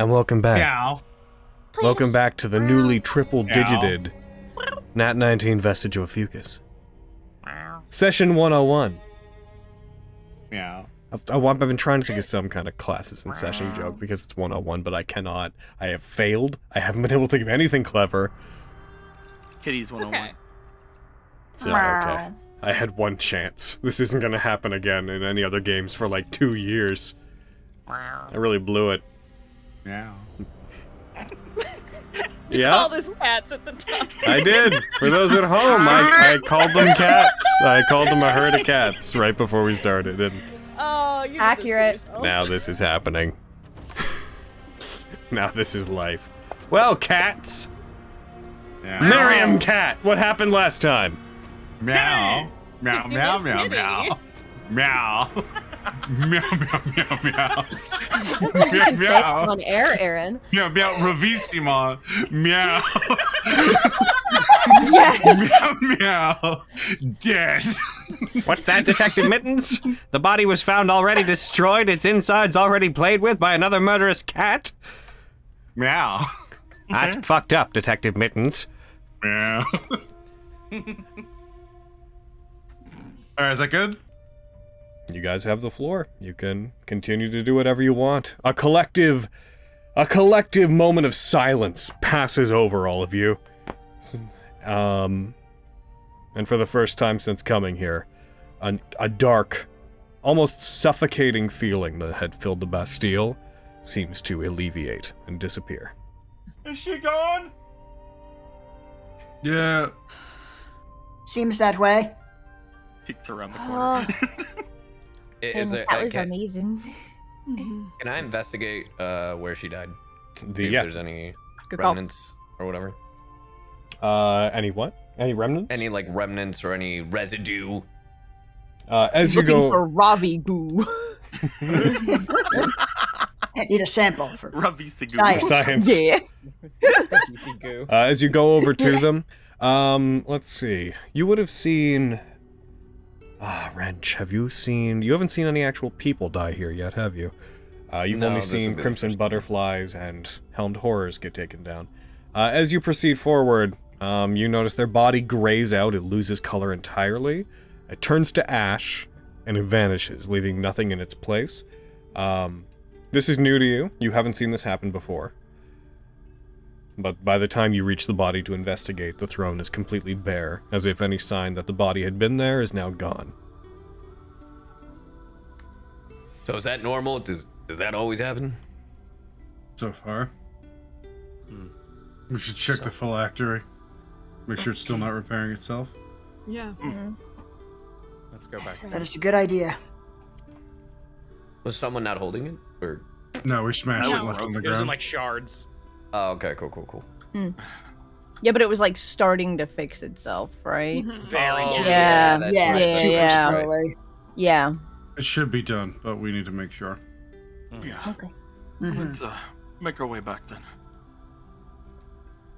And welcome back. Meow. Welcome back to the newly Meow. triple-digited Nat 19 Vestige of Fucus. Session 101. Meow. I've been trying to think of some kind of classes in session joke because it's 101, but I cannot. I have failed. I haven't been able to think of anything clever. Kitty's 101. Okay. So, okay. I had one chance. This isn't gonna happen again in any other games for like 2 years. I really blew it. Meow. You called us cats at the top. I did. For those at home, I called them cats. I called them a herd of cats right before we started, and Oh, you Accurate. now this is happening. Now this is life. Well, cats. Meow. Miriam Cat. What happened last time? Meow. Meow. His Meow. name is Meow. Kitty. Meow. Meow. Meow. Meow. Meow. Meow. You can say it on air, Aaron. Meow. Meow. Ravissima. Meow. Yes. Meow. Meow. Dead. What's that, Detective Mittens? The body was found already destroyed. Its insides already played with by another murderous cat. Meow. That's fucked up, Detective Mittens. Meow. Alright, is that good? You guys have the floor. You can continue to do whatever you want. A collective moment of silence passes over all of you. And for the first time since coming here, a dark, almost suffocating feeling that had filled the Bastille seems to alleviate and disappear. Is she gone? Yeah. Seems that way. Peeks around the corner. Is it, that was can, amazing. can I investigate where she died? See if Yeah. there's any Good call. remnants or whatever. Any what? Any remnants? Any like remnants or any residue? As you Looking go, for Ravi goo. I need a sample for Ravi Sigu. Science. science. Yeah. As you go over to them, let's see. You would have seen. Wrench. Have you seen? You haven't seen any actual people die here yet, have you? You've No, only this will seen be the Crimson first. Butterflies and Helmed Horrors get taken down. As you proceed forward, you notice their body grays out. It loses color entirely. It turns to ash, and it vanishes, leaving nothing in its place. This is new to you. You haven't seen this happen before. But by the time you reach the body to investigate, the throne is completely bare, as if any sign that the body had been there is now gone. So is that normal? Does that always happen? So far. Hmm. We should check the phylactery. Make sure it's still not repairing itself. Yeah. Let's go back. that is a good idea. Was someone not holding it? Or No, we smashed No. it left on the It was in ground. like shards. oh, okay, cool. Yeah, but it was like starting to fix itself, right? Very Oh, slowly. Yeah. that's Yeah, right. super yeah. slowly. Yeah. It should be done, but we need to make sure. Yeah. Okay. Mhm. Let's make our way back then.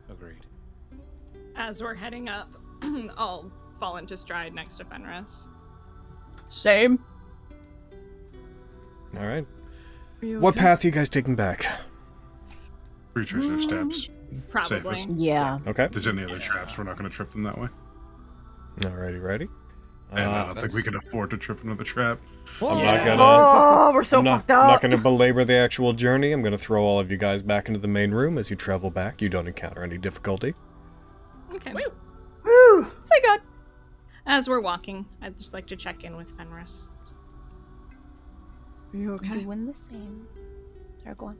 Agreed. As we're heading up, I'll fall into stride next to Fenris. Same. All right. Are you What okay? path are you guys taking back? Retrace our steps. Probably. Safest. Yeah. Okay. If there's any other traps, we're not going to trip them that way. Alrighty, ready? And I don't that's- think we can afford to trip another trap. I'm not gonna. Oh, we're so I'm fucked not up. gonna belabor the actual journey. I'm gonna throw all of you guys back into the main room. As you travel back, you don't encounter any difficulty. Okay. Woo! Thank God. As we're walking, I'd just like to check in with Fenris. Are you okay? Doing the same. Sorry, go on.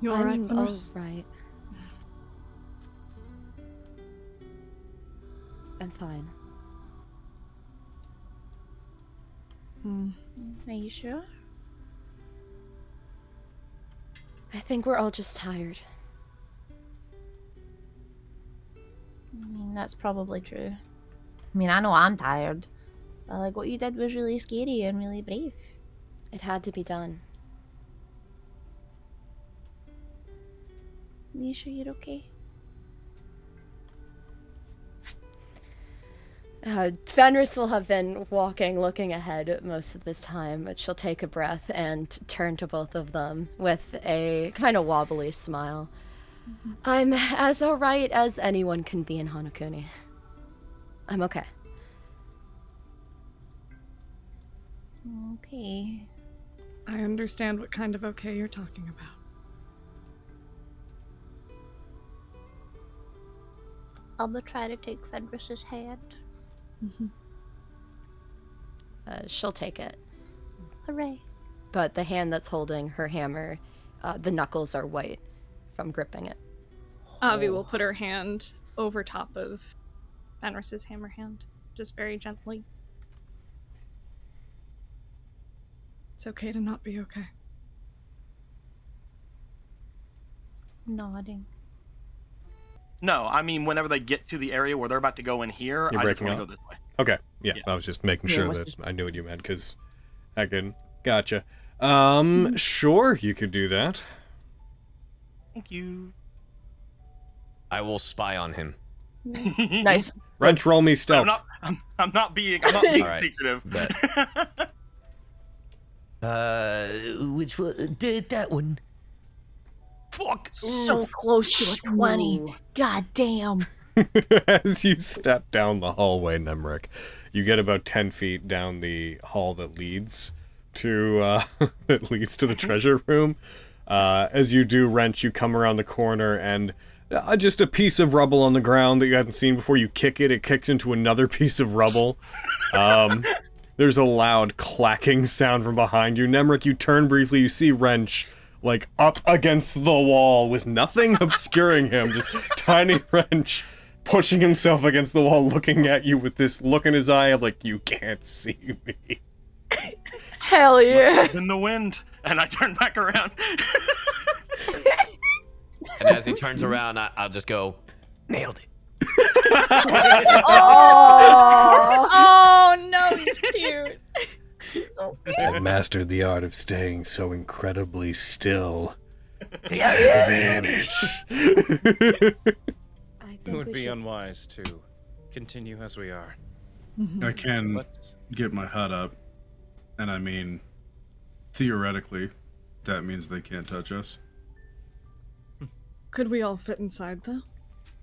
You alright, I'm Fenris? alright. I'm fine. Are you sure? I think we're all just tired. I mean, that's probably true. I mean, I know I'm tired. But, like, what you did was really scary and really brave. It had to be done. Are you sure you're okay? Fenris will have been walking, looking ahead most of this time, but she'll take a breath and turn to both of them with a kind of wobbly smile. I'm as alright as anyone can be in Hanakuni. I'm okay. Okay. I understand what kind of okay you're talking about. Alba try to take Fenris's hand. She'll take it. Hooray. But the hand that's holding her hammer, the knuckles are white from gripping it. Avi will put her hand over top of Fenris's hammer hand, just very gently. It's okay to not be okay. Nodding. No, I mean whenever they get to the area where they're about to go in here, You're I just breaking want to up? go this way. Okay, yeah, Yeah. I was just making Yeah, sure what's that this- I knew what you meant, because I could... Gotcha. Sure, you could do that. Thank you. I will spy on him. Nice. Wrench, roll me stealth. I'm not being Alright, secretive. bet. Which one? That one. Fuck. So close to a 20. God damn. As you step down the hallway, Nemric, you get about 10 feet down the hall that leads to the treasure room. As you do, Wrench, you come around the corner and just a piece of rubble on the ground that you hadn't seen before. You kick it, it kicks into another piece of rubble. There's a loud clacking sound from behind you. Nemric, you turn briefly, you see Wrench like up against the wall with nothing obscuring him, just tiny Wrench pushing himself against the wall, looking at you with this look in his eye of like, you can't see me. Hell yeah. In the wind, and I turn back around. And as he turns around, I'll just go, nailed it. Oh. Oh no, he's cute. So I've mastered the art of staying so incredibly still. yeah. I It think would we be should... unwise to continue as we are. I can Let's. get my hut up, and I mean, theoretically, that means they can't touch us. Could we all fit inside though?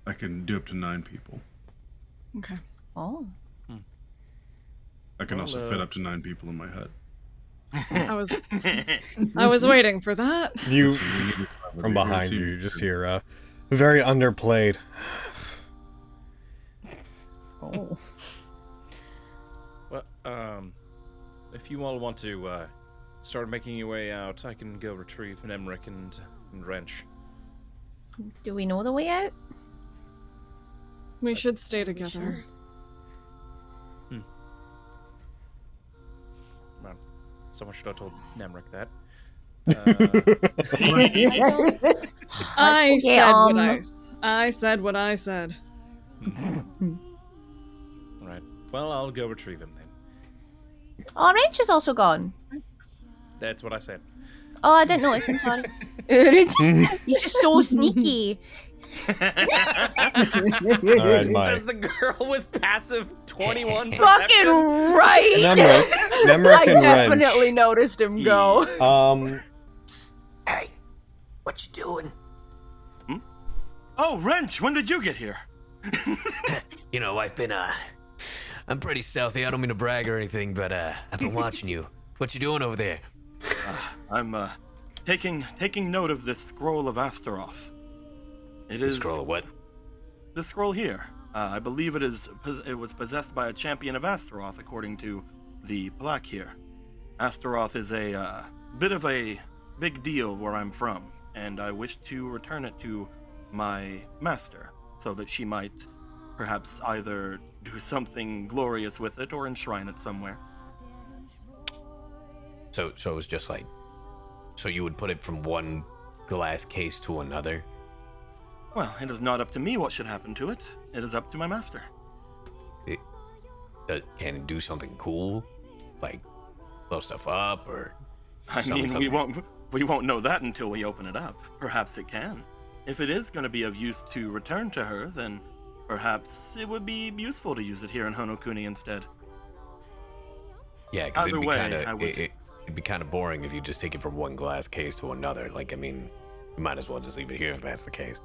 I can do up to 9 people. Okay. Oh. I can Well, also fit up to 9 people in my hut. I was waiting for that. You, Listen, you need to cover from me. You're behind gonna you, see you me. just hear, very underplayed. Oh. Well, if you all want to start making your way out, I can go retrieve Nemric and Wrench. Do we know the way out? We should stay together. Well, someone should have told Nemric that. I Okay, said what I said what I said. Right. Well, I'll go retrieve him then. Oh, Wrench is also gone. That's what I said. Oh, I didn't notice him, sorry. He's just so sneaky. Alright, Mike. Says the girl with passive 21%. Fucking right! Nemric I and definitely noticed him go. Wrench. Hey, what you doing? Oh, Wrench, when did you get here? You know, I've been, I'm pretty stealthy. I don't mean to brag or anything, but, I've been watching you. What you doing over there? I'm taking note of this scroll of Astaroth. It is Scroll of what? the scroll here. I believe it was possessed by a champion of Astaroth, according to the plaque here. Astaroth is a bit of a big deal where I'm from, and I wish to return it to my master, so that she might perhaps either do something glorious with it or enshrine it somewhere. So it was just like, so you would put it from one glass case to another? Well, it is not up to me what should happen to it. It is up to my master. Can it do something cool? Like, blow stuff up, or... I Something, mean, something. we won't know that until we open it up. Perhaps it can. If it is going to be of use to return to her, then perhaps it would be useful to use it here in Honokuni instead. Yeah, because Either it'd be way, kind I of would- it'd be kind of boring if you just take it from one glass case to another. Like, I mean, you might as well just leave it here if that's the case.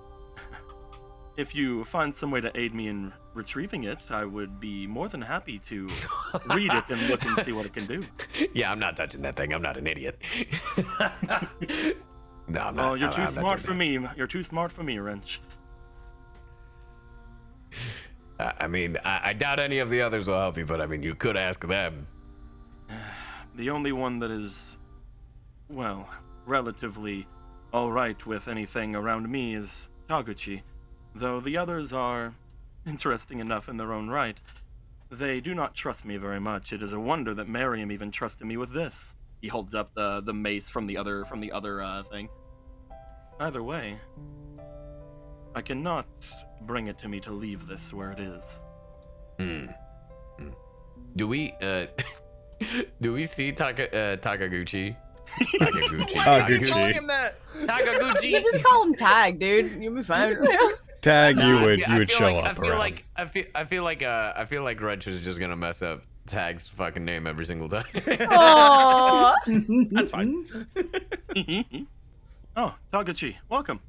If you find some way to aid me in retrieving it, I would be more than happy to read it and look and see what it can do. Yeah, I'm not touching that thing. I'm not an idiot. No, I'm not. Oh, you're I'm too not smart for doing me. You're too smart for me, Wrench. that. I mean, I doubt any of the others will help you, but I mean, you could ask them. The only one that is, well, relatively alright with anything around me is Taguchi, though the others are interesting enough in their own right. They do not trust me very much. It is a wonder that Miriam even trusted me with this. He holds up the mace from the other thing. Either way, I cannot bring it to me to leave this where it is. Do we do we see Takaguchi? Takaguchi. Takaguchi. Takaguchi. You just call him Tag, dude. You'll be fine. Tag, you would I feel show like, up around. I feel like Wrench is just gonna mess up Tag's fucking name every single time. Aww. That's fine. Oh, Taguchi, welcome.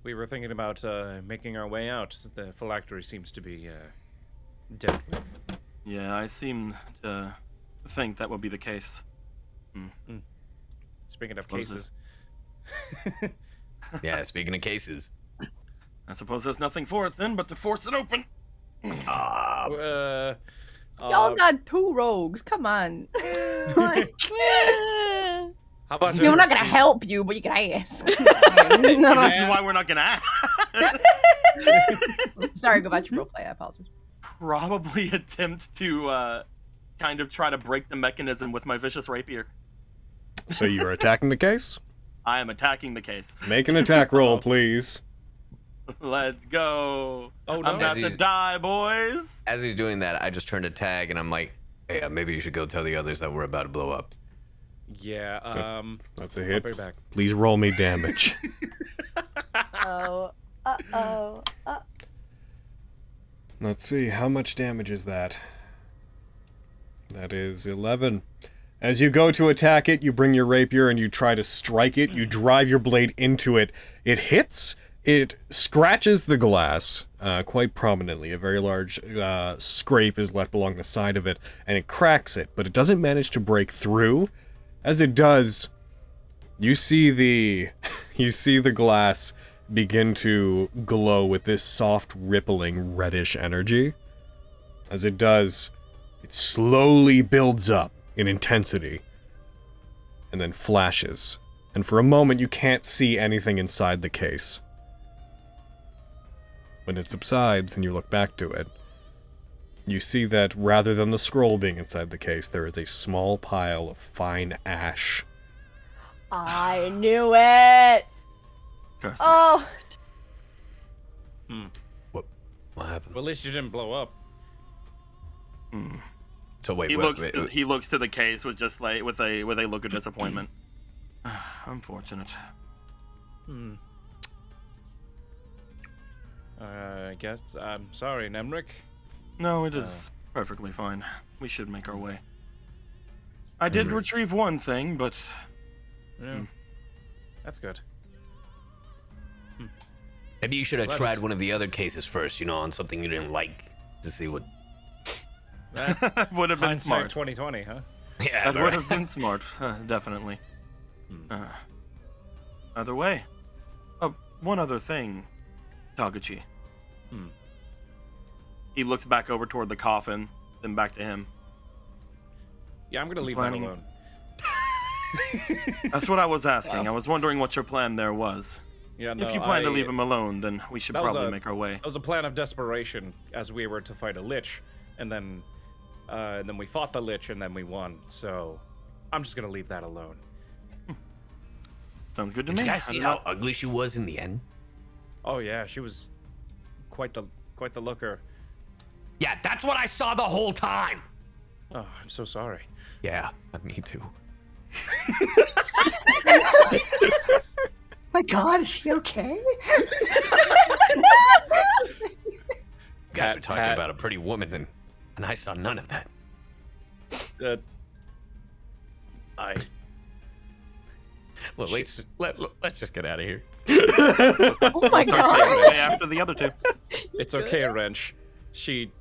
We were thinking about making our way out. The phylactery seems to be dealt with. Yeah, I seem to think that would be the case. Speaking of What is cases, Yeah, speaking of cases. I suppose there's nothing for it then but to force it open. uh, Y'all got two rogues. Come on. how about We're not gonna help you, but you can ask. This is why we're not gonna ask. Sorry, go back to roleplay. I apologize. Probably attempt to kind of try to break the mechanism with my vicious rapier. So you are attacking the case? I am attacking the case. Make an attack roll, please. Let's go. Oh, I'm no. about to die, boys. As he's doing that, I just turn to Tag and I'm like, hey, maybe you should go tell the others that we're about to blow up. Yeah, That's a I'll hit. be back. Please roll me damage. Oh, uh-oh. Let's see, how much damage is that? That is 11. As you go to attack it, you bring your rapier and you try to strike it. You drive your blade into it. It hits. It scratches the glass quite prominently. A very large scrape is left along the side of it, and it cracks it, but it doesn't manage to break through. As it does, you see the glass begin to glow with this soft, rippling, reddish energy. As it does, it slowly builds up in intensity, and then flashes. And for a moment, you can't see anything inside the case. When it subsides and you look back to it, you see that rather than the scroll being inside the case, there is a small pile of fine ash. I knew it. Curses. Oh, What happened? Well, at least you didn't blow up. So wait, He wait, looks. wait, He looks to the case with just like with a look of disappointment. Unfortunate. I guess I'm sorry, Nemric. No, it is perfectly fine. We should make our way. I did retrieve one thing, but Yeah, that's good. maybe you should have Let tried us- one of the other cases first, you know, on something you didn't like, to see what. That would have been hindsight smart. 2020, huh? Yeah, That would right. have been smart, definitely. Either way. One other thing, Taguchi. He looks back over toward the coffin, then back to him. Yeah, I'm gonna leave planning- that alone. That's what I was asking. I was wondering what your plan there was. Yeah, no, If you plan to I- leave him alone, then we should That was probably a- make our way. That was a plan of desperation, as we were to fight a lich, and then we fought the lich, and then we won. So, I'm just gonna leave that alone. Sounds good to Did me. you guys I see don't how know. ugly she was in the end? Oh yeah, she was quite the looker. Yeah, that's what I saw the whole time. Oh, I'm so sorry. Yeah, me too. My God, is he okay? Guys were talking Pat. about a pretty woman, and I saw none of that. Well, let's just get out of here. Oh my god. Way after the other two. It's okay, Wrench. She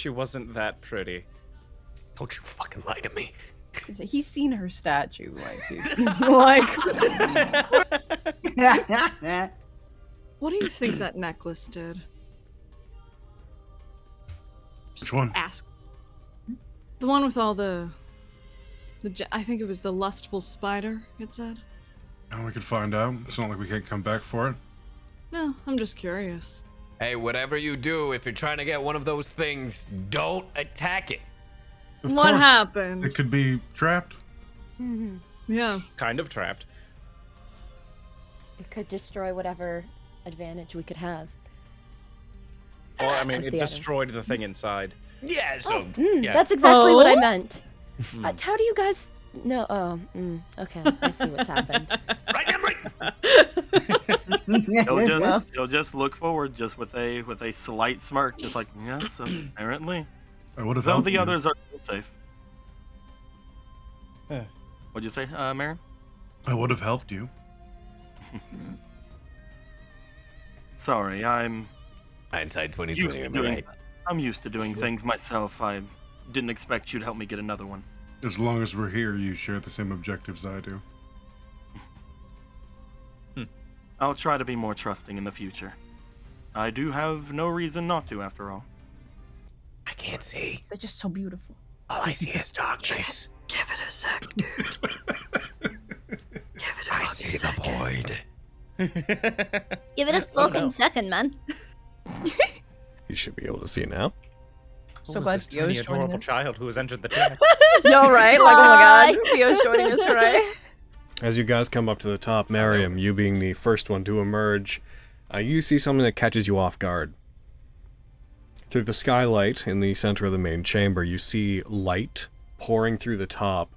wasn't that pretty. Don't you fucking lie to me. He's seen her statue, like, What do you think that necklace did? Which one? Ask. The one with all the I think it was the lustful spider, it said. And we could find out. It's not like we can't come back for it. No, I'm just curious. Hey, whatever you do, if you're trying to get one of those things, don't attack it. Of What course. happened? It could be trapped. Yeah. Kind of trapped. It could destroy whatever advantage we could have. Well, I mean, At it the destroyed the thing inside. Yeah, so yeah. That's exactly what I Oh? meant. How do you guys know? Oh, okay. I see what's happened. He'll just look forward, just with a slight smirk, just like, yes, apparently. I would have Though helped the you. others are safe. Yeah. What'd you say, Marin? I would have helped you. Sorry, I'm Hindsight used 2020, to am I doing. right? I'm used to doing things myself. I didn't expect you to help me get another one. As long as we're here, you share the same objectives I do. I'll try to be more trusting in the future. I do have no reason not to, after all. I can't see. they're just so beautiful. All I see is darkness. Give it a sec, dude. Give it a I see the void. Give it a fucking second, man. You should be able to see now. So Who was glad this Theo's tiny, joining adorable us. child who has entered the chat? Yo, right? Like, oh my god, Theo's joining us, right? As you guys come up to the top, Mariam, you being the first one to emerge, you see something that catches you off guard. Through the skylight in the center of the main chamber, you see light pouring through the top,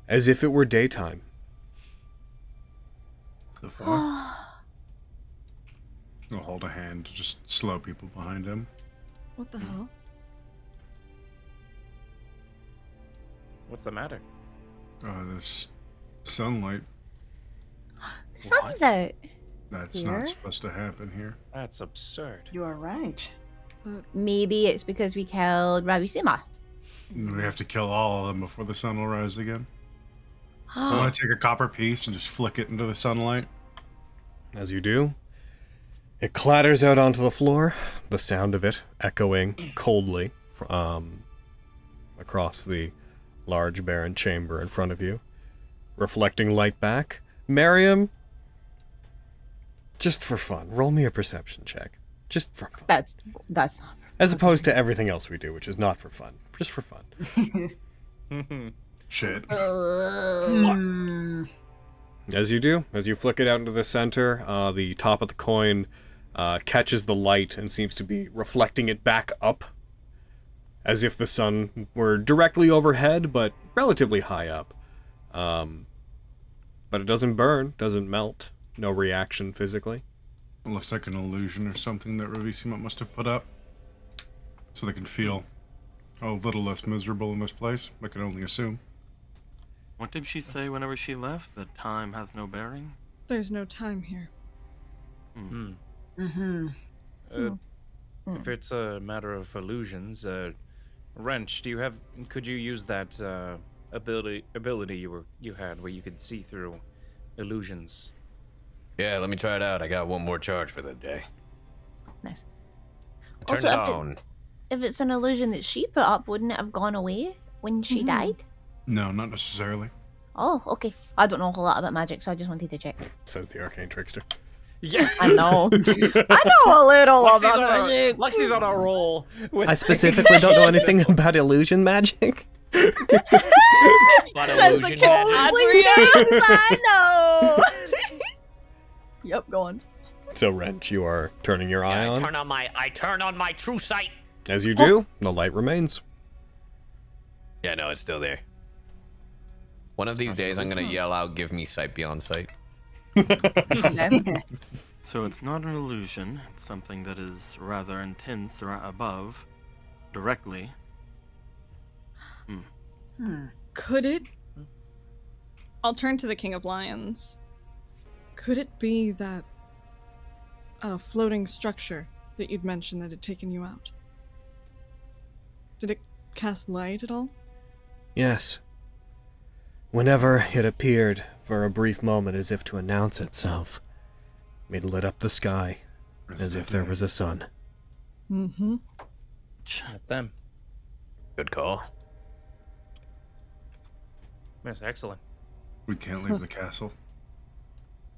as if it were daytime. The fuck? I'll hold a hand to just slow people behind him. What the hell? What's the matter? This sunlight, The sun's out. that's Here? not supposed to happen here. That's absurd. You are right. Maybe it's because we killed Ravissima. We have to kill all of them before the sun will rise again. I want to take a copper piece and just flick it into the sunlight. As you do, it clatters out onto the floor, the sound of it echoing coldly across the large barren chamber in front of you, reflecting light back. Mariam, just for fun, roll me a perception check. Just for fun. That's not. As opposed to everything else we do, which is not for fun. Just for fun. Shit. Hmm. As you do, as you flick it out into the center, the top of the coin catches the light and seems to be reflecting it back up, as if the sun were directly overhead, but relatively high up. But it doesn't burn, doesn't melt, no reaction physically. It looks like an illusion or something that Ravissima must have put up. So they can feel a little less miserable in this place. I can only assume. What did she say whenever she left? That time has no bearing? There's no time here. Mm-hmm. If it's a matter of illusions, Wrench, could you use that ability you had where you could see through illusions? Yeah, let me try it out. I got one more charge for the day. Nice. Turn Also, it if on. If it's an illusion that she put up, wouldn't it have gone away when she died? No, not necessarily. Oh, okay. I don't know a whole lot about magic, so I just wanted to check. Says the arcane trickster. Yeah, I know. I know a little about magic. Lexi's on a roll. I specifically don't know anything about illusion magic. But Says the illusion kid. magic. I know! Yep, go on. So, Wrench, you are turning your eye Yeah, on. I turn on my true sight. As you do, the light remains. Yeah, no, it's still there. One of these days, I'm gonna yell out, "Give me sight beyond sight." Okay. So it's not an illusion. It's something that is rather intense above, directly. Could it? I'll turn to the King of Lions. Could it be that floating structure that you'd mentioned that had taken you out? Did it cast light at all? Yes. Whenever it appeared for a brief moment as if to announce itself, it lit up the sky as if there was a sun. Mm-hmm. That's them. Good call. That's excellent. We can't leave the castle.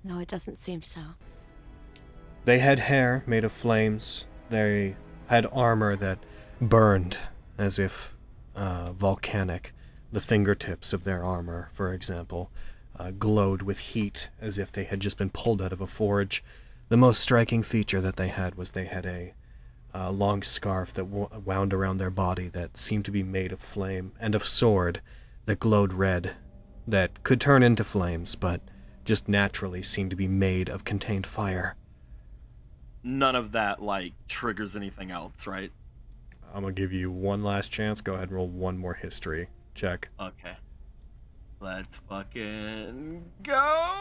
No, it doesn't seem so. They had hair made of flames. They had armor that burned as if volcanic. The fingertips of their armor, for example, glowed with heat as if they had just been pulled out of a forge. The most striking feature that they had was they had a long scarf that wound around their body that seemed to be made of flame, and a sword that glowed red, that could turn into flames, but just naturally seemed to be made of contained fire. None of that, like, triggers anything else, right? I'm gonna give you one last chance. Go ahead and roll one more history check. Okay. Let's fucking go!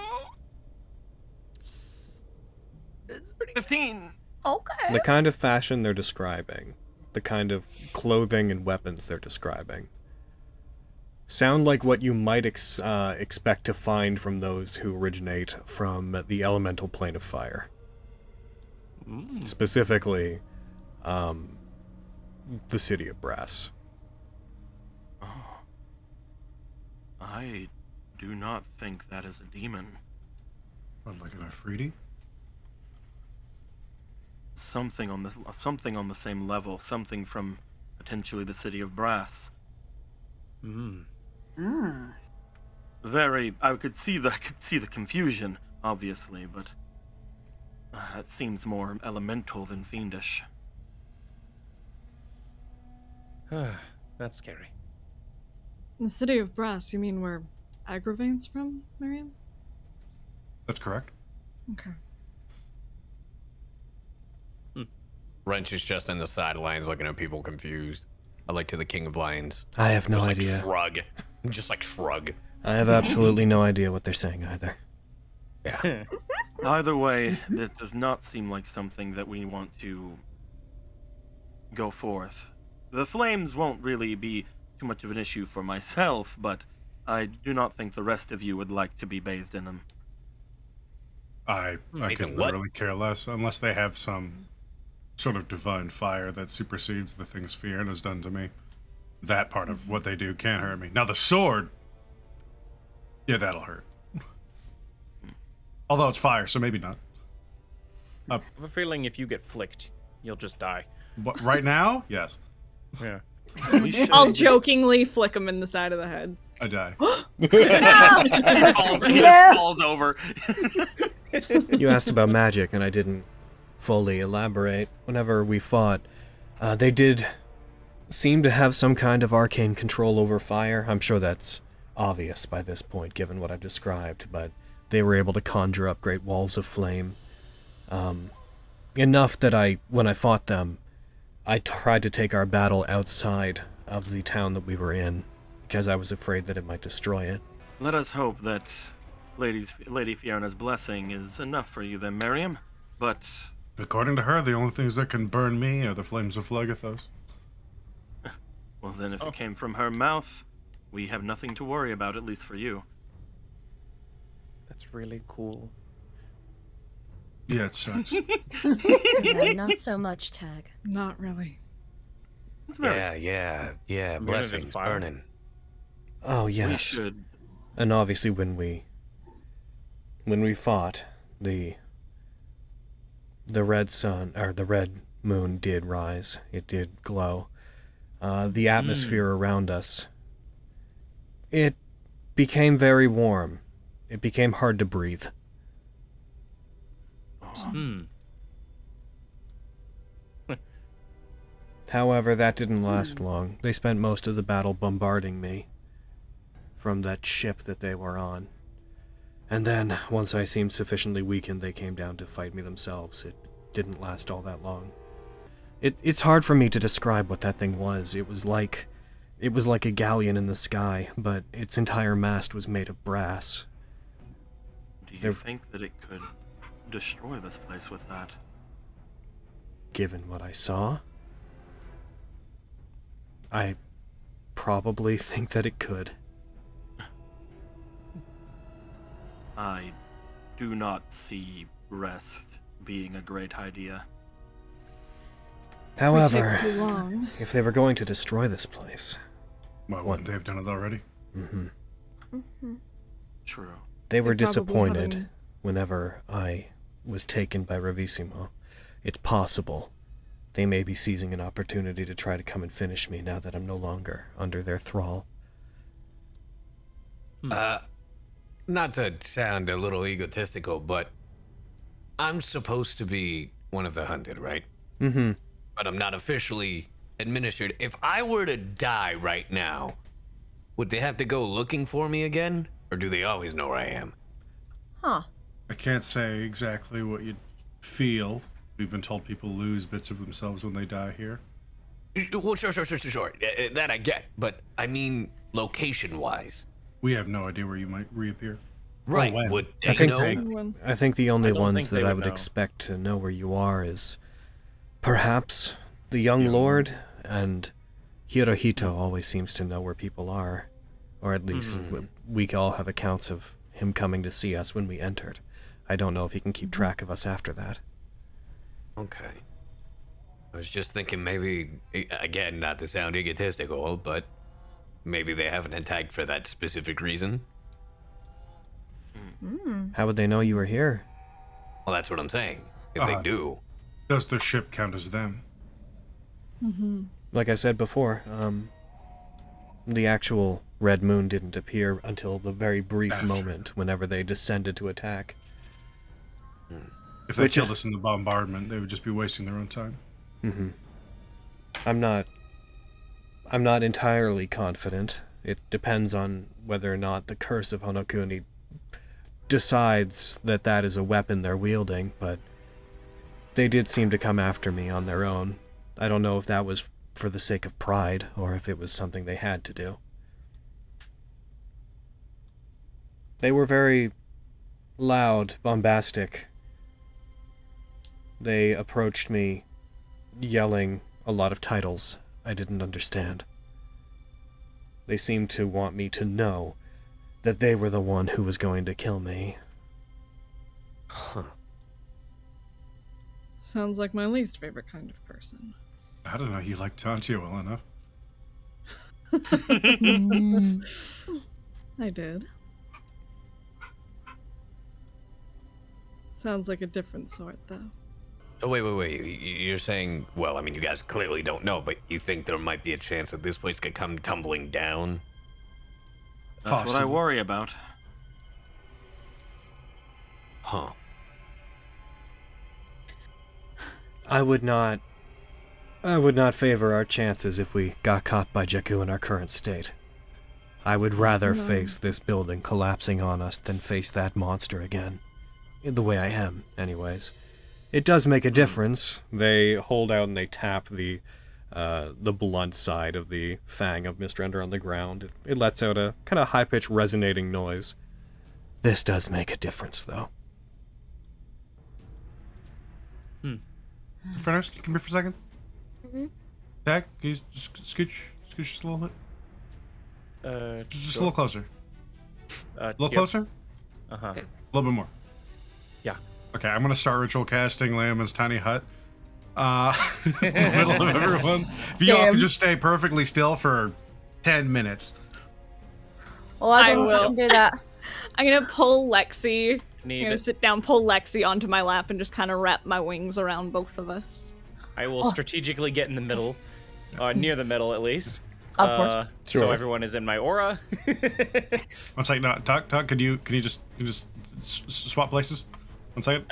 It's pretty 15! Okay. The kind of fashion they're describing, the kind of clothing and weapons they're describing, sound like what you might expect to find from those who originate from the elemental plane of fire. Specifically, the city of Brass. Oh. I do not think that is a demon. What, like an Ifriti? Something on the same level. Something from potentially the city of Brass. Very. I could see the confusion, obviously, but it seems more elemental than fiendish. That's scary. In the city of Brass, you mean where Agravain's from, Miriam? That's correct. Okay. Wrench is just in the sidelines looking at people confused. I like to the King of Lions. I have no just idea. Like shrug. Just like shrug. I have absolutely no idea what they're saying either. Yeah. Either way, this does not seem like something that we want to go forth. The flames won't really be too much of an issue for myself, but I do not think the rest of you would like to be bathed in them. I Nathan, could what? literally care less, unless they have some sort of divine fire that supersedes the things Fiona's done to me. That part of what they do can't hurt me. Now the sword, yeah, that'll hurt. Although it's fire, so maybe not. I have a feeling if you get flicked, you'll just die. But right now, yes, Yeah. I'll jokingly flick him in the side of the head. I die. He just falls over. You asked about magic, and I didn't fully elaborate. Whenever we fought, they did seem to have some kind of arcane control over fire. I'm sure that's obvious by this point, given what I've described, but they were able to conjure up great walls of flame. Enough that when I fought them, I tried to take our battle outside of the town that we were in, because I was afraid that it might destroy it. Let us hope that Lady Fiona's blessing is enough for you then, Miriam. But According to her, the only things that can burn me are the flames of Phlegethos. well, then, if it came from her mouth, we have nothing to worry about, at least for you. That's really cool. Yeah, it sucks. No, not so much, Tag. Not really. It's very, Yeah. Blessings fire. burning. Oh, we yes. should. And obviously when we fought, the red sun, or the red moon did rise. It did glow. The atmosphere around us, it became very warm. It became hard to breathe. However, that didn't last long. They spent most of the battle bombarding me from that ship that they were on. And then, once I seemed sufficiently weakened, they came down to fight me themselves. It didn't last all that long. It's hard for me to describe what that thing was. It was like a galleon in the sky, but its entire mast was made of brass. Do you think that it could destroy this place with that? Given what I saw, I probably think that it could. I do not see rest being a great idea. However, If we take too long. if they were going to destroy this place, Why wouldn't they have done it already? True. they were They probably disappointed haven't- whenever I was taken by Ravissimo. It's possible they may be seizing an opportunity to try to come and finish me now that I'm no longer under their thrall. Not to sound a little egotistical, but I'm supposed to be one of the hunted, right? Mm-hmm. But I'm not officially administered. If I were to die right now, would they have to go looking for me again? Or do they always know where I am? Huh. I can't say exactly what you'd feel. We've been told people lose bits of themselves when they die here. Well, sure. That I get. But I mean, location-wise. We have no idea where you might reappear. Right. when. Would I they think know? I think the only I don't ones think they that I would would know. expect to know where you are is perhaps the young lord, and Hirohito always seems to know where people are. Or at least we all have accounts of him coming to see us when we entered. I don't know if he can keep track of us after that. Okay. I was just thinking maybe, again, not to sound egotistical, but maybe they haven't attacked for that specific reason. How would they know you were here? Well, that's what I'm saying. If they do. Does their ship count as them? Like I said before, the actual Red Moon didn't appear until the very brief That's true. moment whenever they descended to attack. If they Which- killed us in the bombardment, they would just be wasting their own time. Mm-hmm. I'm not entirely confident. It depends on whether or not the Curse of Honokuni decides that that is a weapon they're wielding, but they did seem to come after me on their own. I don't know if that was for the sake of pride, or if it was something they had to do. They were very loud, bombastic. They approached me yelling a lot of titles I didn't understand. They seemed to want me to know that they were the one who was going to kill me. Huh. Sounds like my least favorite kind of person. I don't know, you like Tantia well enough. I did. Sounds like a different sort, though. Oh, wait. You're saying, well, I mean, you guys clearly don't know, but you think there might be a chance that this place could come tumbling down? That's what I Possible. worry about. Huh. I would not favor our chances if we got caught by Jakku in our current state. I would rather No. face this building collapsing on us than face that monster again. In the way I am, anyways. It does make a difference. They hold out and they tap the blunt side of the fang of Mistrender on the ground. It lets out a kind of high-pitched resonating noise. This does make a difference, though. Furnace, can you come here for a second? Mhm. Tag, can you just scooch just a little bit? Just a little closer. A little closer? Uh-huh. A little bit more. Yeah. Okay, I'm gonna start ritual casting Layman's tiny hut. In the middle of everyone. If you all Damn. could just stay perfectly still for 10 minutes. Oh, I I don't know if I will. can do that. I'm gonna pull Lexi. I'm Need gonna sit down, pull Lexi onto my lap, and just kind of wrap my wings around both of us. I will strategically get in the middle, near the middle at least. Of course. So Sure. everyone is in my aura. One second, no, Tuck, can you just swap places? One second.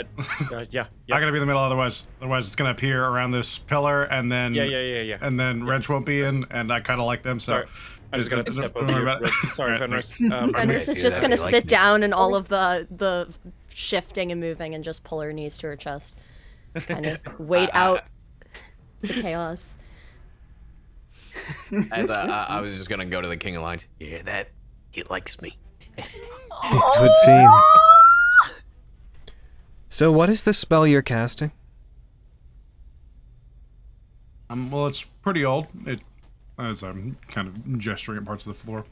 Yeah. I gotta be in the middle, otherwise it's gonna appear around this pillar, and then Yeah. and then Wrench won't be in, and I kind of like them, so. Sorry. I just gotta step over here. Sorry, Fenris. Fenris is just gonna sit down and all of the shifting and moving and just pull her knees to her chest. Kind of wait out the chaos. As I was just gonna go to the King of Lions. You hear that? He likes me. It would seem. So what is the spell you're casting? Well, it's pretty old. As I'm kind of gesturing at parts of the floor.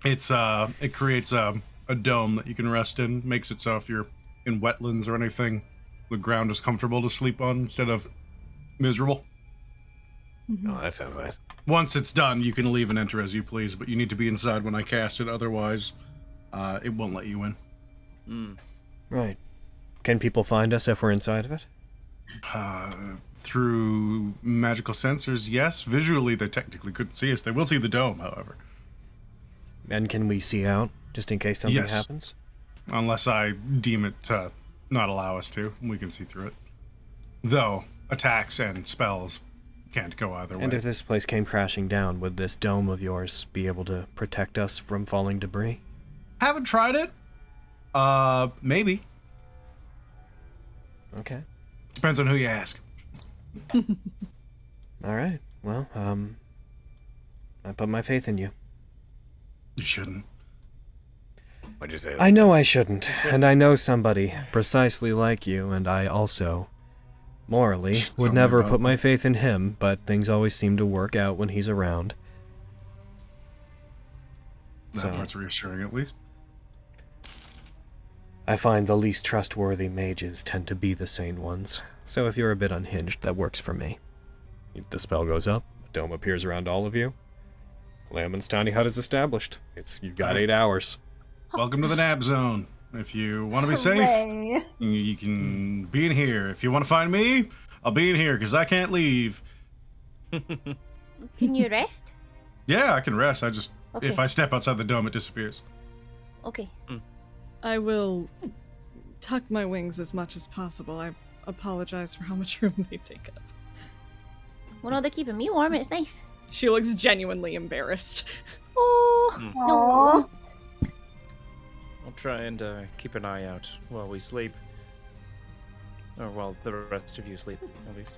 It creates a dome that you can rest in. Makes it so if you're in wetlands or anything, the ground is comfortable to sleep on instead of miserable. Oh, that sounds nice. Once it's done, you can leave and enter as you please, but you need to be inside when I cast it, otherwise it won't let you in. Right. Can people find us if we're inside of it? Through magical sensors, yes. Visually, they technically couldn't see us. They will see the dome, however. And can we see out, just in case something Yes. happens? Unless I deem it to not allow us to, we can see through it. Though, attacks and spells can't go either way. And if this place came crashing down, would this dome of yours be able to protect us from falling debris? Haven't tried it. Maybe. Okay. Depends on who you ask. Alright. Well, I put my faith in you. You shouldn't. What'd you say? I know I shouldn't, and I know somebody precisely like you, and I also, morally, Tell would me never about put it. my faith in him, but things always seem to work out when he's around. That So- part's reassuring, at least. I find the least trustworthy mages tend to be the sane ones, so if you're a bit unhinged, that works for me. The spell goes up, a dome appears around all of you. Lamon's tiny hut is established. You've got 8 hours. Welcome to the nap zone. If you want to be safe, Hooray. you can be in here. If you want to find me, I'll be in here because I can't leave. Can you rest? Yeah, I can rest. I just Okay. if I step outside the dome, it disappears. Okay. I will tuck my wings as much as possible. I apologize for how much room they take up. Well, no, they're keeping me warm. It's nice. She looks genuinely embarrassed. Oh, no. I'll try and keep an eye out while we sleep. Or while the rest of you sleep, at least.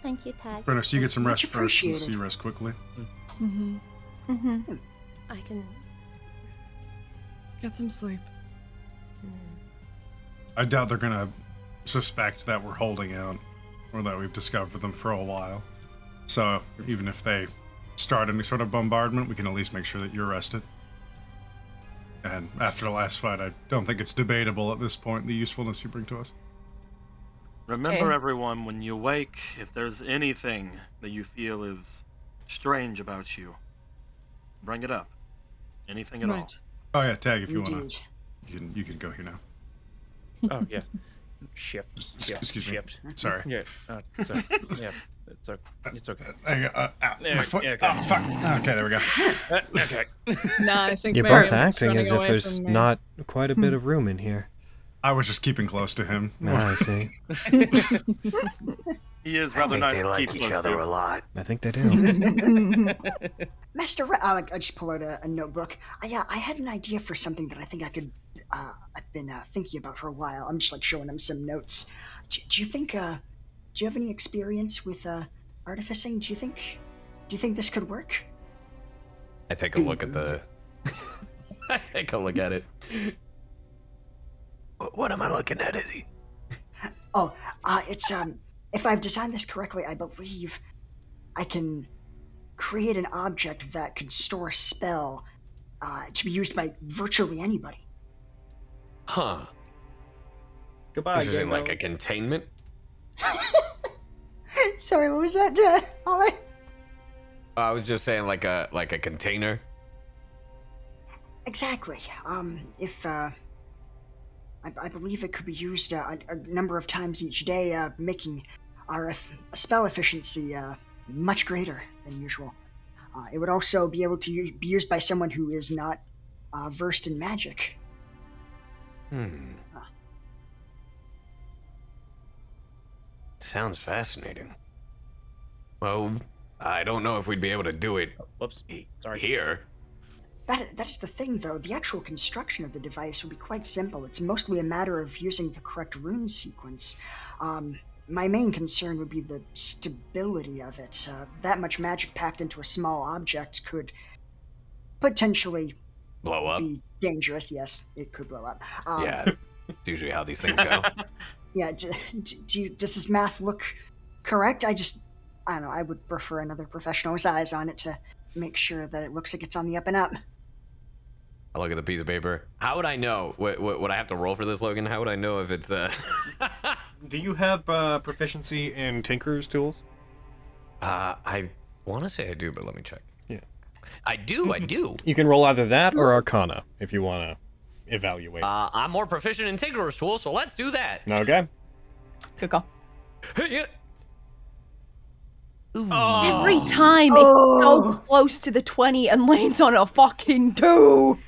Thank you, Tag. Brennis, you get some Much rest first, so appreciated. you rest quickly. Mm-hmm. Mm-hmm. I can. Get some sleep. I doubt they're gonna suspect that we're holding out, or that we've discovered them for a while. So even if they start any sort of bombardment, we can at least make sure that you're rested. And after the last fight, I don't think it's debatable at this point the usefulness you bring to us. Remember, Okay. everyone, when you wake, if there's anything that you feel is strange about you, bring it up. Anything at all. Right. Oh yeah, Tag, if you wanna, Indeed. you can go here now. Oh, yeah. Shift. Excuse me. Shift. Sorry. Yeah. Sorry. Yeah. It's okay. There you go. Ow, Yeah, my foot. yeah, okay. Oh, fuck. Okay, there we go. Okay. Nah, I think You're Miriam's both acting running as if away there's from me. not quite a bit of room in here. I was just keeping close to him. Ah, I see. He is rather nice to keep close to. lot. I think they do. Master I just pull out a notebook. I had an idea for something that I think I could. I've been thinking about for a while. I'm just like showing him some notes. Do you think? Do you have any experience with artificing? Do you think this could work? I take a look at the. I take a look at it. What am I looking at, Izzy? Oh, it's if I've designed this correctly, I believe I can create an object that could store a spell to be used by virtually anybody. Huh. Goodbye, This isn't Game like a Elves. containment. Sorry, what was that, Ollie? I was just saying like a container. Exactly. If I believe it could be used a number of times each day, making our spell efficiency much greater than usual. It would also be able to be used by someone who is not versed in magic. Sounds fascinating. Well, I don't know if we'd be able to do it Whoops. Sorry. here. That is the thing, though. The actual construction of the device would be quite simple. It's mostly a matter of using the correct rune sequence. My main concern would be the stability of it. That much magic packed into a small object could potentially Blow up? be dangerous. Yes, it could blow up. Yeah, it's usually how these things go. Yeah, does his math look correct? I don't know, I would prefer another professional's eyes on it to make sure that it looks like it's on the up and up. I look at the piece of paper. How would I know? Would I have to roll for this, Logan? How would I know if it's Do you have proficiency in Tinker's tools? I want to say I do, but let me check. Yeah. I do. You can roll either that or Arcana if you want to evaluate. I'm more proficient in Tinker's tools, so let's do that. Okay. Good call. Yeah. Every time it's so close to the 20 and lands on a fucking 2.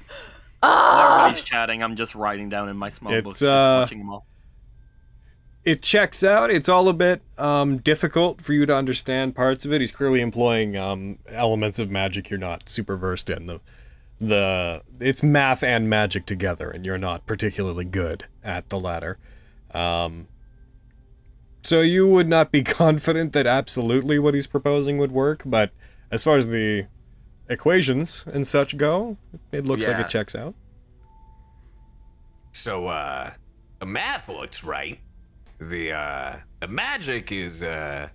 Everybody's chatting. I'm just writing down in my small book, just watching them all. It checks out. It's all a bit difficult for you to understand parts of it. He's clearly employing elements of magic you're not super versed in. It's math and magic together, and you're not particularly good at the latter. So you would not be confident that absolutely what he's proposing would work, but as far as the equations and such go, it looks like it checks out. So, the math looks right. The magic is, I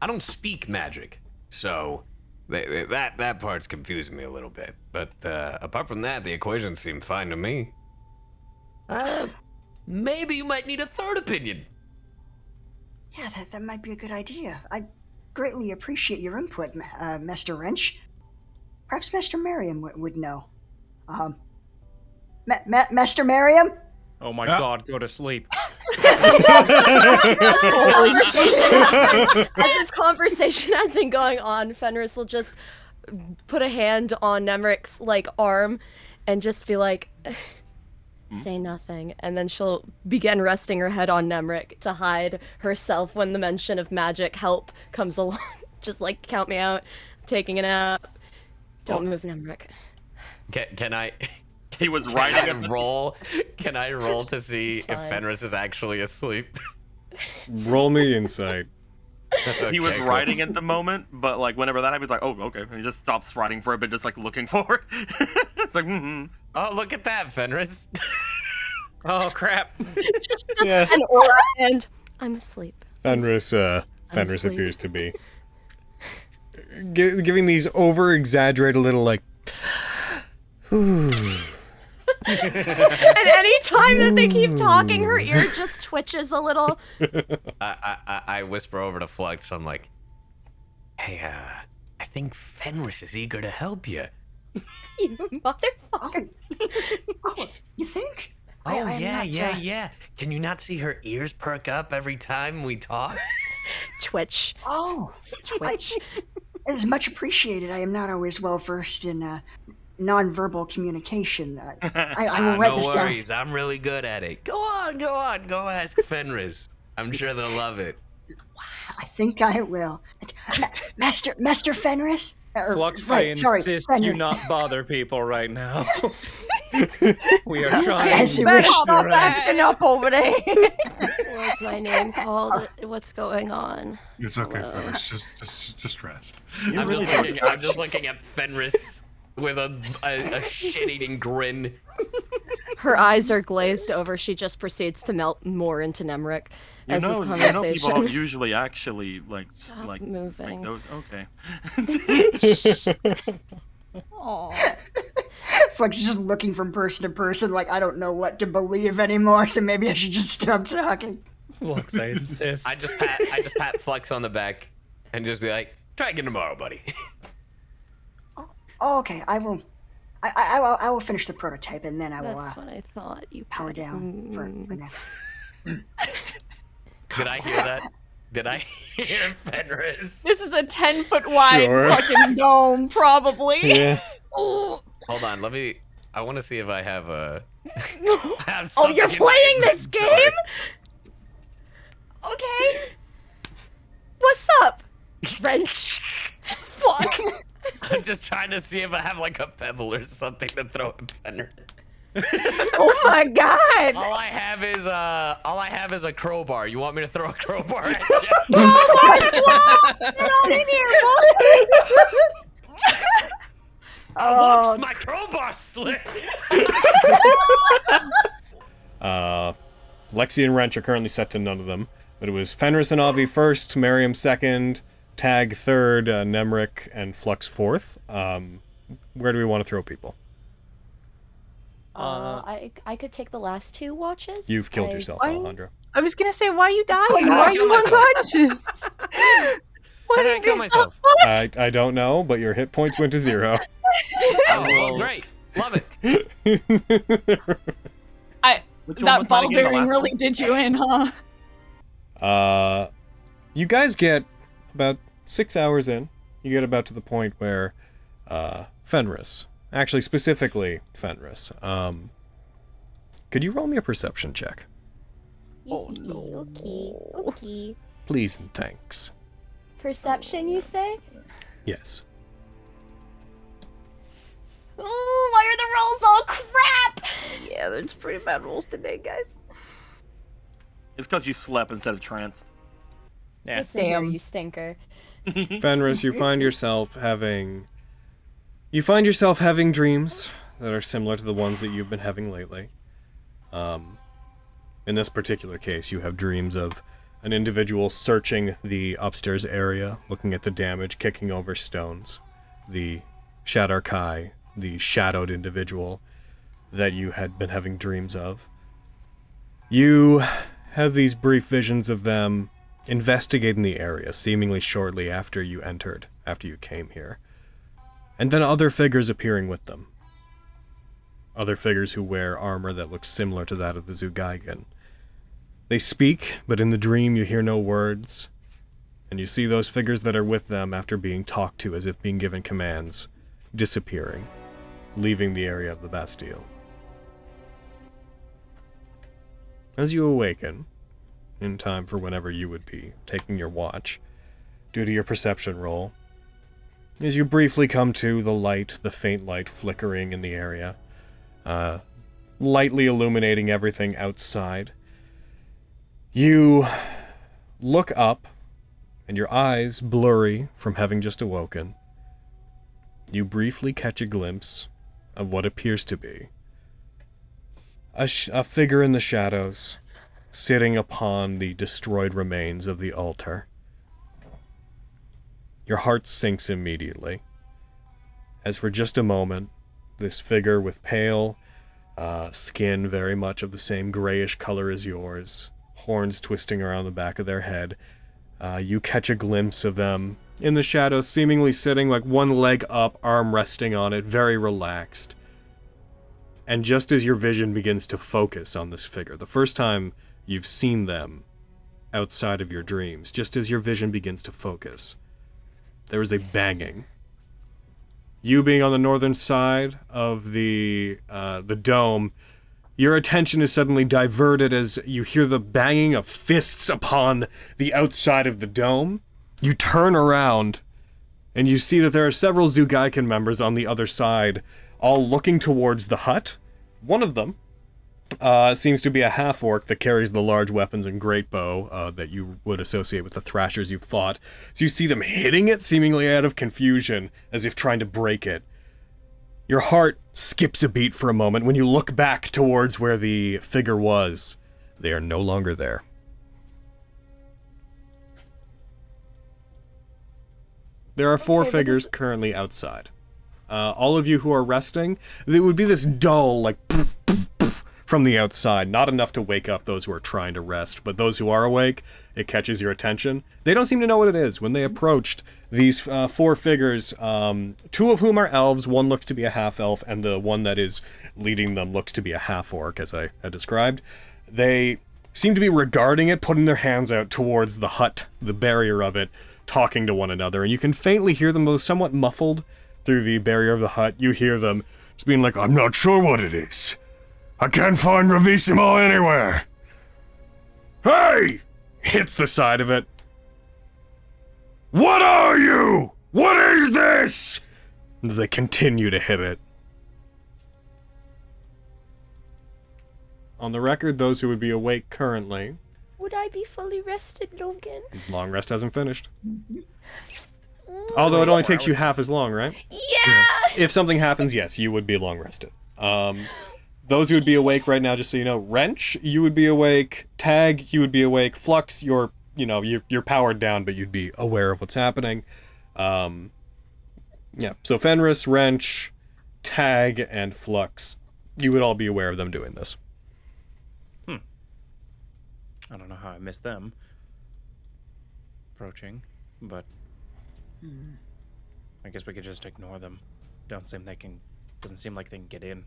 don't speak magic, so that part's confusing me a little bit. But, apart from that, the equations seem fine to me. Maybe you might need a third opinion. Yeah, that might be a good idea. I greatly appreciate your input, Master Wrench. Perhaps Master Merriam would know. Master Merriam? Oh my god, go to sleep. As this conversation has been going on, Fenris will just put a hand on Nemric's arm and just be like, say nothing, and then she'll begin resting her head on Nemric to hide herself when the mention of magic help comes along. Just count me out, taking a nap. Don't move, Nemric. Can I? He was writing. Can I roll to see if Fenris is actually asleep? Roll me insight. Okay, he was writing at the moment, but whenever that happens, oh, okay. And he just stops writing for a bit, just looking forward. It's Oh, look at that, Fenris. Oh crap. just an aura, and I'm asleep. Fenris appears to be giving these over-exaggerated little And any time that they keep talking, her ear just twitches a little. I whisper over to Flux. I'm like, hey, I think Fenris is eager to help you. You motherfucker. Oh, you think? Oh, yeah. Can you not see her ears perk up every time we talk? Twitch. Oh, Twitch. It is much appreciated. I am not always well versed in non-verbal communication. I will write this down. No worries, I'm really good at it. Go on, go ask Fenris. I'm sure they'll love it. I think I will. Master Fenris? Flux, I insist you not bother people right now. We are trying As to you wish. Stop acting up over there. What's my name called? What's going on? It's okay, Fenris. Just rest. I'm just looking at Fenris with a shit-eating grin. Her eyes are glazed over. She just proceeds to melt more into Nemric as this conversation. People don't usually actually Stop moving. those. Okay. Aww. Flux is just looking from person to person, I don't know what to believe anymore, so maybe I should just stop talking. Flux, I insist. I just pat Flux on the back and just be like, try again tomorrow, buddy. Oh, okay. I will finish the prototype and then I will. That's what I thought. You power down for now. Did I hear that? Did I hear Fenris? This is a 10-foot wide Sure. fucking dome, probably. Yeah. Oh. Hold on, I want to see if I have a Have Oh, you're something in my playing this inventory. game? Okay. What's up? Wrench. Fuck. I'm just trying to see if I have like a pebble or something to throw at Fenrir. Oh my god! All I have is a crowbar. You want me to throw a crowbar at you? Get on in here, Whoops, my crowbar slipped. Lexi and Wrench are currently set to none of them, but it was Fenris and Avi first, Miriam second, Tag third, Nemric and Flux fourth. Where do we want to throw people? I could take the last 2 watches. You've killed yourself, Why- Alejandra. I was gonna say, why are you dying? How did Why I are kill you unconscious? How did I kill myself? I don't know, but your hit points went to 0. Oh, well, great. Love it. Which one That was ball mine again, the bearing last really one? did you in, huh? You guys get about 6 hours in. You get about to the point where Fenris, actually specifically Fenris, could you roll me a perception check? Oh, no. Okay. Please and thanks. Perception, you say? Yes. Ooh, why are the rolls all crap? Yeah, there's pretty bad rolls today, guys. It's because you slept instead of tranced. Yeah. Listen here, Damn. you stinker. Fenris, you find yourself having dreams that are similar to the ones that you've been having lately. In this particular case, you have dreams of an individual searching the upstairs area, looking at the damage, kicking over stones. The Shadar Kai, the shadowed individual that you had been having dreams of. You have these brief visions of them investigating the area, seemingly shortly after you came here. And then other figures appearing with them. Other figures who wear armor that looks similar to that of the Zugaigan. They speak, but in the dream you hear no words, and you see those figures that are with them after being talked to as if being given commands, disappearing, leaving the area of the Bastille. As you awaken, in time for whenever you would be taking your watch, due to your perception roll, as you briefly come to the faint light flickering in the area, lightly illuminating everything outside, you look up, and your eyes blurry from having just awoken. You briefly catch a glimpse of what appears to be a figure in the shadows, sitting upon the destroyed remains of the altar. Your heart sinks immediately, as for just a moment, this figure with pale skin very much of the same grayish color as yours, horns twisting around the back of their head, you catch a glimpse of them in the shadows, seemingly sitting like one leg up, arm resting on it, very relaxed. And just as your vision begins to focus on this figure, the first time you've seen them outside of your dreams, just as your vision begins to focus, there is a banging. You being on the northern side of the dome, your attention is suddenly diverted as you hear the banging of fists upon the outside of the dome. You turn around, and you see that there are several Zugaikan members on the other side, all looking towards the hut. One of them seems to be a half-orc that carries the large weapons and great bow that you would associate with the thrashers you've fought. So you see them hitting it, seemingly out of confusion, as if trying to break it. Your heart skips a beat for a moment when you look back towards where the figure was. They are no longer there. There are 4 figures currently outside. All of you who are resting, it would be this dull, like, poof, poof, poof, from the outside. Not enough to wake up those who are trying to rest, but those who are awake, it catches your attention. They don't seem to know what it is. When they approached, these 4 figures, 2 of whom are elves, one looks to be a half-elf, and the one that is leading them looks to be a half-orc, as I had described. They seem to be regarding it, putting their hands out towards the hut, the barrier of it, talking to one another, and you can faintly hear them, though somewhat muffled through the barrier of the hut. You hear them just being like, "I'm not sure what it is. I can't find Ravissimo anywhere. Hey! Hits the side of it. What are you? What is this? As they continue to hit it. On the record, those who would be awake currently. Would I be fully rested, Logan? Long rest hasn't finished. Although it only takes you half as long, right? Yeah! If something happens, yes, you would be long rested. Those who would be awake right now, just so you know, Wrench, you would be awake. Tag, you would be awake. Flux, you're powered down, but you'd be aware of what's happening. Yeah, so Fenris, Wrench, Tag, and Flux, you would all be aware of them doing this. I don't know how I missed them approaching, but I guess we could just ignore them. Doesn't seem like they can get in.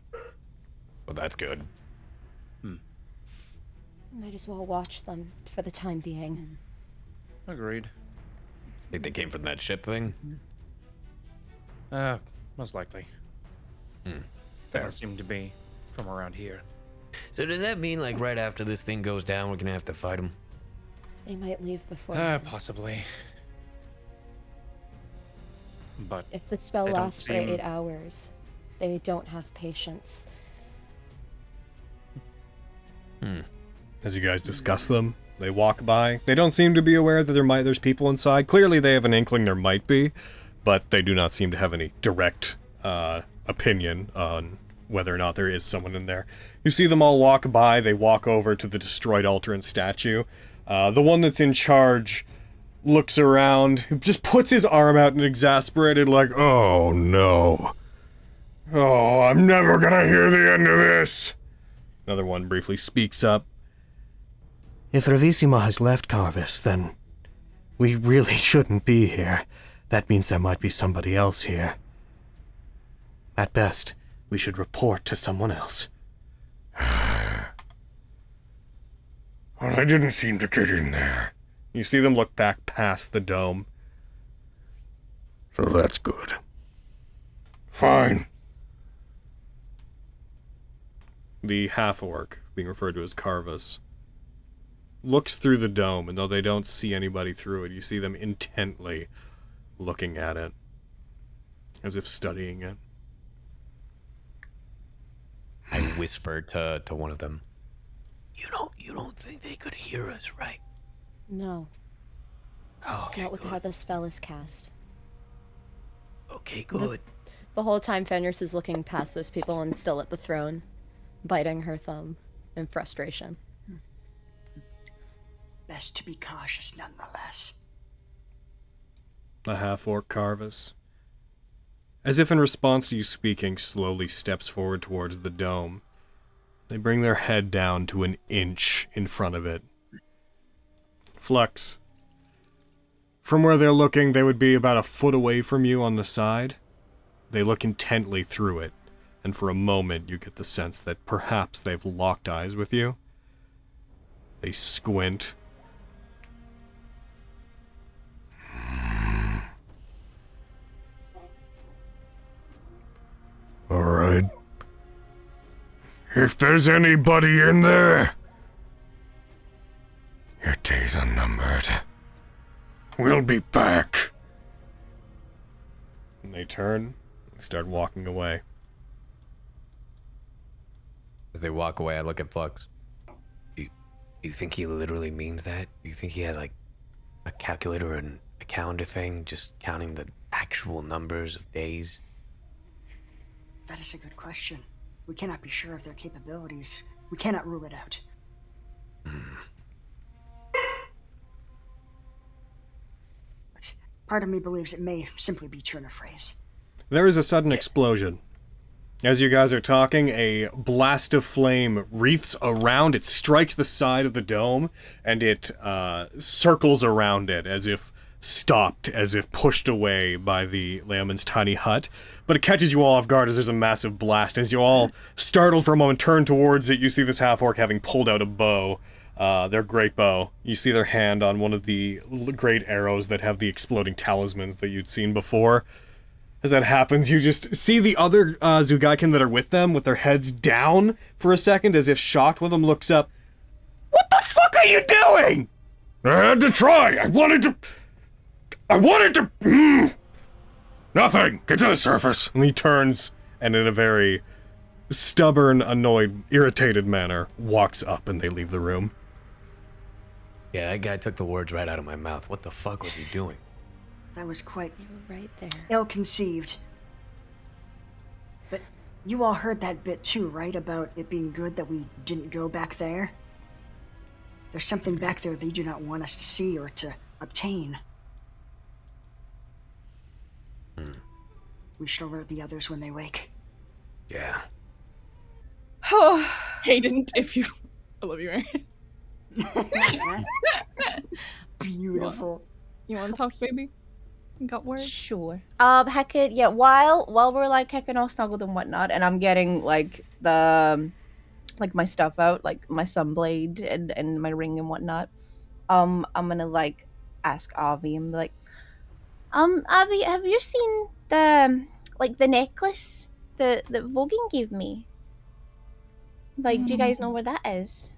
Well, that's good. Might as well watch them for the time being. Agreed. Think they came from that ship thing? Most likely. They Fair. don't seem to be from around here. So does that mean, like, right after this thing goes down, we're gonna have to fight them? They might leave before. Possibly. But If the spell they don't lasts for seem- 8 hours, they don't have patience. As you guys discuss them, they walk by. They don't seem to be aware that there's people inside. Clearly they have an inkling there might be, but they do not seem to have any direct opinion on whether or not there is someone in there. You see them all walk by. They walk over to the destroyed altar and statue. The one that's in charge looks around, just puts his arm out and exasperated, like, oh no. Oh, I'm never gonna hear the end of this. Another one briefly speaks up. If Ravissima has left Carvis, then we really shouldn't be here. That means there might be somebody else here. At best, we should report to someone else. Well, they didn't seem to get in there. You see them look back past the dome. So that's good. Fine. The half-orc, being referred to as Carvus, looks through the dome, and though they don't see anybody through it, you see them intently looking at it, as if studying it. I whisper to one of them. You don't think they could hear us, right? No. Oh, okay, Not with how the spell is cast. Okay, good. The whole time Fenris is looking past those people and still at the throne, biting her thumb in frustration. Best to be cautious nonetheless. The half-orc Carvus, as if in response to you speaking, slowly steps forward towards the dome. They bring their head down to an inch in front of it. Flux. From where they're looking, they would be about a foot away from you on the side. They look intently through it, and for a moment you get the sense that perhaps they've locked eyes with you. They squint. All right. If there's anybody in there, your days are numbered. We'll be back. And they turn and start walking away. As they walk away, I look at Flux. Do you think he literally means that? Do you think he has, like, a calculator and a calendar thing, just counting the actual numbers of days? That is a good question. We cannot be sure of their capabilities. We cannot rule it out. But part of me believes it may simply be turn of phrase. There is a sudden explosion. As you guys are talking, a blast of flame wreaths around. It strikes the side of the dome, and it circles around it as if stopped, as if pushed away by the Leoman's tiny hut. But it catches you all off guard as there's a massive blast. As you all, startled for a moment, turn towards it, you see this half-orc having pulled out a bow, their great bow. You see their hand on one of the great arrows that have the exploding talismans that you'd seen before. as that happens, you just see the other Zugaiken that are with them with their heads down for a second, as if shocked. One of them looks up. What the fuck are you doing? I had to try. I wanted to. Nothing. Get to the surface. And he turns, and in a very stubborn, annoyed, irritated manner, walks up, and they leave the room. Yeah, that guy took the words right out of my mouth. What the fuck was he doing? That was quite You were right there. ill-conceived. But you all heard that bit too, right? About it being good that we didn't go back there? There's something back there they do not want us to see or to obtain. We should alert the others when they wake. Yeah. Hayden, if you... I love you, right? Beautiful. You want to talk, baby? You got words? Sure. Hecate, yeah, while we're like heckin' all snuggled and whatnot, and I'm getting like the my stuff out, like my sunblade and my ring and whatnot, I'm gonna like ask Avi and be like, Avi, have you seen the the necklace that Vogan gave me? Like, do you guys know where that is?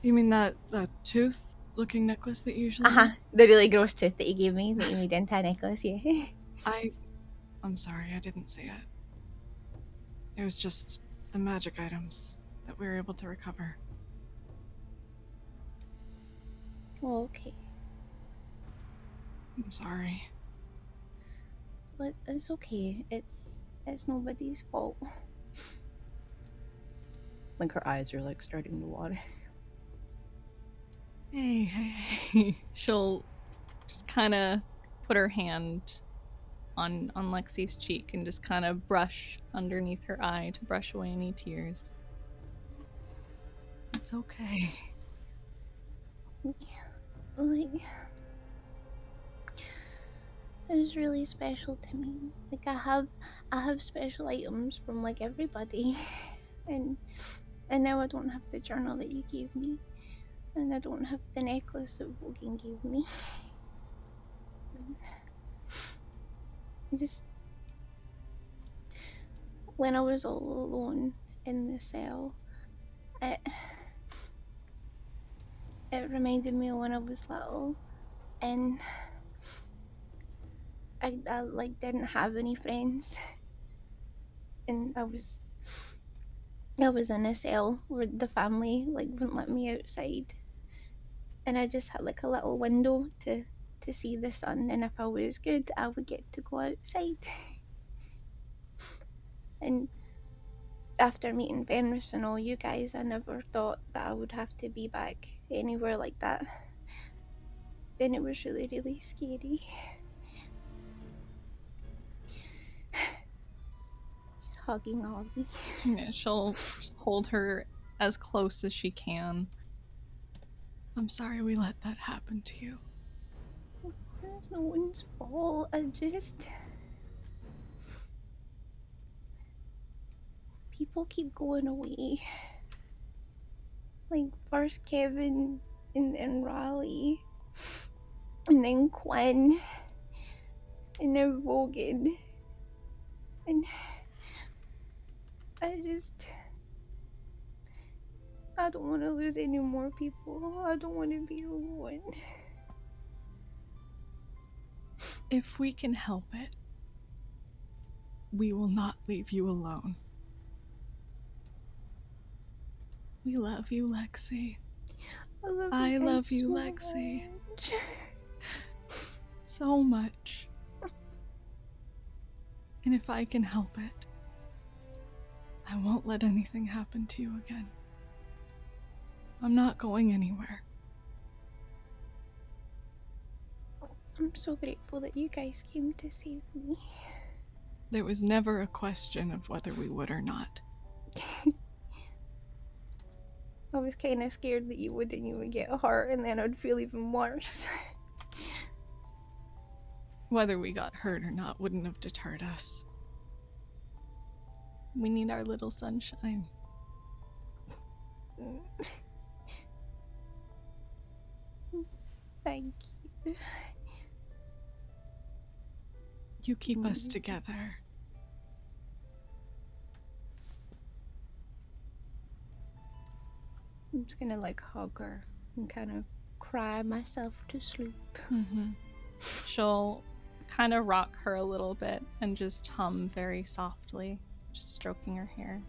You mean that tooth-looking necklace that you usually The really gross tooth that you gave me, that you made into a necklace, yeah. I'm sorry, I didn't see it. It was just the magic items that we were able to recover. Oh, okay. I'm sorry. But it's okay. It's nobody's fault. Like, her eyes are like starting to water. Hey. She'll just kind of put her hand on Lexi's cheek and just kind of brush underneath her eye to brush away any tears. It's okay. Like, it was really special to me. Like, I have special items from like everybody, and now I don't have the journal that you gave me, and I don't have the necklace that Vogan gave me. Just when I was all alone in the cell, it reminded me of when I was little, and I like didn't have any friends, and I was in a cell where the family like wouldn't let me outside, and I just had like a little window to see the sun, and if I was good I would get to go outside. And after meeting Fenris and all you guys, I never thought that I would have to be back anywhere like that, and it was really, really scary. Just hugging Avi. Yeah, she'll hold her as close as she can. I'm sorry we let that happen to you. It's no one's fault. People keep going away. Like, first Kevin, and then Raleigh, and then Quinn, and then Vogan. And I don't want to lose any more people. I don't want to be alone. If we can help it, we will not leave you alone. We love you, Lexi. I love you, Lexi. Much. So much. And if I can help it, I won't let anything happen to you again. I'm not going anywhere. I'm so grateful that you guys came to save me. There was never a question of whether we would or not. I was kind of scared that you wouldn't even get hurt, and then I'd feel even worse. Whether we got hurt or not wouldn't have deterred us. We need our little sunshine. Thank you. You keep us together. I'm just gonna like hug her and kind of cry myself to sleep. She'll kind of rock her a little bit and just hum very softly, just stroking her hair.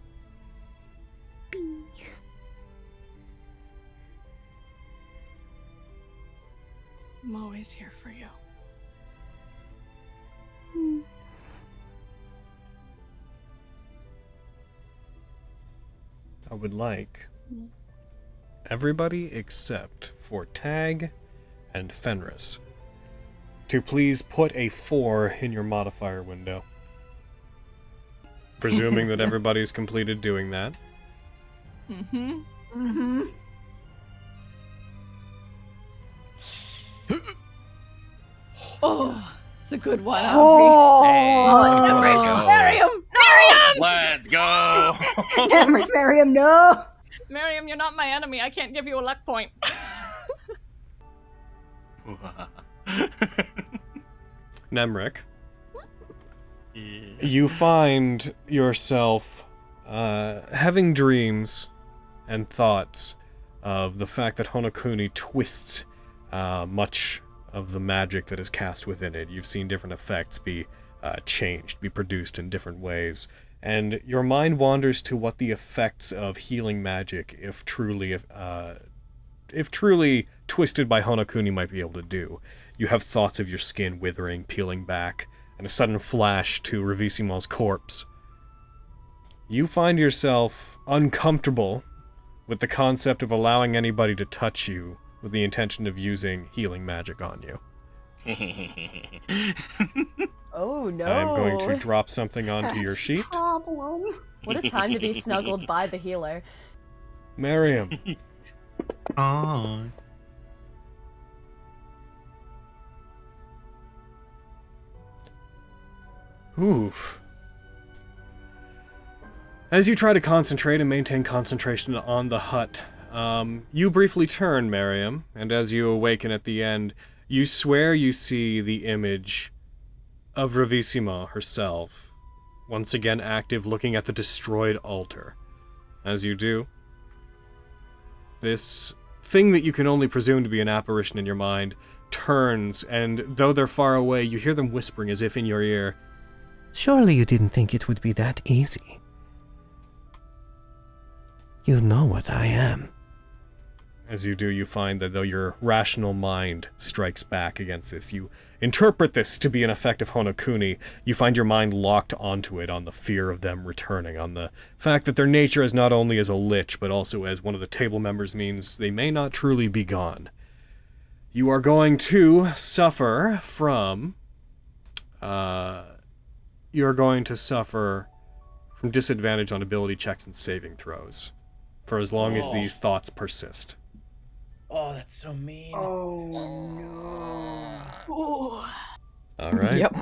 I'm always here for you. I would like everybody except for Tag and Fenris to please put a 4 in your modifier window. Presuming that everybody's completed doing that. Oh, it's a good one. Miriam! No! Let's go! Miriam, no! Miriam, you're not my enemy. I can't give you a luck point. Nemric, you find yourself having dreams and thoughts of the fact that Honokuni twists much of the magic that is cast within it. You've seen different effects be changed, be produced in different ways, and your mind wanders to what the effects of healing magic, if truly twisted by Honokuni, might be able to do. You have thoughts of your skin withering, peeling back, and a sudden flash to Ravisimal's corpse. You find yourself uncomfortable with the concept of allowing anybody to touch you with the intention of using healing magic on you. Oh no. I am going to drop something onto your sheet. Problem. What a time to be snuggled by the healer. Miriam. On. Oof. As you try to concentrate and maintain concentration on the hut, you briefly turn, Miriam, and as you awaken at the end, you swear you see the image of Ravissima herself, once again active, looking at the destroyed altar. As you do, this thing that you can only presume to be an apparition in your mind turns, and though they're far away, you hear them whispering as if in your ear, "Surely you didn't think it would be that easy. You know what I am." As you do, you find that though your rational mind strikes back against this, you interpret this to be an effect of Honokuni, you find your mind locked onto it, on the fear of them returning, on the fact that their nature is not only as a lich, but also as one of the table members means they may not truly be gone. You are going to suffer from... you're going to suffer from disadvantage on ability checks and saving throws for as long as these thoughts persist. Oh, that's so mean. Oh no. All right. Yep.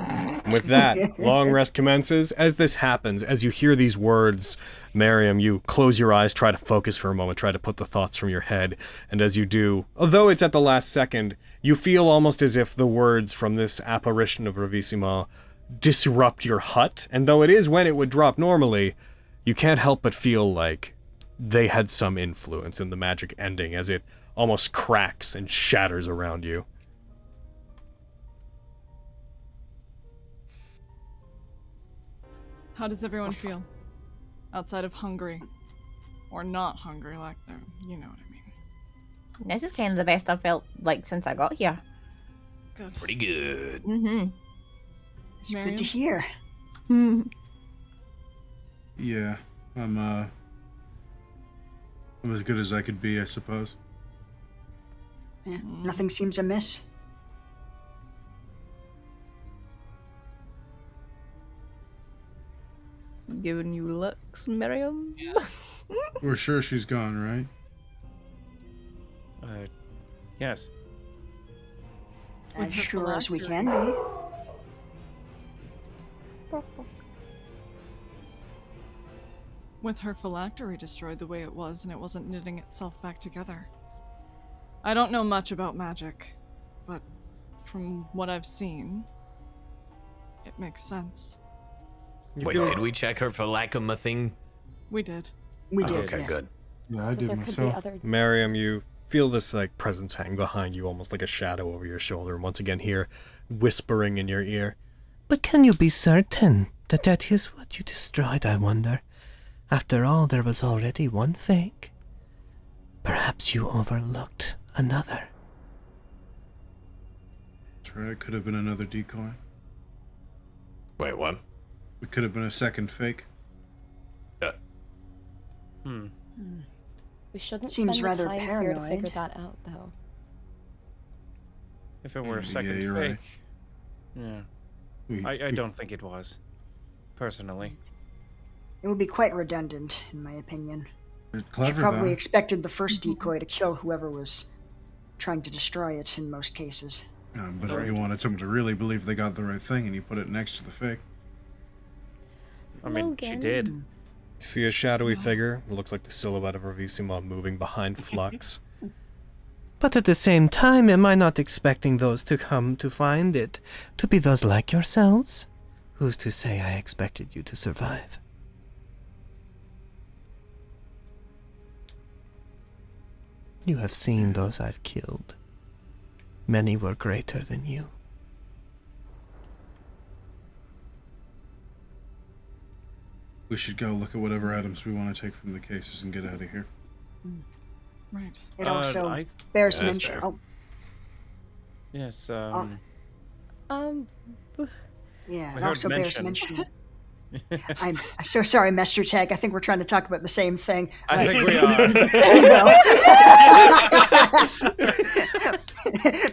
With that, long rest commences. As this happens, as you hear these words, Miriam, you close your eyes, try to focus for a moment, try to put the thoughts from your head, and as you do, although it's at the last second, you feel almost as if the words from this apparition of Ravissima disrupt your hut, and though it is when it would drop normally, you can't help but feel like they had some influence in the magic ending, as it almost cracks and shatters around you. How does everyone feel? Outside of hungry. Or not hungry, like they're, you know what I mean. This is kind of the best I've felt like since I got here. Good. Pretty good. Mm-hmm. It's Miriam? good to hear. Yeah, I'm as good as I could be, I suppose. Yeah, nothing seems amiss. Giving you looks, Miriam. We're sure she's gone, right? Yes. As her sure as we can phylactery. be. With her phylactery destroyed the way it was and it wasn't knitting itself back together. I don't know much about magic, but from what I've seen, it makes sense. Wait, did we check her for lack of a thing? We did. We did. Okay, yes. good. Yeah, I did There could be myself. other. Miriam, you feel this like presence hang behind you, almost like a shadow over your shoulder, and once again hear whispering in your ear. But can you be certain that that is what you destroyed, I wonder? After all, there was already one fake. Perhaps you overlooked another. That's right, it could have been another decoy. Wait, what? It could have been a second fake. We shouldn't Seems spend rather the time here to paranoid. figure that out, though. If it were a Yeah, second you're fake. right. Yeah. I don't think it was. Personally. It would be quite redundant, in my opinion. It's She clever, probably though. expected the first decoy to kill whoever was trying to destroy it in most cases. But if you wanted someone to really believe they got the right thing, and you put it next to the fake. I mean, she Logan. did. You see a shadowy figure. It looks like the silhouette of Ravissima moving behind Flux. But at the same time, am I not expecting those to come to find it to be those like yourselves? Who's to say I expected you to survive? You have seen those I've killed. Many were greater than you. We should go look at whatever items we want to take from the cases and get out of here. Right. It also I- bears Yeah, that's mention. fair. Oh, Yes, Um, yeah. I It heard also bears mention. mention. I'm so sorry, Master Tag. I think we're trying to talk about the same thing. I think we are.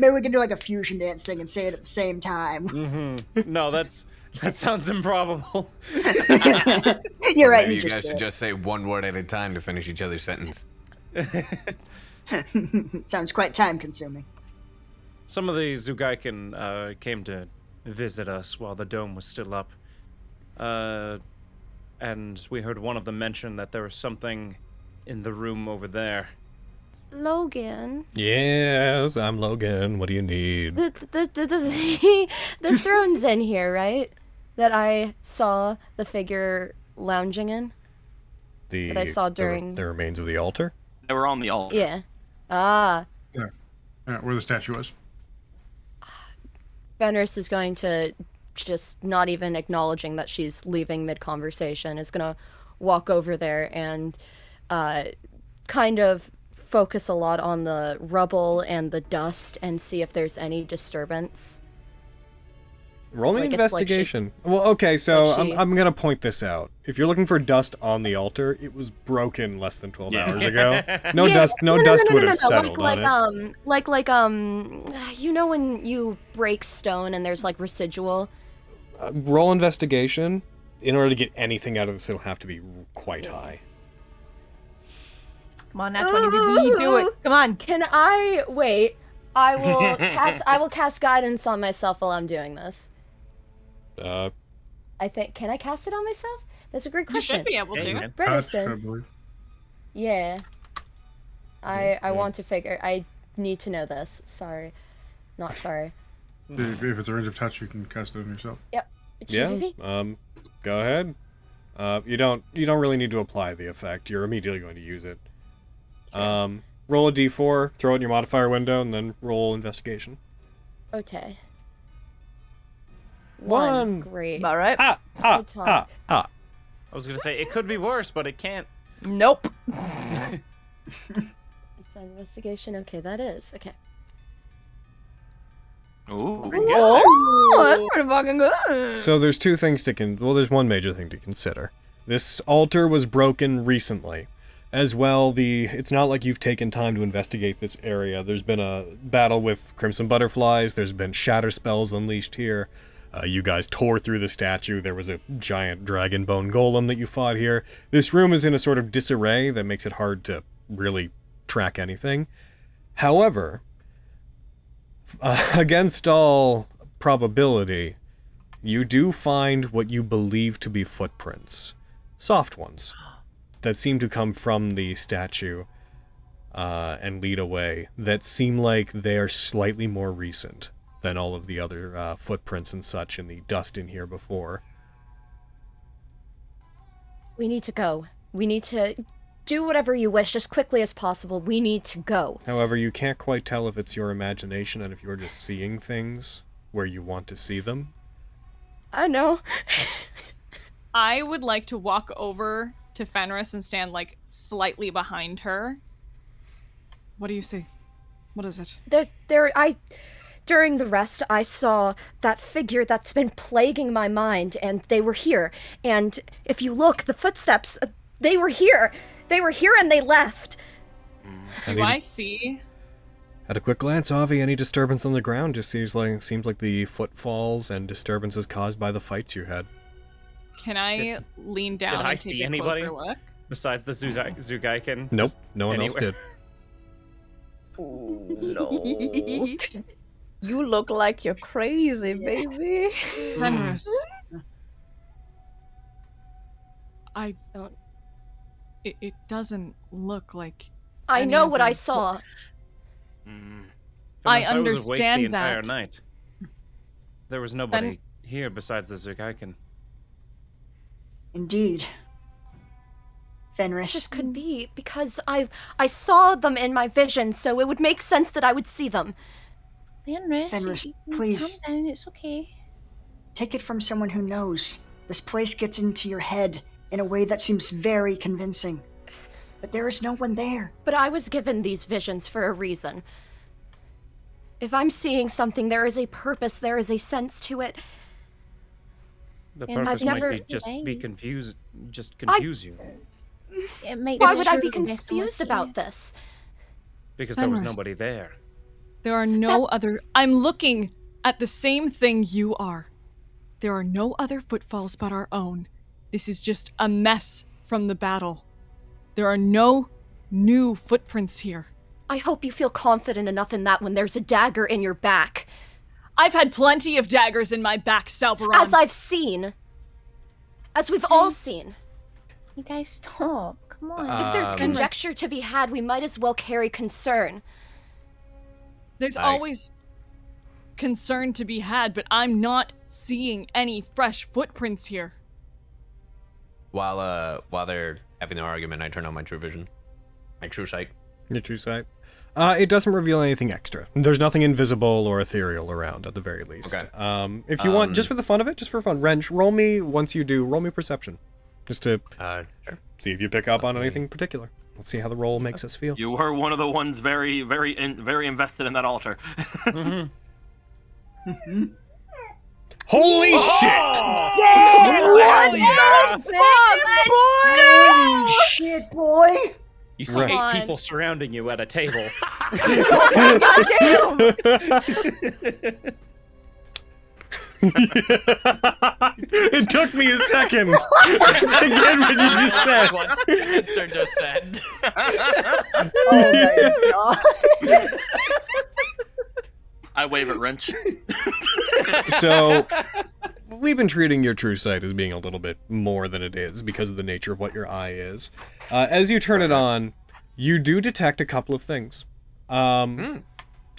Maybe we can do like a fusion dance thing and say it at the same time. No, that sounds improbable. You're right. Maybe You you guys just should did. just say one word at a time to finish each other's sentence. Sounds quite time consuming. Some of the Zugaiken came to visit us while the dome was still up. And we heard one of them mention that there was something in the room over there. Logan. Yes, I'm Logan. What do you need? The throne's in here, right? That I saw the figure lounging in. The, that I saw during- the remains of the altar? They were on the altar. Yeah. Ah. There. Where the statue was. Fenris is going to, just not even acknowledging that she's leaving mid-conversation, is going to walk over there and kind of focus a lot on the rubble and the dust and see if there's any disturbance. Roll me Like, it's like she- investigation. Well, okay, so like she- I'm gonna point this out. If you're looking for dust on the altar, it was broken less than 12 hours ago. No Yeah, dust, no dust would have no. settled like, on it. like you know when you break stone and there's like residual. Roll investigation. In order to get anything out of this, it'll have to be quite high. Come on, Nat 20, baby, do it. Come on. Can I wait? I will cast. I will cast guidance on myself while I'm doing this. I think. Can I cast it on myself? That's a great You question. should be able to. Touch, I Bredesen. believe. Yeah. I want to figure. I need to know this. Sorry. Not sorry. If it's a range of touch, you can cast it on yourself. Yep. It's Yeah. GVV. Go ahead. You don't really need to apply the effect. You're immediately going to use it. Roll a d4, throw it in your modifier window, and then roll investigation. Okay. One. Great. All right. Good talk. I was gonna say it could be worse, but it can't. Nope. Is that investigation? Okay, that is. Okay. Ooh. Oh, that's pretty fucking good. So there's two things to there's one major thing to consider. This altar was broken recently. As well, it's not like you've taken time to investigate this area. There's been a battle with Crimson Butterflies, there's been shatter spells unleashed here. You guys tore through the statue, there was a giant dragon bone golem that you fought here. This room is in a sort of disarray that makes it hard to really track anything. However, against all probability, you do find what you believe to be footprints. Soft ones. That seem to come from the statue and lead away. That seem like they are slightly more recent than all of the other footprints and such in the dust in here before. We need to go. We need to do whatever you wish as quickly as possible. We need to go. However, you can't quite tell if it's your imagination and if you're just seeing things where you want to see them. I know. I would like to walk over to Fenris and stand, like, slightly behind her. What do you see? What is it? During the rest, I saw that figure that's been plaguing my mind, and they were here. And if you look, the footsteps, they were here. They were here and they left. Do I see? At a quick glance, Avi, any disturbance on the ground just seems like the footfalls and disturbances caused by the fights you had. Can I lean down Did I and take see a anybody closer look? besides the Zugaiken? Nope, Just no one else anywhere? did. No. You look like you're crazy, baby. Fenris. I don't. It doesn't look like. I any know of what I those- saw. I Fenris, was awake understand the entire that. night. There was nobody here besides the Zugaiken. Indeed. Fenris. This could be because I saw them in my vision, so it would make sense that I would see them. Fenris, please. Calm down, it's okay. Take it from someone who knows. This place gets into your head in a way that seems very convincing. But there is no one there. But I was given these visions for a reason. If I'm seeing something, there is a purpose, there is a sense to it. The And purpose I've never- might be just be Hey. confused, just confuse you. It might Why be would I true be that there's confused someone about here. this? Because there was Fenris. nobody there. There are no other. I'm looking at the same thing you are. There are no other footfalls but our own. This is just a mess from the battle. There are no new footprints here. I hope you feel confident enough in that when there's a dagger in your back. I've had plenty of daggers in my back, Salbaron. As I've seen. As we've all seen. You guys stop. Come on. If there's conjecture to be had, we might as well carry concern. There's always concern to be had, but I'm not seeing any fresh footprints here. While they're having their argument, I turn on my true vision, my true sight. Your true sight. It doesn't reveal anything extra. There's nothing invisible or ethereal around, at the very least. Okay. If you want, just for the fun of it, just for fun, Wrench, roll me perception. Just to Sure. see if you pick up on anything particular. Let's see how the roll makes us feel. You were one of the ones very invested in that altar. Holy shit! Shit, boy! You see Right. 8 people surrounding you at a table. It took me a second to get what you just said. What Spencer just said. Oh my god. I wave at Wrench. So, we've been treating your true sight as being a little bit more than it is because of the nature of what your eye is. As you turn it on, you do detect a couple of things. The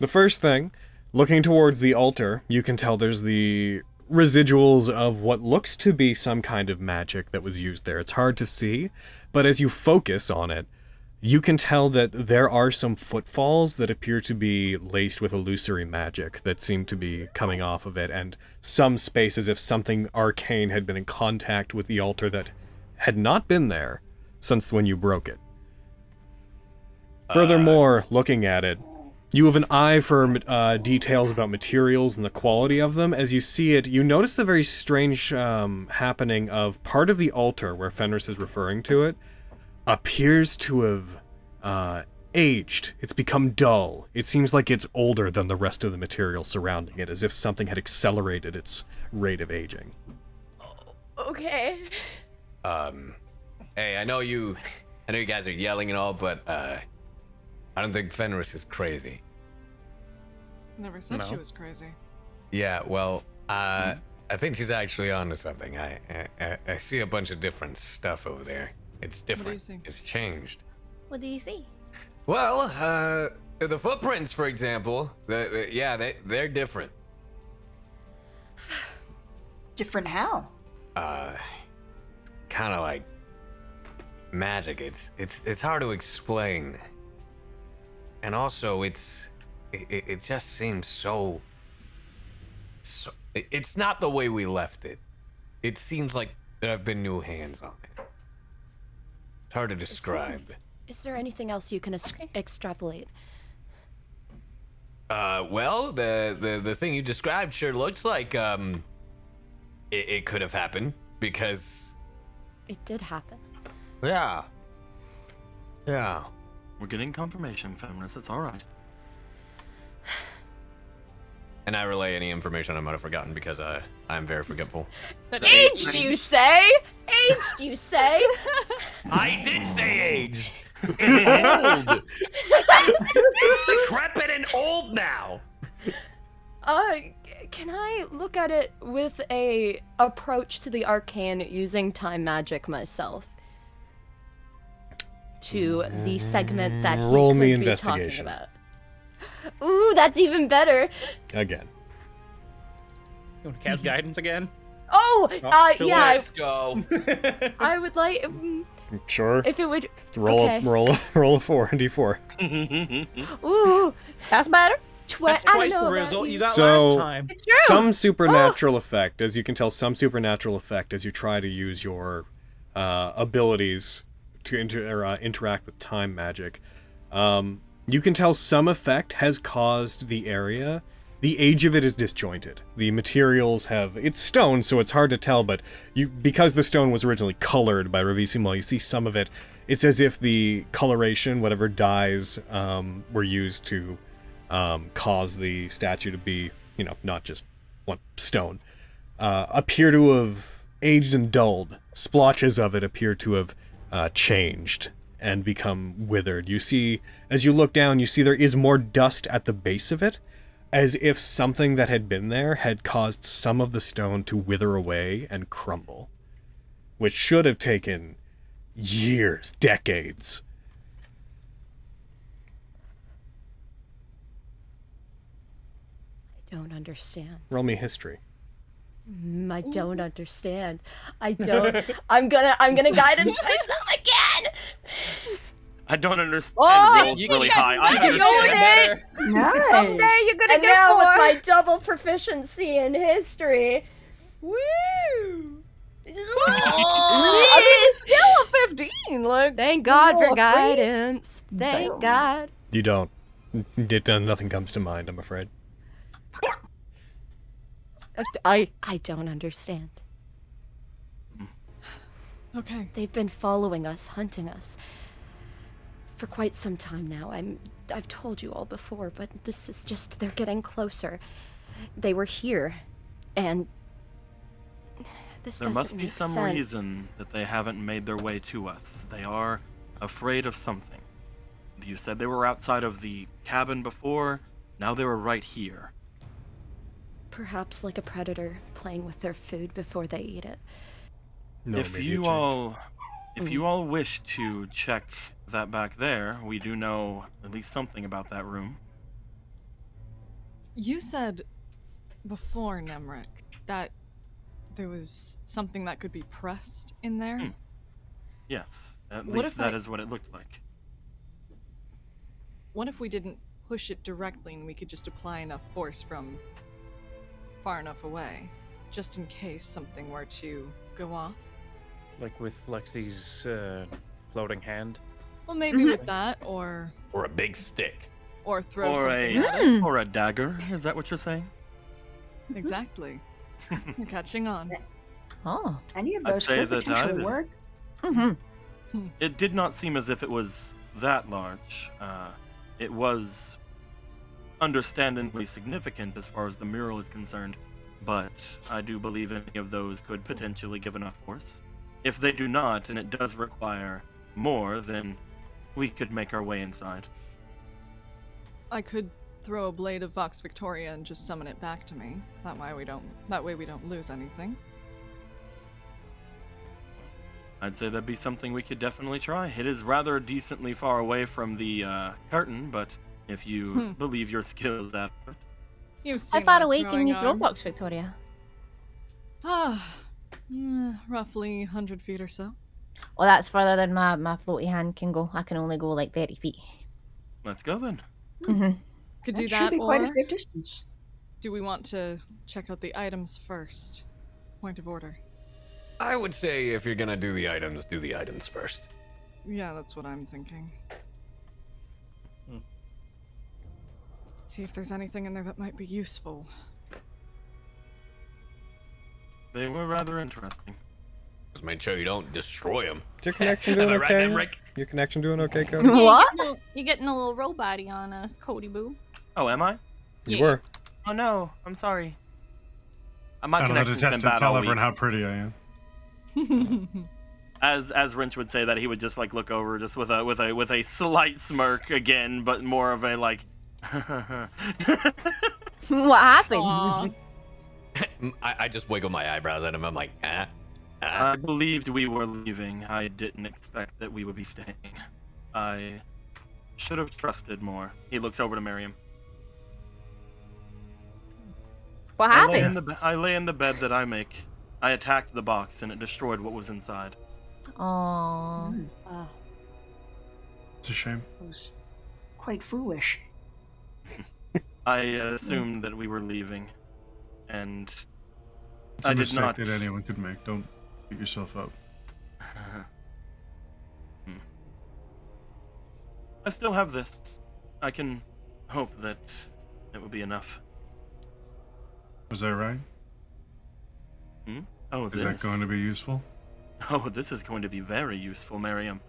first thing, looking towards the altar, you can tell there's the residuals of what looks to be some kind of magic that was used there. It's hard to see, but as you focus on it, you can tell that there are some footfalls that appear to be laced with illusory magic that seem to be coming off of it, and some space as if something arcane had been in contact with the altar that had not been there since when you broke it. Furthermore, looking at it, you have an eye for details about materials and the quality of them. As you see it, you notice the very strange happening of part of the altar where Fenris is referring to it appears to have aged. It's become dull. It seems like it's older than the rest of the material surrounding it, as if something had accelerated its rate of aging. Okay. Hey, I know you guys are yelling and all, but I don't think Fenris is crazy. Never said she No. was crazy. Yeah, well, I think she's actually onto something. I see a bunch of different stuff over there. It's different. see? It's changed. What do you see? Well, the footprints, for example, they're different. Different how? Kind of like magic. It's hard to explain. And also, it just seems so. It's not the way we left it. It seems like there have been new hands on it. It's hard to describe. Is there anything else you can extrapolate? Well, the thing you described sure looks like it could have happened because It did happen. yeah. We're getting confirmation, Fenris. It's all right. And I relay any information I might have forgotten because I'm very forgetful. Aged, you say? Aged, you say? I did say aged. It's old. It's decrepit and old now. Can I look at it with a approach to the arcane using time magic myself? To the segment that he Roll could me be investigation. talking about. Ooh, that's even better. Again. You want to cast guidance again? Oh, too yeah. Let's go. I would like Sure. if it would. Roll okay. roll a 4 and d4. Ooh, That's better. That's I twice don't know the about result you you. got So- last time. It's true. Some supernatural effect, as you can tell, some supernatural effect as you try to use your abilities to interact with time magic. You can tell some effect has caused the area. The age of it is disjointed. The materials it's stone, so it's hard to tell, but because the stone was originally colored by Ravissimo, you see some of it. It's as if the coloration, whatever dyes were used to cause the statue to be, not just one stone, appear to have aged and dulled. Splotches of it appear to have changed and become withered. You see, as you look down, you see there is more dust at the base of it, as if something that had been there had caused some of the stone to wither away and crumble, which should have taken years, decades. I don't understand. Roll me history. I don't understand. I don't. I'm gonna guidance myself again. I don't understand. Oh, Rolls you really can high. I get understand. it. Nice. Someday you're gonna And get now more. with my double proficiency in history. Woo! I mean, it's still a 15. Like, Thank God roll for a three. guidance. Thank God. You don't. Nothing comes to mind, I'm afraid. I don't understand. Okay. They've been following us, hunting us for quite some time now. I've told you all before, but this is just they're getting closer. They were here, and this There doesn't must be make some sense. reason that they haven't made their way to us. They are afraid of something. You said they were outside of the cabin before. Now they were right here. Perhaps like a predator playing with their food before they eat it. No, if maybe a you change. all wish to check that back there, we do know at least something about that room. You said before, Nemric, that there was something that could be pressed in there. Yes, at What least if that I- is what it looked like. What if we didn't push it directly and we could just apply enough force from far enough away, just in case something were to go off? Like with Lexi's floating hand. Well, maybe with that, or Or a big stick. throw Or something a at it. or a dagger. Is that what you're saying? Exactly. You're catching on. Oh. Any of I'd those say could that potentially I- work. Mm-hmm. It did not seem as if it was that large. It was understandably significant as far as the mural is concerned, but I do believe any of those could potentially give enough force. If they do not, and it does require more, then we could make our way inside. I could throw a blade of Vox Victoria and just summon it back to me. That way we don't lose anything. I'd say that'd be something we could definitely try. It is rather decently far away from the curtain, but if you believe your skills at it. You've I seen found my a way can throwing you throw arm. box, Victoria. Roughly 100 feet or so. Well, that's further than my floaty hand can go. I can only go like 30 feet. Let's go then. Mm-hmm. Could do That that, should be quite or a safe distance. do we want to check out the items first? Point of order. I would say if you're gonna do the items first. Yeah, that's what I'm thinking. See if there's anything in there that might be useful. They were rather interesting. Just make sure you don't destroy them. Is your connection doing Am I right, okay? Nemric? Your connection doing okay, Cody? What? You're getting a little robot-y on us, Cody Boo. Oh, am I? You Yeah. were. Oh no, I'm sorry. My I don't know to connection's been test bad and tell all everyone week. how pretty I am. As Wrench would say that, he would just like look over just with a slight smirk again, but more of a like. What happened? Aw. I just wiggle my eyebrows at him. I'm like, I believed we were leaving. I didn't expect that we would be staying. I should have trusted more. He looks over to Miriam. What I lay happened? in the bed that I make. I attacked the box and it destroyed what was inside. Oh. It's a shame. It was quite foolish. I assumed that we were leaving, and It's a I did mistake not. that anyone could make. Don't beat yourself up. I still have this. I can hope that it will be enough. Was that right? Oh, Is this. that going to be useful? Oh, this is going to be very useful, Miriam.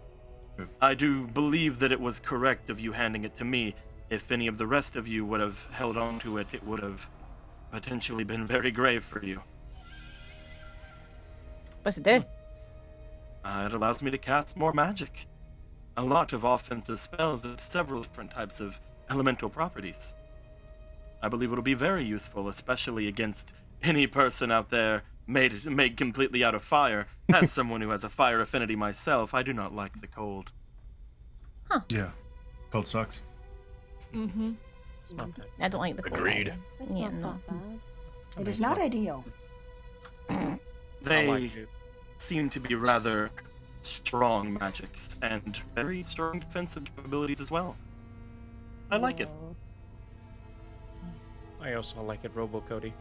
Good. I do believe that it was correct of you handing it to me. If any of the rest of you would have held on to it, it would have potentially been very grave for you. What's it do? It allows me to cast more magic. A lot of offensive spells of several different types of elemental properties. I believe it'll be very useful, especially against any person out there made completely out of fire. As someone who has a fire affinity myself, I do not like the cold. Yeah. Cold sucks. Mm-hmm. It's not that. I don't like the cold. Agreed. either. It's Yeah, not no. that bad. It is not ideal. They like it. seem to be rather strong magics and very strong defensive capabilities as well. I like it. I also like it, Robo Cody.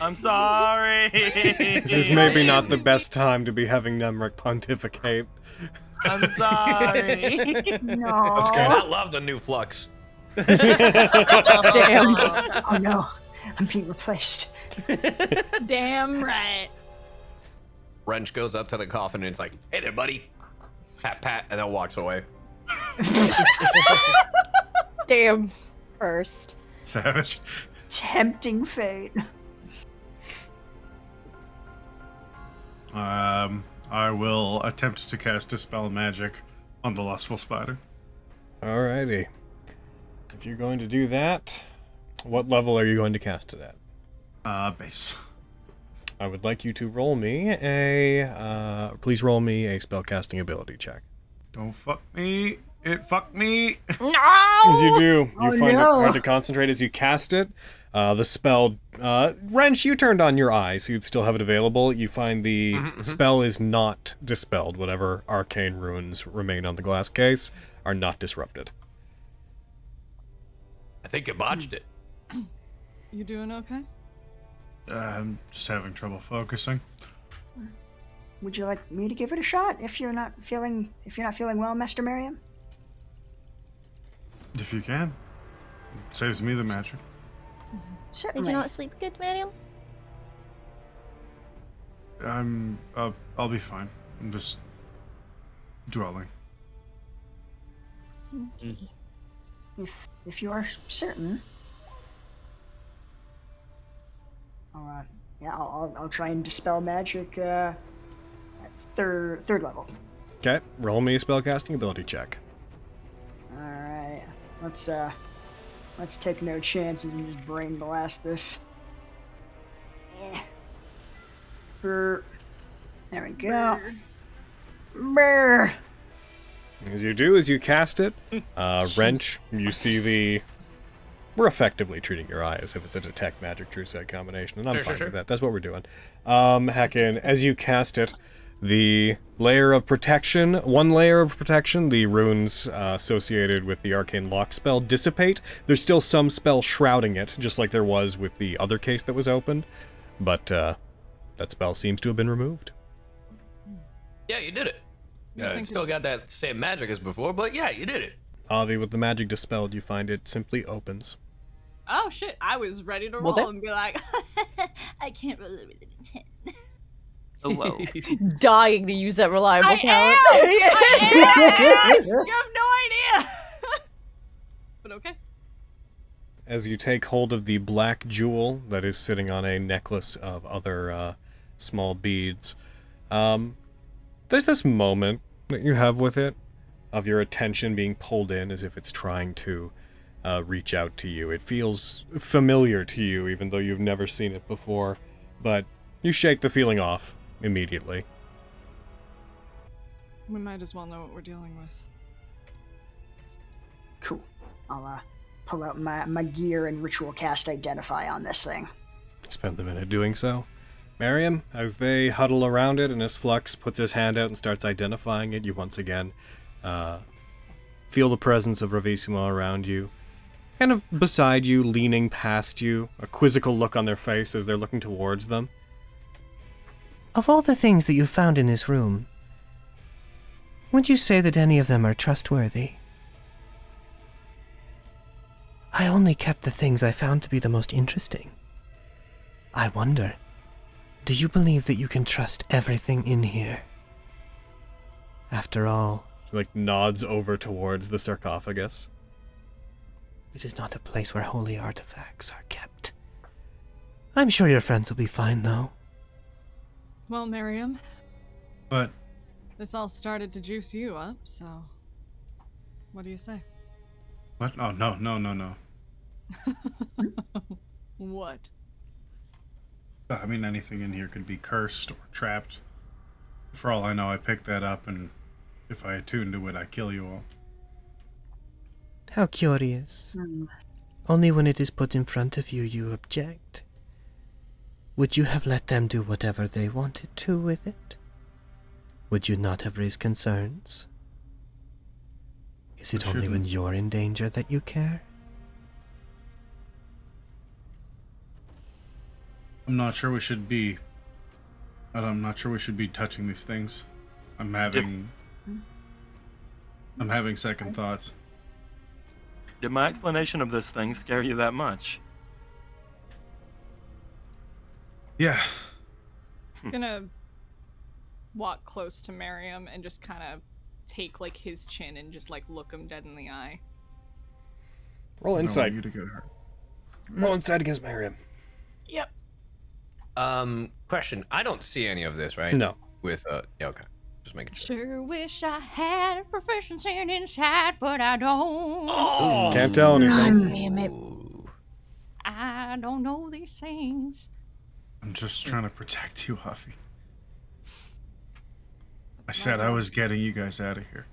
I'm sorry. This is maybe not the best time to be having Nemric pontificate. I'm sorry. No. I love the new flux. Damn. Oh no, I'm being replaced. Damn right. Wrench goes up to the coffin and it's like, hey there, buddy. Pat, pat, and then walks away. Damn. First. Savage. Tempting fate. I will attempt to cast Dispel Magic on the Lustful Spider. Alrighty. If you're going to do that, what level are you going to cast it at? Base. I would like you to roll me a. Please roll me a spellcasting ability check. Don't fuck me. It fucked me. No. As you do, you Oh, find no. it hard to concentrate as you cast it. The spell, Wrench, you turned on your eye, so you'd still have it available. You find the spell is not dispelled. Whatever arcane runes remain on the glass case are not disrupted. I think you botched it. You doing okay? I'm just having trouble focusing. Would you like me to give it a shot if you're not feeling well, Master Miriam? If you can. It saves me the magic. Did Certainly. you not sleep good, Miriam? I'll be fine. I'm just dwelling. Okay. If you are certain. I'll try and dispel magic at third level. Okay, roll me a spellcasting ability check. All right, let's take no chances and just brain blast this. Brr. There we go. Brr. As you do, as you cast it, Wrench, you see we're effectively treating your eye as if it's a detect magic true sight combination, and I'm Sure, fine sure, with sure. that. That's what we're doing. Heckin, as you cast it, the layer of protection, one layer of protection, the runes associated with the arcane lock spell dissipate. There's still some spell shrouding it, just like there was with the other case that was opened, but that spell seems to have been removed. Yeah, you did it. I think It's still got that same magic as before, but yeah, you did it. Avi, with the magic dispelled, you find it simply opens. Oh shit! I was ready to Well, roll and be like, I can't roll it with an 10. Hello. Dying to use that reliable I talent. am! You have no idea. But okay. As you take hold of the black jewel that is sitting on a necklace of other small beads, there's this moment that you have with it of your attention being pulled in as if it's trying to reach out to you. It feels familiar to you, even though you've never seen it before, but you shake the feeling off immediately. We might as well know what we're dealing with. Cool. I'll pull out my gear and ritual cast Identify on this thing. Spend the minute doing so. Miriam, as they huddle around it and as Flux puts his hand out and starts identifying it, you once again feel the presence of Ravissimo around you. Kind of beside you, leaning past you, a quizzical look on their face as they're looking towards them. Of all the things that you found in this room, would you say that any of them are trustworthy? I only kept the things I found to be the most interesting. I wonder, do you believe that you can trust everything in here? After all, He nods over towards the sarcophagus. it is not a place where holy artifacts are kept. I'm sure your friends will be fine, though. Well, Miriam, But this all started to juice you up, so what do you say? what? Oh no. What? I mean, anything in here could be cursed or trapped. For all I know, I picked that up, and if I attune to it, I kill you all. How curious. Only when it is put in front of you, you object. Would you have let them do whatever they wanted to with it? Would you not have raised concerns? Is it I only when shouldn't. you're in danger that you care? I'm not sure we should be. I'm not sure we should be touching these things. I'm having second thoughts. Did my explanation of this thing scare you that much? Yeah. Gonna walk close to Miriam and just kind of take his chin and just look him dead in the eye. Roll I don't insight. want you to get hurt. Roll insight against Miriam. Yep. Question. I don't see any of this, right? No. With yeah, okay. Just making sure. Sure wish I had proficiency in insight, but I don't. Can't tell anything. Damn it. I don't know these things. I'm just trying to protect you, Huffy. I said I was getting you guys out of here.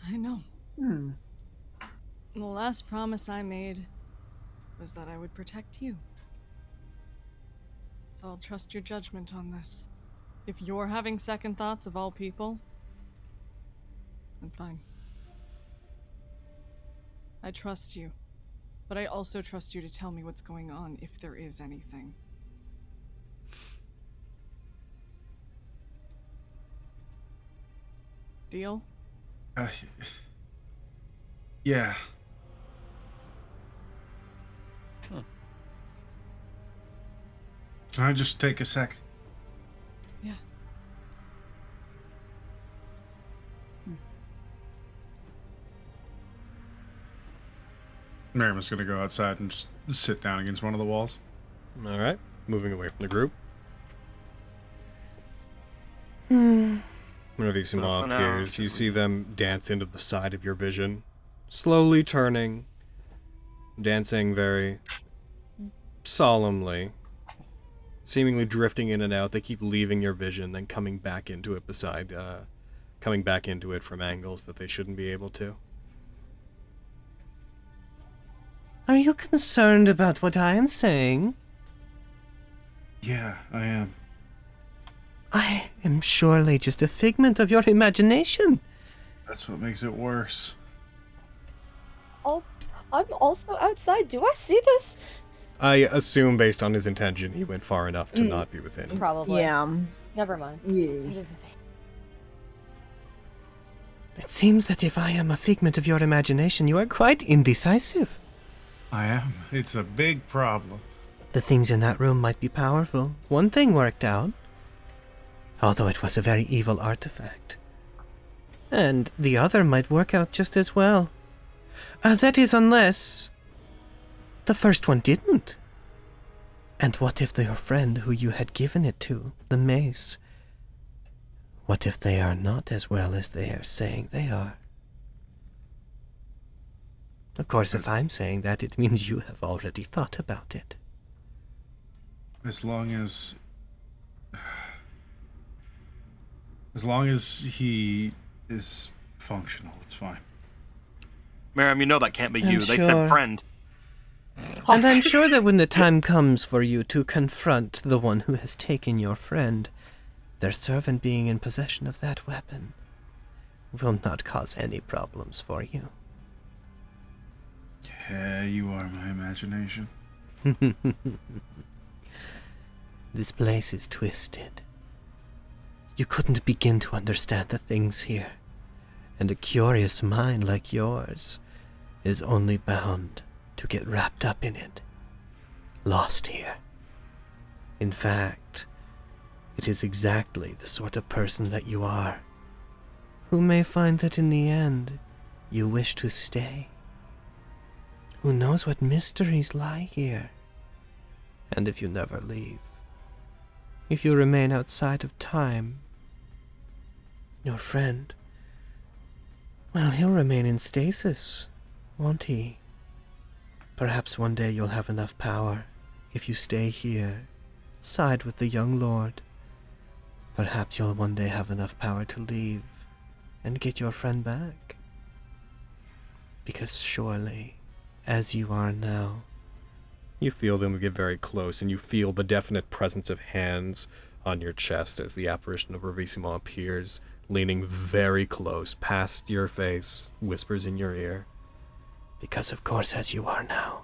I know. Hmm. The last promise I made was that I would protect you. So I'll trust your judgment on this. If you're having second thoughts of all people, then fine. I trust you, but I also trust you to tell me what's going on if there is anything. Deal? Yeah. Can I just take a sec? Yeah. Miriam's gonna go outside and just sit down against one of the walls. All right. Moving away from the group. Ravissimo So for now, appears. You see them dance into the side of your vision, slowly turning, dancing very solemnly, seemingly drifting in and out. They keep leaving your vision, then coming back into it beside coming back into it from angles that they shouldn't be able to. Are you concerned about what I am saying? Yeah, I am. I am surely just a figment of your imagination. That's what makes it worse. Oh, I'm also outside. Do I see this? I assume, based on his intention, he went far enough to not be within. Probably. Yeah. Never mind. Yeah. It seems that if I am a figment of your imagination, you are quite indecisive. I am. It's a big problem. The things in that room might be powerful. One thing worked out, although it was a very evil artifact. And the other might work out just as well. That is, unless the first one didn't. And what if your friend who you had given it to, the mace, what if they are not as well as they are saying they are? Of course, if I'm saying that, it means you have already thought about it. As long as he is functional, it's fine. Miriam, you know that can't be I'm you. They sure. said friend. And I'm sure that when the time comes for you to confront the one who has taken your friend, their servant being in possession of that weapon will not cause any problems for you. Yeah, you are my imagination. This place is twisted. You couldn't begin to understand the things here, and a curious mind like yours is only bound to get wrapped up in it, lost here. In fact, it is exactly the sort of person that you are, who may find that in the end you wish to stay. Who knows what mysteries lie here? And if you never leave, if you remain outside of time, your friend, well, he'll remain in stasis, won't he? Perhaps one day you'll have enough power, if you stay here, side with the young lord. Perhaps you'll one day have enough power to leave and get your friend back. Because surely, as you are now, You feel them get very close, and you feel the definite presence of hands on your chest as the apparition of Ravissimo appears, leaning very close past your face, whispers in your ear. because of course as you are now,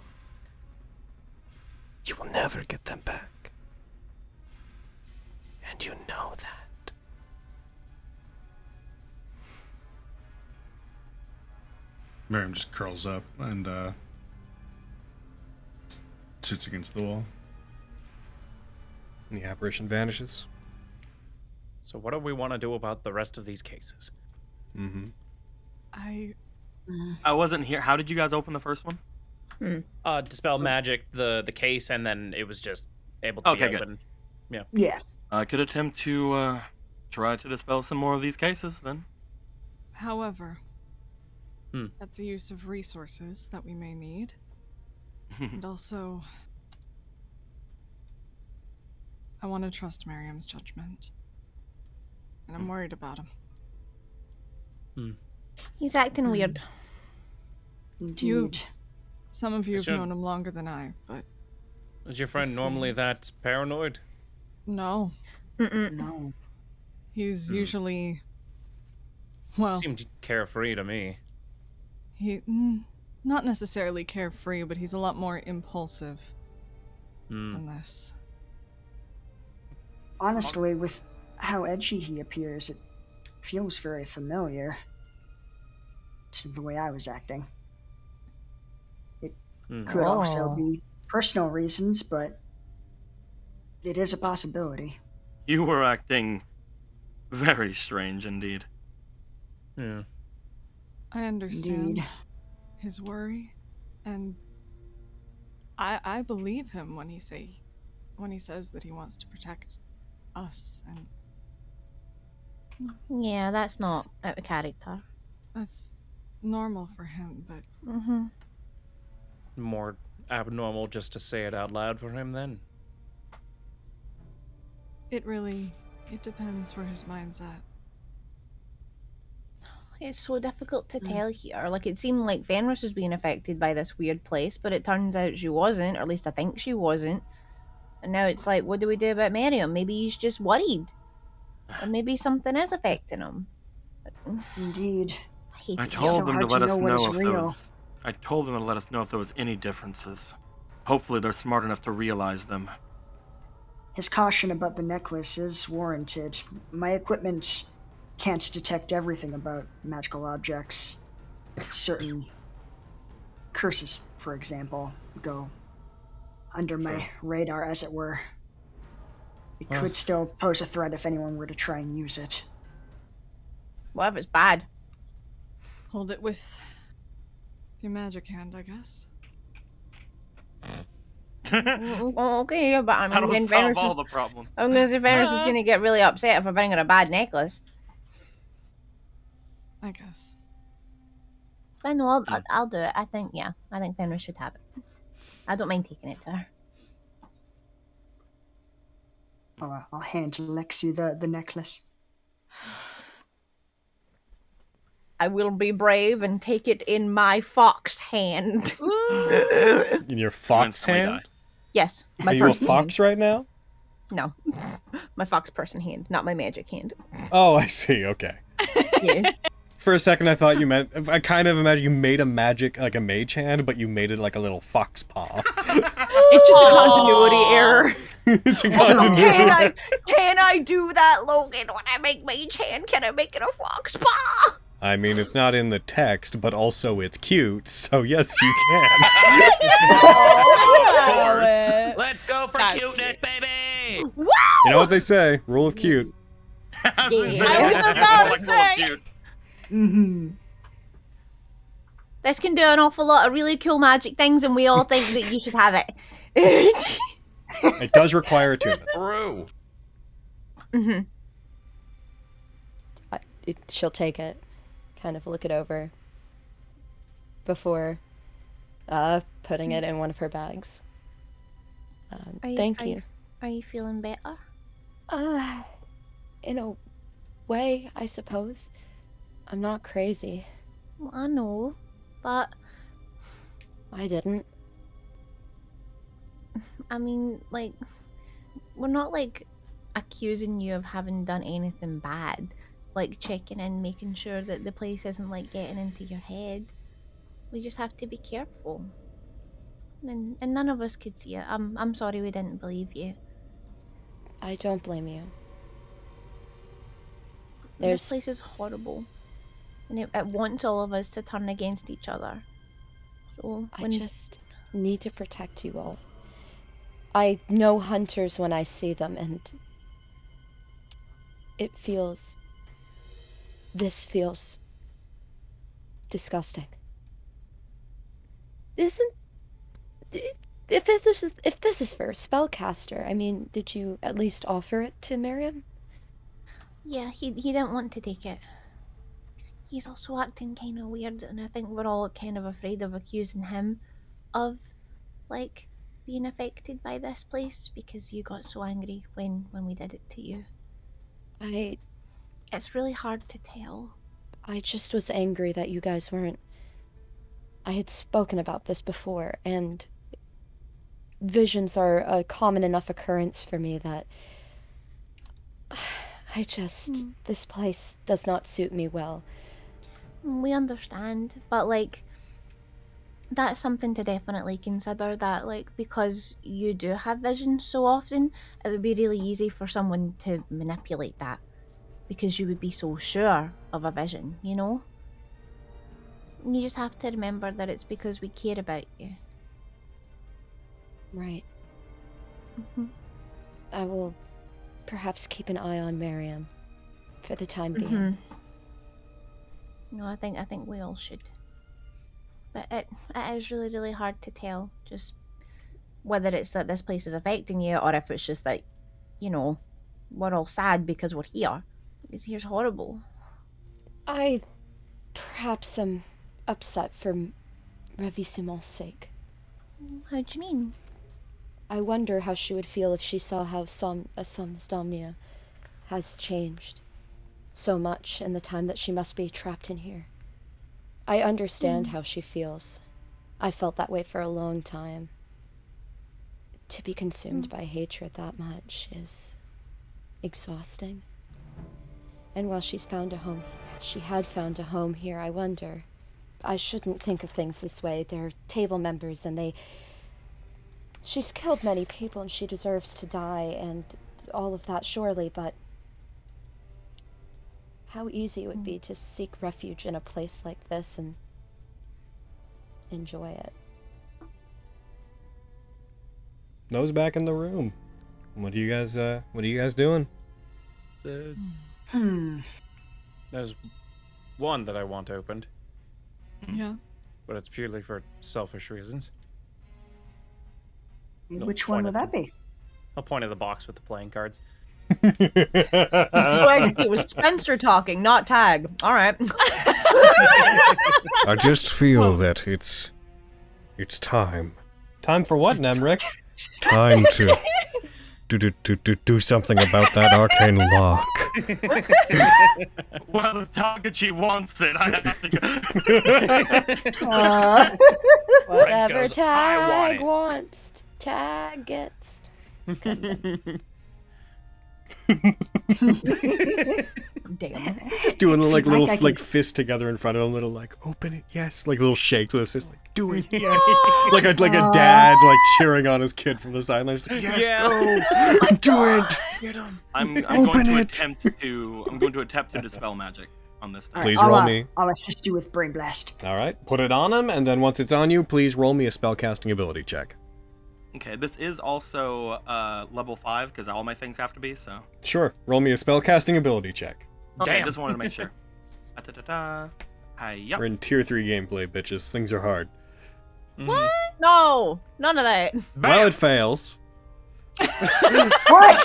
you will never get them back. And you know that. Miriam just curls up and sits against the wall. And the apparition vanishes. So what do we want to do about the rest of these cases? Mm-hmm. I wasn't here. How did you guys open the first one? Dispel magic, the case, and then it was just able to be Okay, good. opened. Yeah. Yeah. I could attempt to try to dispel some more of these cases then. However, that's a use of resources that we may need. And also, I want to trust Miriam's judgment. And I'm worried about him. He's acting weird. Indeed. Some of you have Sure. known him longer than I, but Is your friend normally seems- that paranoid? no. No. He's usually, well, Seemed carefree to me. not necessarily carefree, but he's a lot more impulsive Hmm. than this. Honestly, with how edgy he appears, it feels very familiar to the way I was acting. It could also Oh. be personal reasons, but it is a possibility. You were acting very strange indeed. Yeah. I understand Indeed. his worry, and I believe him when he says that he wants to protect us, and Yeah, that's not out of character. that's normal for him, but Mm-hmm. More abnormal just to say it out loud for him then. it depends where his mind's at. It's so difficult to tell here. Like, it seemed like Fenris was being affected by this weird place, but it turns out she wasn't, or at least I think she wasn't. And now it's like, what do we do about Miriam? Maybe he's just worried. Or maybe something is affecting him. Indeed. I It's told so them to hard let to us know what know is if there real. was. I told them to let us know if there was any differences. Hopefully, they're smart enough to realize them. His caution about the necklace is warranted. My equipment can't detect everything about magical objects. Certain curses, for example, go under my radar, as it were. It Well. could still pose a threat if anyone were to try and use it. What if it's bad? Hold it with your magic hand, I guess. Okay, but I mean, That'll then solve Fenris all is... the problems. I'm gonna say Fenris is gonna get really upset if I bring her a bad necklace. I guess. I know, I'll do it. I think Fenris should have it. I don't mind taking it to her. I'll hand Lexi the necklace. I will be brave and take it in my fox hand. In your fox hand? Yes, my Are you a person fox hand. right now? No, my fox person hand, not my magic hand. Oh, I see. Okay. Yeah. For a second, I thought you meant. I kind of imagined you made a magic, like a mage hand, but you made it like a little fox paw. It's just a continuity error. It's a continuity. Can I do that, Logan? When I make mage hand, can I make it a fox paw? I mean, it's not in the text, but also it's cute, so yes, you can. Oh, let's go for cuteness, baby! Wow! You know what they say? Rule of cute. I was about to say. Mm-hmm. This can do an awful lot of really cool magic things, and we all think that you should have it. It does require attunement. True. Mm-hmm. She'll take it, kind of look it over before putting it in one of her bags. Thank you. Are you feeling better? In a way, I suppose. I'm not crazy. Well, I know, but I didn't. I mean, like, we're not like accusing you of having done anything bad. Like checking in, making sure that the place isn't like getting into your head. We just have to be careful. And none of us could see it. I'm sorry we didn't believe you. I don't blame you. This place is horrible. And it wants all of us to turn against each other. So I just need to protect you all. I know hunters when I see them, and this feels disgusting. If this is for a spellcaster, I mean, did you at least offer it to Miriam? Yeah, he didn't want to take it. He's also acting kind of weird, and I think we're all kind of afraid of accusing him of, like, being affected by this place because you got so angry when we did it to you. It's really hard to tell. I just was angry that you guys weren't... I had spoken about this before, and visions are a common enough occurrence for me that this place does not suit me well. We understand, but like, that's something to definitely consider, that like, because you do have visions so often, it would be really easy for someone to manipulate that, because you would be so sure of a vision, you know? You just have to remember that it's because we care about you. Right. Mm-hmm. I will perhaps keep an eye on Miriam for the time being. Mm-hmm. No, I think we all should. But it is really, really hard to tell just whether it's that this place is affecting you or if it's just that, you know, we're all sad because we're here. Because here's horrible. I perhaps am upset for Ravisimon's sake. How do you mean? I wonder how she would feel if she saw how Somnosdomnia has changed so much in the time that she must be trapped in here. I understand how she feels. I felt that way for a long time. To be consumed by hatred that much is exhausting. And while she had found a home here, I wonder, I shouldn't think of things this way. They're table members and she's killed many people and she deserves to die and all of that surely, but how easy it would be to seek refuge in a place like this and enjoy it. Those back in the room. What are you guys doing? There's one that I want opened, Yeah. but it's purely for selfish reasons. Which one would that be? I'll point at the box with the playing cards. It was Spencer talking, not Tag. All right. I just feel that it's time. Time for what, Nemric? Time to do something about that arcane lock. Well, if Tagachi wants it, I have to go. Whatever goes, "I want Tag it." wants, Tag gets. Damn. Just doing like little I can- like fists together in front of him, little like open it, yes, like little shakes with his fist, like do it, yes, like a dad like cheering on his kid from the sidelines, like, yes, go, do it. I'm Open going to it. attempt to dispel magic on this thing. Please roll me. I'll assist you with Brain Blast. All right, put it on him, and then once it's on you, please roll me a spellcasting ability check. Okay, this is also level 5 because all my things have to be. So Sure, roll me a spellcasting ability check. okay, Damn. just wanted to make sure. Hi-ya. We're in tier 3 gameplay, bitches. Things are hard. What? No, none of that. Well, it fails. What?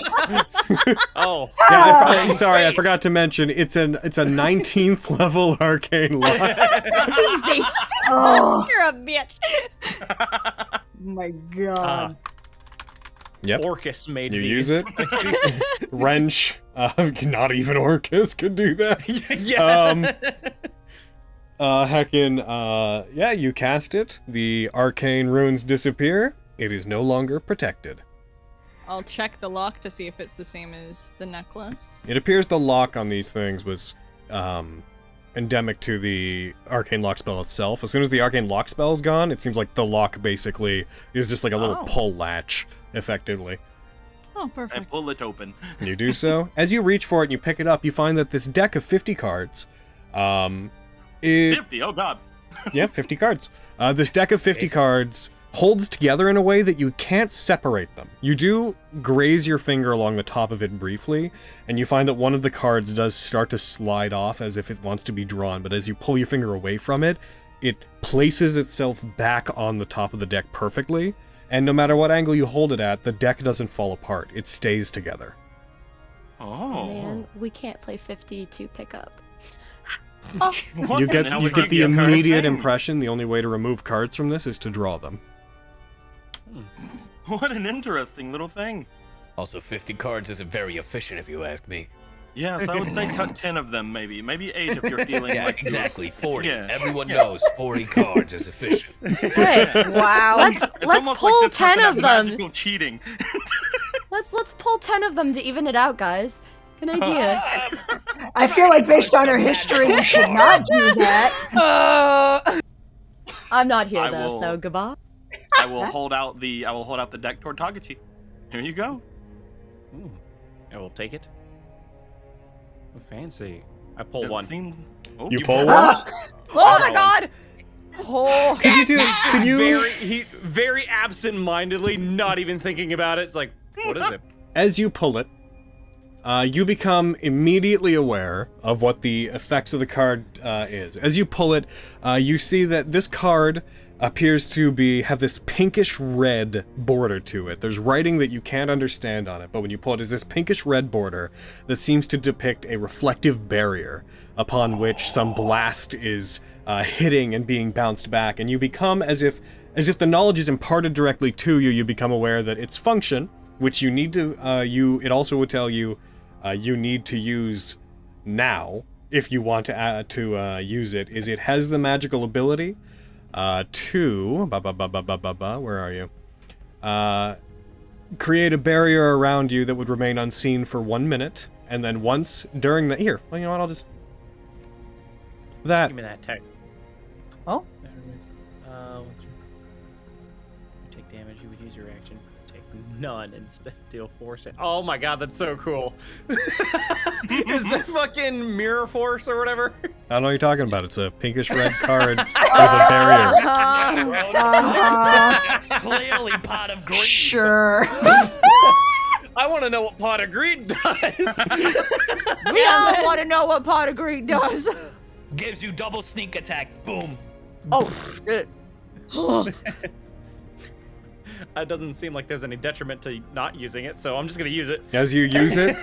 Oh, Yeah, sorry, I forgot to mention it's a 19th level arcane lock. Easy. Oh You're a bitch. my god. Yep. Orcus made You these. use it. Wrench. Not even Orcus could do that. Yeah. Yeah, you cast it. The arcane runes disappear. It is no longer protected. I'll check the lock to see if it's the same as the necklace. It appears the lock on these things was endemic to the arcane lock spell itself. As soon as the arcane lock spell is gone, it seems like the lock basically is just like a little pull latch, effectively. Oh, I perfect. pull it open. You do so. As you reach for it and you pick it up, you find that this deck of 50 cards, 50. Oh god. yeah, 50 cards. This deck of 50 cards holds together in a way that you can't separate them. You do graze your finger along the top of it briefly, and you find that one of the cards does start to slide off as if it wants to be drawn, but as you pull your finger away from it, it places itself back on the top of the deck perfectly, and no matter what angle you hold it at, the deck doesn't fall apart. It stays together. Oh. Man, we can't play 52 pickup. What You the get hell you is get the your card immediate saying? impression the only way to remove cards from this is to draw them. What an interesting little thing. Also, 50 cards isn't very efficient if you ask me. Yes, I would say cut 10 of them, maybe 8 if you're feeling Yeah, like exactly. 40. Yeah. Everyone Yeah. knows 40 cards is efficient. Hey, Wow. let's It's almost pull like this 10 has of been them. Magical cheating. Let's pull 10 of them to even it out, guys. Good idea. I feel like based on our history, we should not do that. I'm not here I though, will- so goodbye. I will hold out the deck toward Tagachi. Here you go. Ooh, I will take it. Oh, fancy. I pull It one. seems- oh, You pull one? Ah! Oh my god. Oh. Could you do? Could you? Very absent-mindedly, not even thinking about it. It's like, what is it? As you pull it, you become immediately aware of what the effects of the card is. As you pull it, you see that this card appears to have this pinkish red border to it. There's writing that you can't understand on it, but when you pull it, there's this pinkish red border that seems to depict a reflective barrier upon which some blast is hitting and being bounced back, and you become as if the knowledge is imparted directly to you. You become aware that its function, which you need to, it also would tell you, you need to use now, if you want to use it, is it has the magical ability to where are you? Create a barrier around you that would remain unseen for 1 minute, and then once during the well, you know what? I'll just that. Give me that tech. Oh. Take damage. You would use your action. Take none instead. Deal 4. Oh my god, that's so cool. Is that fucking mirror force or whatever? I don't know what you're talking about. It's a pinkish red card with a barrier. That's clearly pot of greed. Sure. I want to know what pot of greed does. We all want to know what pot of greed does. Gives you double sneak attack. Boom. Oh, shit. It doesn't seem like there's any detriment to not using it, so I'm just gonna use it. As you use it,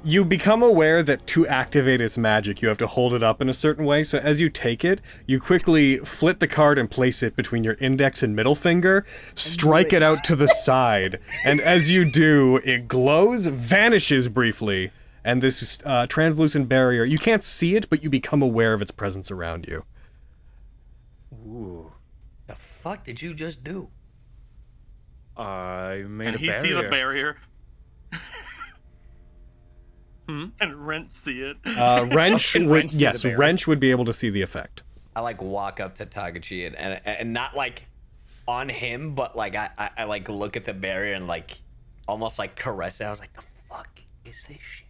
you become aware that to activate its magic, you have to hold it up in a certain way. So as you take it, you quickly flit the card and place it between your index and middle finger, strike it out to the side, and as you do, it glows, vanishes briefly, and this translucent barrier, you can't see it, but you become aware of its presence around you. Ooh. The fuck did you just do? I made and a he barrier. see the barrier. Hmm? And Wrench see it. Wrench Can would, Wrench see yes, the barrier? Wrench would be able to see the effect. I like walk up to Tagachi and not like on him, but like I like look at the barrier and like almost like caress it. I was like, the fuck is this shit?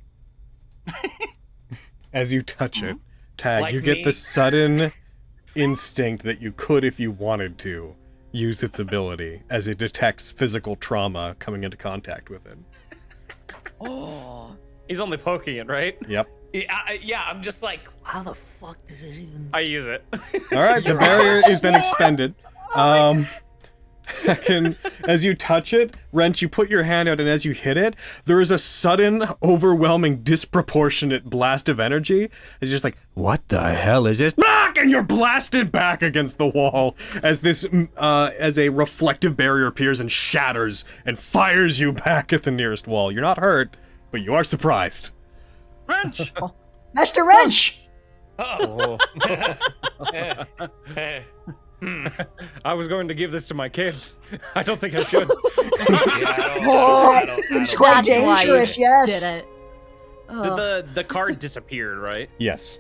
As you touch it, Tag, Like you get me? the sudden instinct that you could, if you wanted to, use its ability as it detects physical trauma coming into contact with it. Oh. He's only poking it, right? Yep. Yeah, I'm just like, how the fuck does it even? I use it. All right, the barrier is then expended. As you touch it, Wrench, you put your hand out, and as you hit it, there is a sudden, overwhelming, disproportionate blast of energy. It's just like, what the hell is this? And you're blasted back against the wall as this, as a reflective barrier appears and shatters and fires you back at the nearest wall. You're not hurt, but you are surprised. Wrench! Master Wrench! Oh. I was going to give this to my kids. I don't think I should. It's quite dangerous, yes. Did it. Did the card disappeared, right? Yes.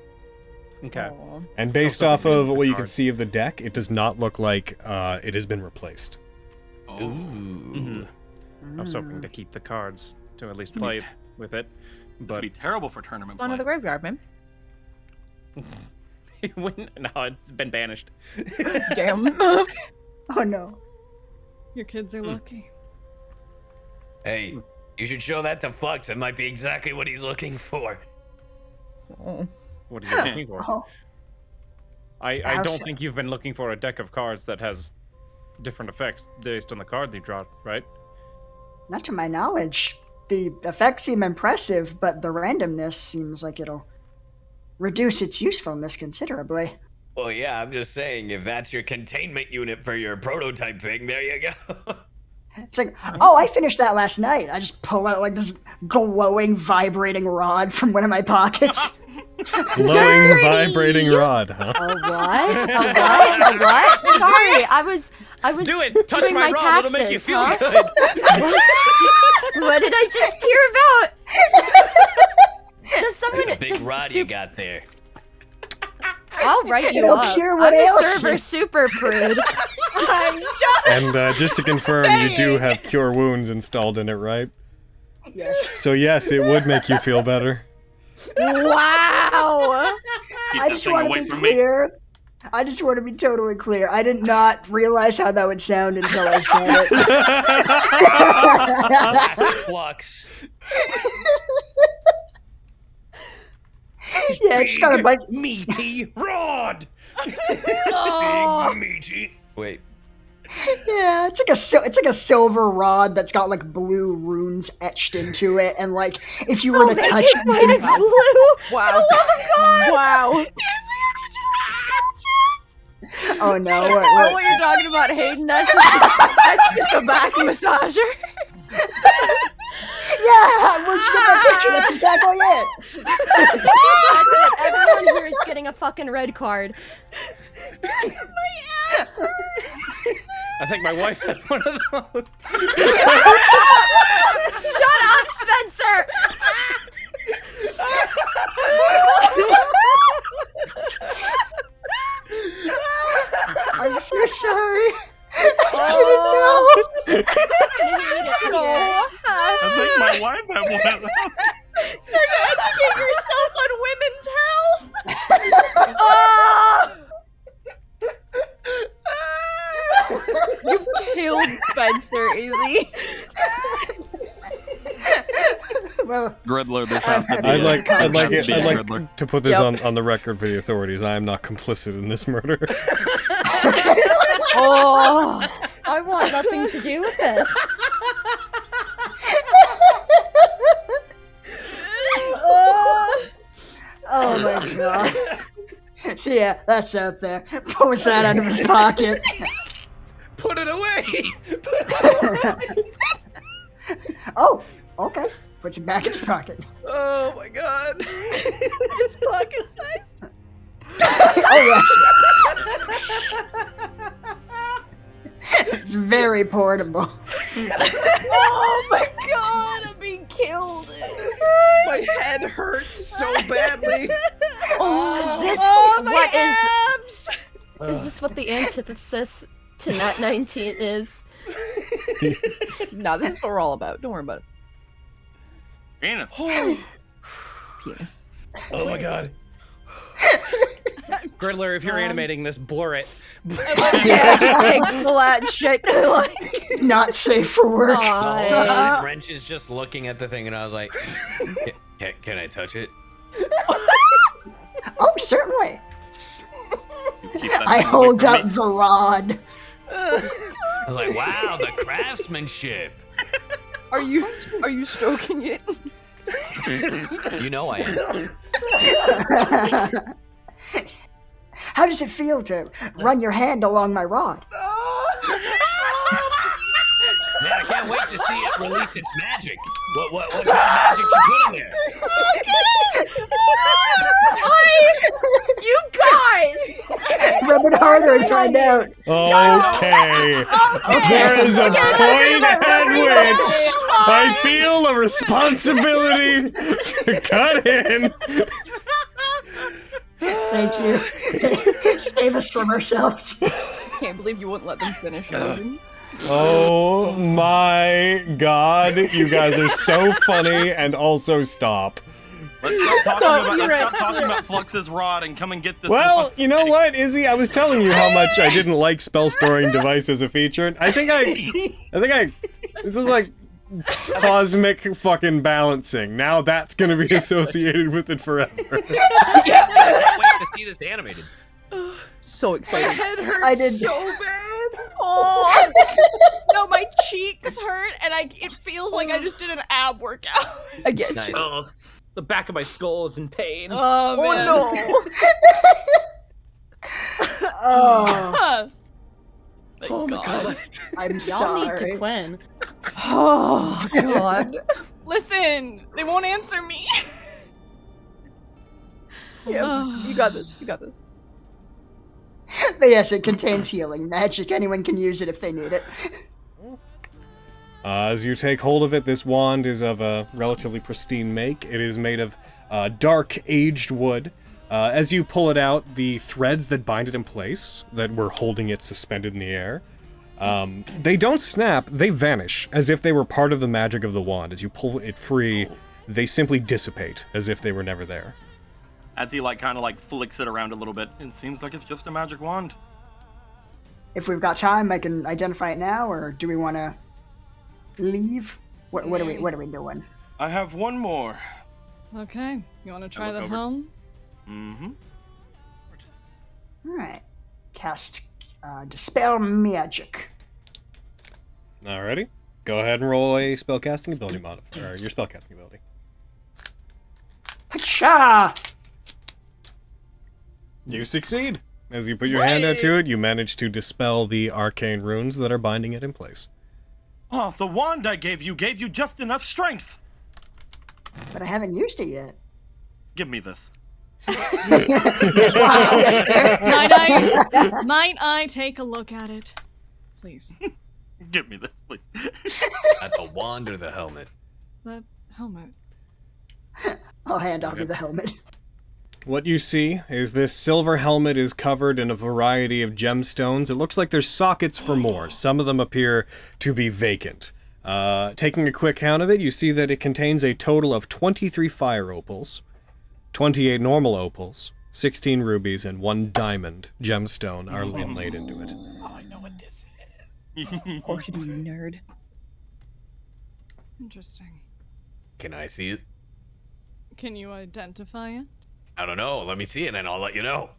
Okay. And based off of what you can see of the deck, it does not look like it has been replaced. Oh. Mhm. I was hoping to keep the cards to at least play with it, This but would be terrible for tournament Gone to the play. graveyard, man. no, it's been banished. Damn. Oh no. Your kids are lucky. Hey, you should show that to Flux. It might be exactly what he's looking for. Oh. What are you looking for? Oh. I How's don't it- think you've been looking for a deck of cards that has different effects based on the card you draw, right? Not to my knowledge. The effects seem impressive, but the randomness seems like it'll reduce its usefulness considerably. Well, yeah, I'm just saying, if that's your containment unit for your prototype thing, there you go. It's like, oh, I finished that last night. I just pull out like this glowing, vibrating rod from one of my pockets. Glowing, vibrating rod, huh? A what? A what? A what? Sorry, I was Do it! Touch doing my rod, taxes, it'll make you feel huh? good! What did I just hear about? Does someone That's a big does rod you got there. I'll write you It'll up. cure I'm what a ails server you. super prude. And just to confirm, you do have Cure Wounds installed in it, right? Yes. So yes, it would make you feel better. Wow. Keep I that just thing want to away be from me. clear. I just want to be totally clear. I did not realize how that would sound until I said it. Flux. Yeah, it's got a bunch. Meaty rod. Oh. Big meaty. Wait. Yeah, it's like a silver rod that's got like blue runes etched into it, and like if you were to touch it, you can- Wow. Wow. oh no! I know what you're talking about, Hayden. That's just a back massager. Yeah, where'd you get that That's exactly it. Everyone here is getting a fucking red card. My abs hurt. I think my wife had one of those. Shut up, Spencer! I'm so sorry. Oh. I didn't know. I think my wife had one of those. Start to educate yourself on women's health. You killed Spencer, Izzy. Well, Gridler, this has to be. I'd like Gridler. to put this Yep. on the record for the authorities. I am not complicit in this murder. Oh. I want nothing to do with this. oh my god. So yeah, that's out there. Pulls that out of his pocket. Put it away! Oh, okay. Puts it back in his pocket. Oh my god. It's pocket sized. Oh yes. It's very portable. Oh my god, I'm being killed. My head hurts so badly. Oh, is this my abs! Is this what the antithesis to Nat 19 is? No, this is what we're all about. Don't worry about it. Penis. Penis. Oh my god. Gridler, if you're animating this, blur it. Yeah, just pixel that shit. Like, It's not safe for work. Nice. French is just looking at the thing, and I was like, can I touch it? Oh, certainly. Keep that I thing away hold from out me. the rod. I was like, wow, the craftsmanship. are you stroking it? You know I am. How does it feel to run your hand along my rod? Man, I can't wait to see it release its magic. What kind of magic you put in there? You guys! Rub it harder and find out. Okay. There is a point at which I feel a responsibility to cut in. Thank you. Save us from ourselves. Can't believe you wouldn't let them finish it. Oh my god, you guys are so funny, and also stop. Let's stop talking about Flux's rod and come and get this. Well, you know what, Izzy? I was telling you how much I didn't like spell storing device as a feature. I think this is like cosmic fucking balancing. Now that's gonna be associated with it forever. Yeah, I can't wait to see this animated. So excited. My head hurts I did- so bad. Oh no, my cheeks hurt, and it feels like I just did an ab workout. I get Nice. you. Oh, the back of my skull is in pain. Oh man. no. Oh, Oh my god. I'm Y'all sorry. need to Quinn. Oh god. Listen, they won't answer me. Yeah, you got this. You got this. But yes, it contains healing magic. Anyone can use it if they need it. As you take hold of it, this wand is of a relatively pristine make. It is made of dark, aged wood. As you pull it out, the threads that bind it in place, that were holding it suspended in the air, they don't snap, they vanish, as if they were part of the magic of the wand. As you pull it free, they simply dissipate, as if they were never there. As he kind of flicks it around a little bit, it seems like it's just a magic wand. If we've got time, I can identify it now, or do we want to leave? What are we doing? I have one more. Okay, you want to try look the over. helm? Mm-hmm. All right. Cast dispel magic. Alrighty. Go ahead and roll a spellcasting ability modifier, or your spellcasting ability. Pacha! You succeed. As you put your hand out to it, you manage to dispel the arcane runes that are binding it in place. Oh, the wand I gave you just enough strength. but I haven't used it yet. Give me this. Yes, wow, yes, sir. Might I take a look at it, please? Give me this, please. At the wand or the helmet? The helmet. I'll hand off you the helmet. What you see is this silver helmet is covered in a variety of gemstones. It looks like there's sockets for more. Some of them appear to be vacant. Taking a quick count of it, you see that it contains a total of 23 fire opals, 28 normal opals, 16 rubies, and 1 diamond gemstone are inlaid into it. Oh, I know what this is. Of course you do, you nerd. Interesting. Can I see it? Can you identify it? I don't know. Let me see it and I'll let you know.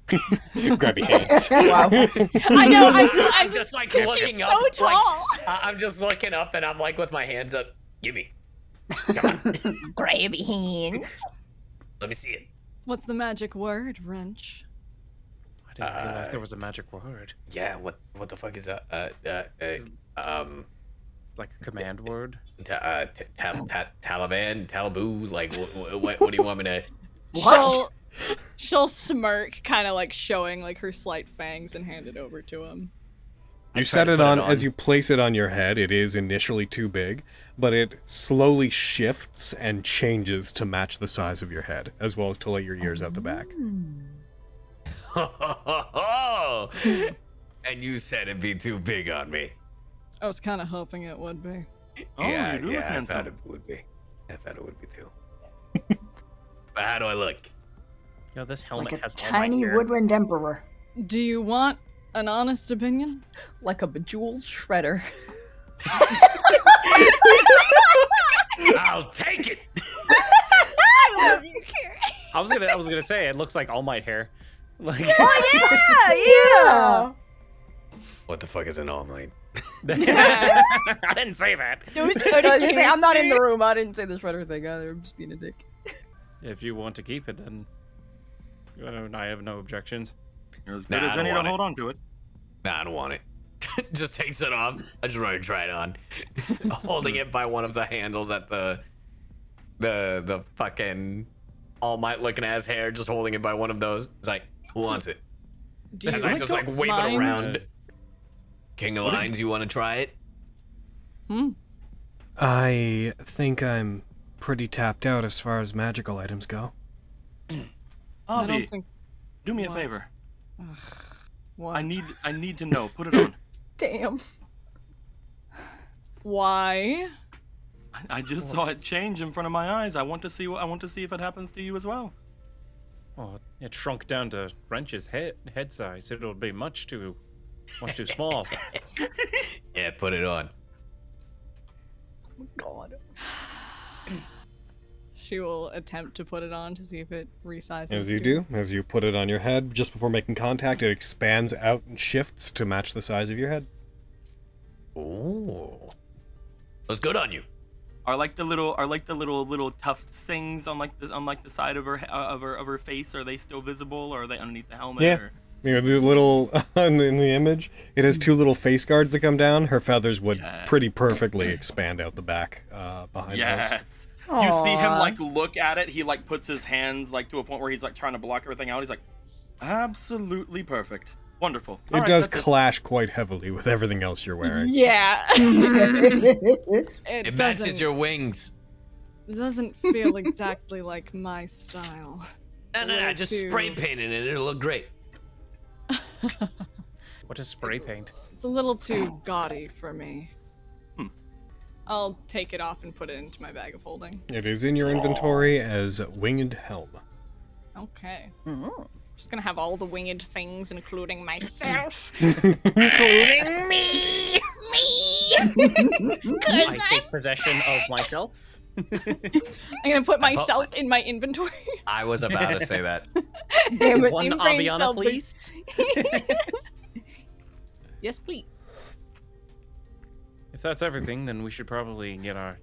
Grab your hands. Wow. I know. I'm just like looking she's up. so tall. I'm just looking up and I'm like with my hands up. Gimme. Come on. Grab your hands. Let me see it. What's the magic word, Wrench? I didn't realize there was a magic word. Yeah. What the fuck is that? Like a command word? Taliban, Taliboo. Like what do you want me to? She'll smirk, kind of like showing like her slight fangs, and hand it over to him. You set it on, as you place it on your head, it is initially too big, but it slowly shifts and changes to match the size of your head, as well as to let your ears out the back. And you said it'd be too big on me. I was kind of hoping it would be. Yeah, I thought it would be. I thought it would be too. But how do I look? You know, this helmet Like a has all my tiny hair. woodland emperor. Do you want an honest opinion? Like a bejeweled shredder. I'll take it. I love you, Carrie. I was gonna say it looks like All Might hair. Like, Yeah. What the fuck is an All Might? I didn't say that. I'm not in the room. I didn't say the shredder thing either. I'm just being a dick. If you want to keep it, then I have no objections. You're as good as any to hold on to it. Nah, I don't want it. Just takes it off. I just want to try it on. Holding it by one of the handles at the fucking All Might looking ass hair, just holding it by one of those. It's like, who wants it? Do you As I just like wave it around. King of What Lions, you want to try it? I think I'm pretty tapped out as far as magical items go. I Avi, don't think. do me a What? favor. What? I need to know. Put it on. Damn. Why? I just saw it change in front of my eyes. I want to see if it happens to you as well. Oh, it shrunk down to Wrench's head size. It'll be much too small. Yeah, put it on. God. She will attempt to put it on to see if it resizes. As you to- do, as you put it on your head, just before making contact, it expands out and shifts to match the size of your head. Ooh. Looks good on you. Are like the little tuft things on the side of her face? Are they still visible, or are they underneath the helmet? Yeah. Or... You know, the little, in the image, it has 2 little face guards that come down. Her feathers would pretty perfectly expand out the back behind those. Yes. You see him like look at it. He like puts his hands like to a point where he's like trying to block everything out. He's like, absolutely perfect, wonderful. All It right, does that's clash quite heavily with everything else you're wearing. Yeah. It matches your wings. It doesn't feel exactly like my style. No, just spray paint it and it'll look great. What is spray paint? It's a little too gaudy for me. I'll take it off and put it into my bag of holding. It is in your inventory as Winged Helm. Okay. Mm. Just gonna have all the winged things, including myself. Including me. I take possession of myself. I'm gonna put myself in my inventory. I was about to say that. Damn it. One In brain Aviana, cell, please. Yes, please. If that's everything, then we should probably get our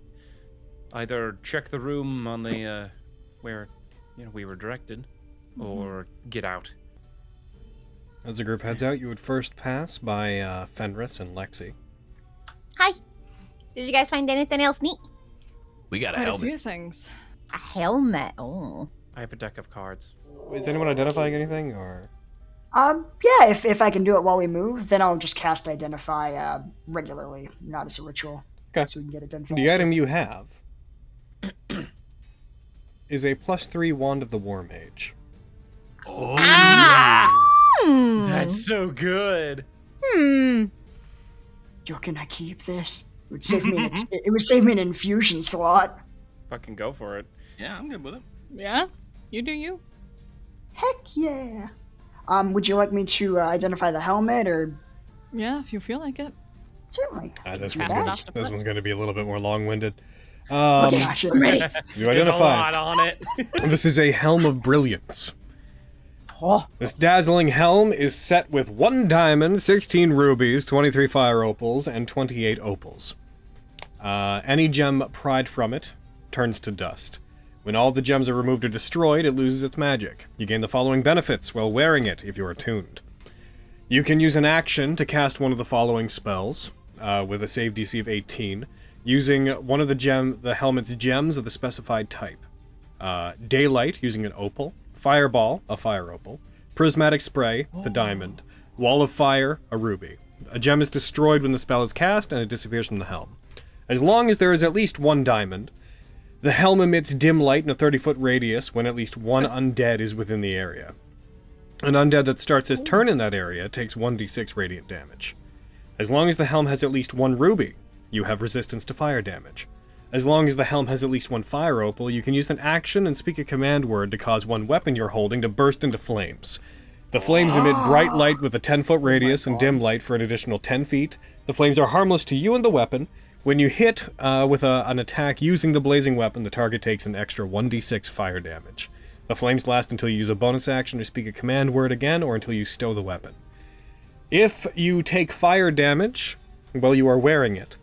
either check the room on the where we were directed, or get out. As the group heads out, you would first pass by Fenris and Lexi. Hi. Did you guys find anything else neat? We got a Quite a few helmet. things. A helmet. Oh. I have a deck of cards. Is anyone identifying anything, or? Yeah, if I can do it while we move, then I'll just cast Identify regularly, not as a ritual. Okay. So we can get it done faster. The item you have is a +3 Wand of the War Mage. Oh, Hmm. that's so good. Yo, can I keep this? It would save me. It would save me an infusion slot. Fucking go for it. Yeah, I'm good with it. Yeah, you do you. Heck yeah. Would you like me to identify the helmet, or? Yeah, if you feel like it. Certainly. This Pass one's it gonna, off to this Flip. one's going to be a little bit more long-winded. Gotcha. I'm ready. You There's a identify. lot on it. This is a Helm of Brilliance. Oh. This dazzling helm is set with 1 diamond, 16 rubies, 23 fire opals, and 28 opals. Any gem pried from it turns to dust. When all the gems are removed or destroyed, it loses its magic. You gain the following benefits while wearing it if you're attuned. You can use an action to cast one of the following spells, with a save DC of 18, using one of the helmet's gems of the specified type. Daylight, using an opal. Fireball, a fire opal. Prismatic Spray, the diamond. Wall of Fire, a ruby. A gem is destroyed when the spell is cast, and it disappears from the helm. As long as there is at least 1 diamond, the helm emits dim light in a 30-foot radius when at least 1 undead is within the area. An undead that starts his turn in that area takes 1d6 radiant damage. As long as the helm has at least 1 ruby, you have resistance to fire damage. As long as the helm has at least 1 fire opal, you can use an action and speak a command word to cause one weapon you're holding to burst into flames. The flames emit bright light with a 10-foot radius and dim light for an additional 10 feet. The flames are harmless to you and the weapon. When you hit with an attack using the blazing weapon, the target takes an extra 1d6 fire damage. The flames last until you use a bonus action to speak a command word again, or until you stow the weapon. If you take fire damage while you are wearing it,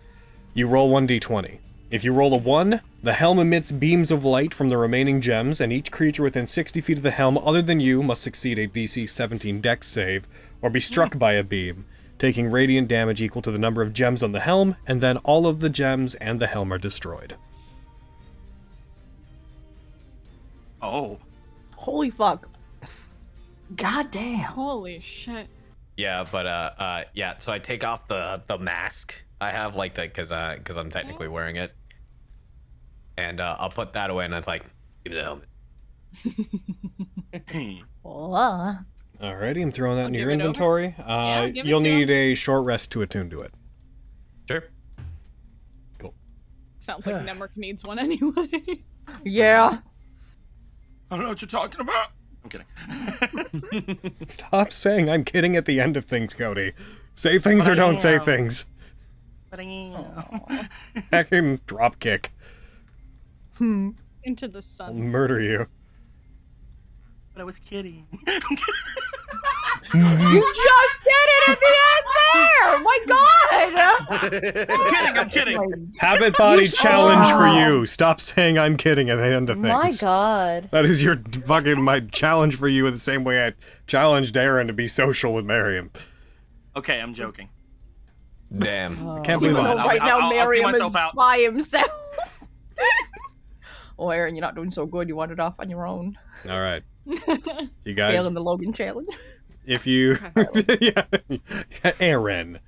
you roll 1d20. If you roll a 1, the helm emits beams of light from the remaining gems, and each creature within 60 feet of the helm other than you must succeed a DC 17 Dex save, or be struck by a beam, taking radiant damage equal to the number of gems on the helm, and then all of the gems and the helm are destroyed. Oh. Holy fuck. God damn. Holy shit. Yeah, but yeah. So I take off the mask I have, like the because I'm technically wearing it, and I'll put that away, and it's like, give me the helmet. Oh. Alrighty, I'm throwing that into your give it over. inventory. Give it You'll to need a short rest to attune to it. Sure. Sounds like Nemric needs one anyway. Yeah. I don't know what you're talking about. I'm kidding. Stop saying I'm kidding at the end of things, Cody. Say things or don't say things. But I am. Heckin' dropkick. Into the I'll sun. murder you. But I was kidding. You just did it at the end there! My god! I'm kidding. Habit body challenge for you. Stop saying I'm kidding at the end of things. My god. That is your fucking my challenge for you in the same way I challenged Aaron to be social with Miriam. Okay, I'm joking. Damn. I can't believe Even though that. right now I'll see Miriam is myself out. by himself. Oh, Aaron, you're not doing so good. You want it off on your own. All right. You guys, Failing the Logan challenge. if you... yeah. Aaron.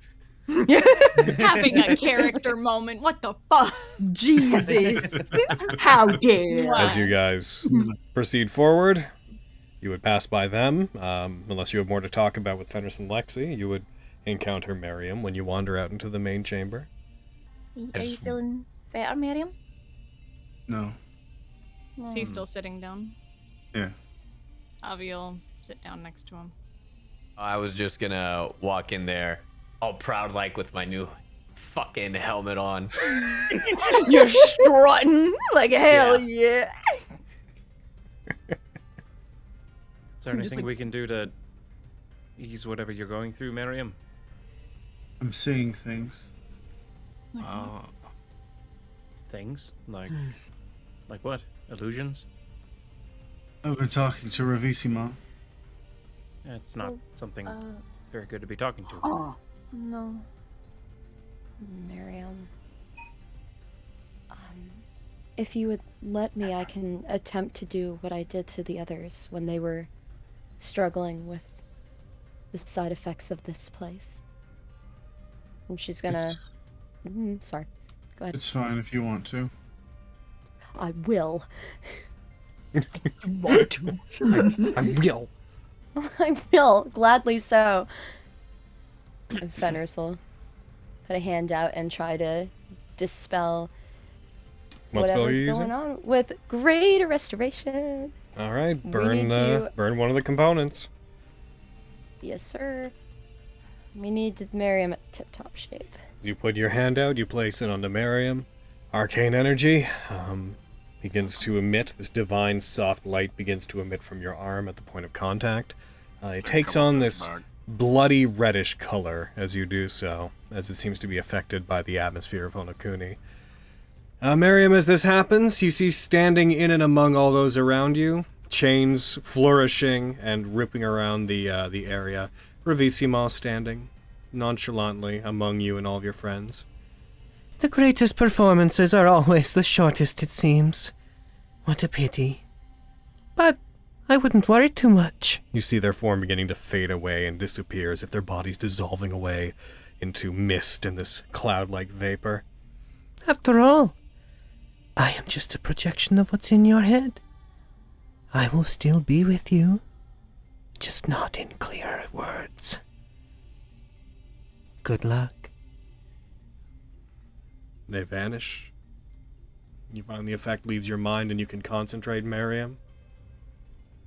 Having a character moment. What the fuck? Jesus. How dare. As you guys proceed forward, you would pass by them. Unless you have more to talk about with Fenris and Lexi, you would encounter Miriam when you wander out into the main chamber. Are you feeling better, Miriam? No. Is he still sitting down? Yeah. Avi will sit down next to him. I was just gonna walk in there, all proud like with my new fucking helmet on. You're strutting like hell yeah. Is there Just anything like- we can do to ease whatever you're going through, Miriam? I'm seeing things. Things? Like what? Illusions? I've been talking to Ravissima. It's not Oh, something very good to be talking to. Oh. No. Miriam. If you would let me, I can attempt to do what I did to the others when they were struggling with the side effects of this place. And she's gonna... sorry. Go ahead. It's fine if you want to. I will. I want to. I will. I will, gladly so. And Fenris will put a hand out and try to dispel What spell are whatever's you going using? on with greater restoration. All right, We burn need to- burn one of the components. Yes, sir. We need to Miriam at tip-top shape. As you put your hand out, you place it onto Miriam. Arcane energy begins to emit. This divine soft light begins to emit from your arm at the point of contact. It takes on this bloody reddish color as you do so, as it seems to be affected by the atmosphere of Onokuni. Miriam, as this happens, you see standing in and among all those around you, chains flourishing and ripping around the area, Ravissimo standing nonchalantly among you and all of your friends. The greatest performances are always the shortest, it seems. What a pity. But I wouldn't worry too much. You see their form beginning to fade away and disappear as if their bodies dissolving away into mist and this cloud-like vapor. After all, I am just a projection of what's in your head. I will still be with you, just not in clear words. Good luck. They vanish. You find the effect leaves your mind and you can concentrate, Miriam.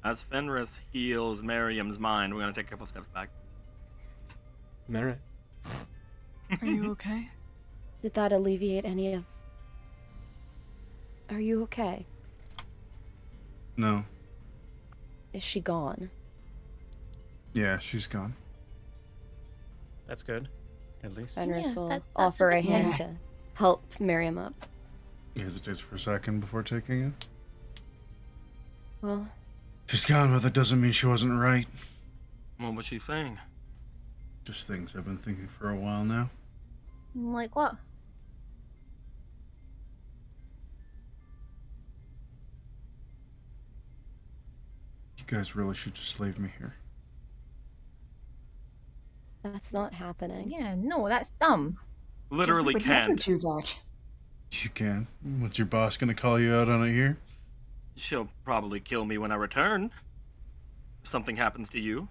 As Fenris heals Miriam's mind, we're gonna take a couple steps back. Alright. Are you okay? Did that alleviate any of... Are you okay? No. Is she gone? Yeah, she's gone. That's good, at least. Fenris Yeah, will that's offer a okay. hand to help Miriam up. He hesitates for a second before taking it. Well, She's gone, but that doesn't mean she wasn't right. What was she saying? Just things I've been thinking for a while now. Like what? You guys really should just leave me here. that's not happening. Yeah, no, that's dumb. Literally would never can't. do that. You can. What's your boss gonna call you out on it here? She'll probably kill me when I return. If something happens to you.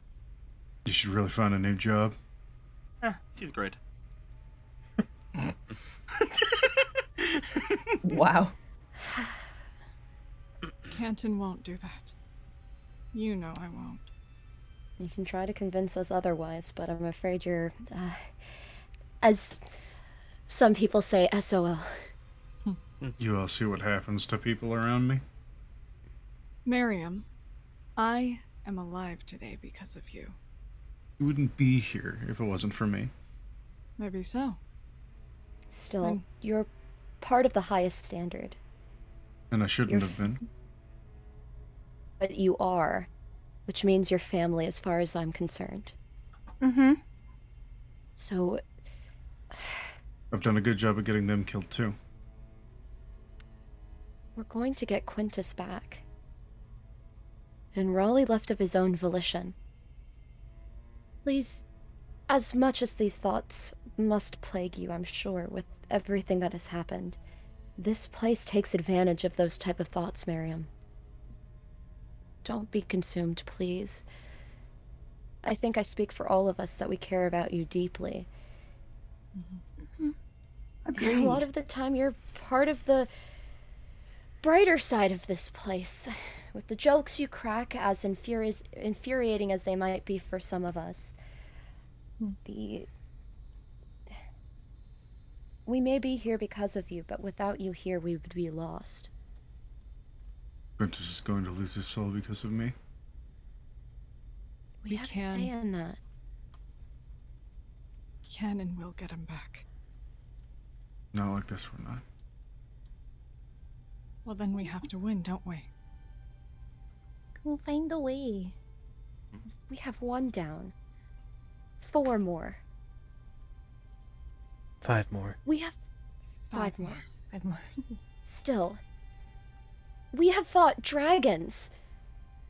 You should really find a new job. She's great. Wow. Canton won't do that. You know I won't. You can try to convince us otherwise, but I'm afraid you're, as some people say, SOL. You all see what happens to people around me? Miriam, I am alive today because of you. You wouldn't be here if it wasn't for me. Maybe so. Still, Fine. you're part of the highest standard. And I shouldn't You're have been. But you are, which means your family as far as I'm concerned. Mm-hmm. So, I've done a good job of getting them killed too. we're going to get Quintus back. And Raleigh left of his own volition. Please, as much as these thoughts must plague you, I'm sure, with everything that has happened, this place takes advantage of those type of thoughts, Miriam. Don't be consumed, please. I think I speak for all of us that we care about you deeply. And Agreed. a lot of the time, you're part of the brighter side of this place. With the jokes you crack, as infuriating as they might be for some of us. We may be here because of you, but without you here, we would be lost. Quintus is going to lose his soul because of me. We have a say in that. Can and will get him back. Not like this, we're not. Well, then we have to win, don't we? We'll find a way. We have one down. 4 more. 5 more. We have 5 more. 5 more. Still, We have fought dragons.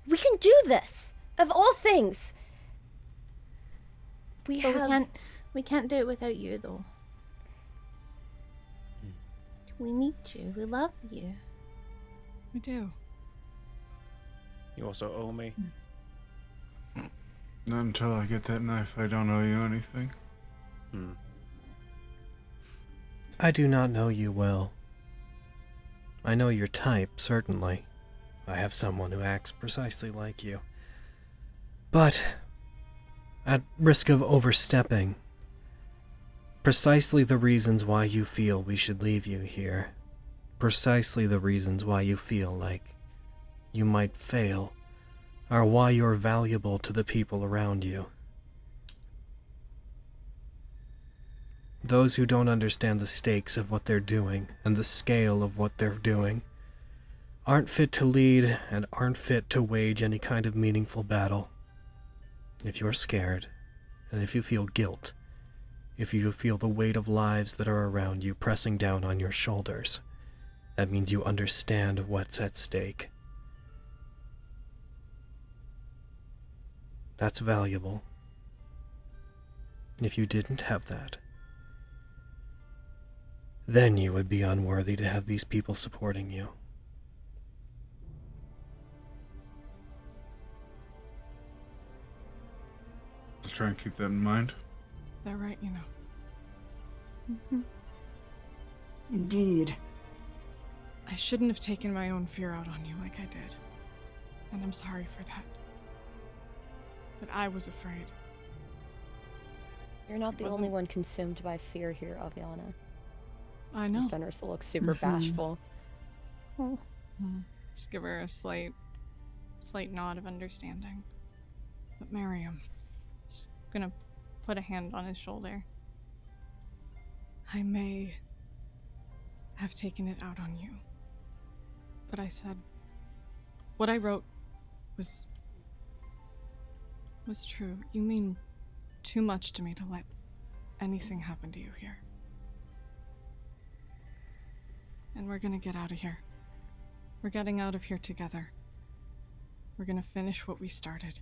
We can do this. Of all things. But we can't do it without you, though. We need you. We love you. We do. You also owe me. Not until I get that knife, I don't owe you anything. I do not know you well. I know your type, certainly. I have someone who acts precisely like you. But, at risk of overstepping, precisely the reasons why you feel we should leave you here, precisely the reasons why you feel like you might fail, are why you're valuable to the people around you. Those who don't understand the stakes of what they're doing and the scale of what they're doing aren't fit to lead and aren't fit to wage any kind of meaningful battle. If you're scared, and if you feel guilt, if you feel the weight of lives that are around you pressing down on your shoulders, that means you understand what's at stake. That's valuable. If you didn't have that, then you would be unworthy to have these people supporting you. I'll try and keep that in mind. They're right, you know. Indeed. I shouldn't have taken my own fear out on you like I did. And I'm sorry for that. But I was afraid. You're not the Wasn't- only one consumed by fear here, Aviana. I know. Fenris looks super Mhm. bashful. Just give her a slight nod of understanding. But Miriam, just gonna put a hand on his shoulder. I may have taken it out on you. But I said, what I wrote was true. You mean too much to me to let anything happen to you here. And we're gonna get out of here. We're getting out of here together. We're gonna finish what we started.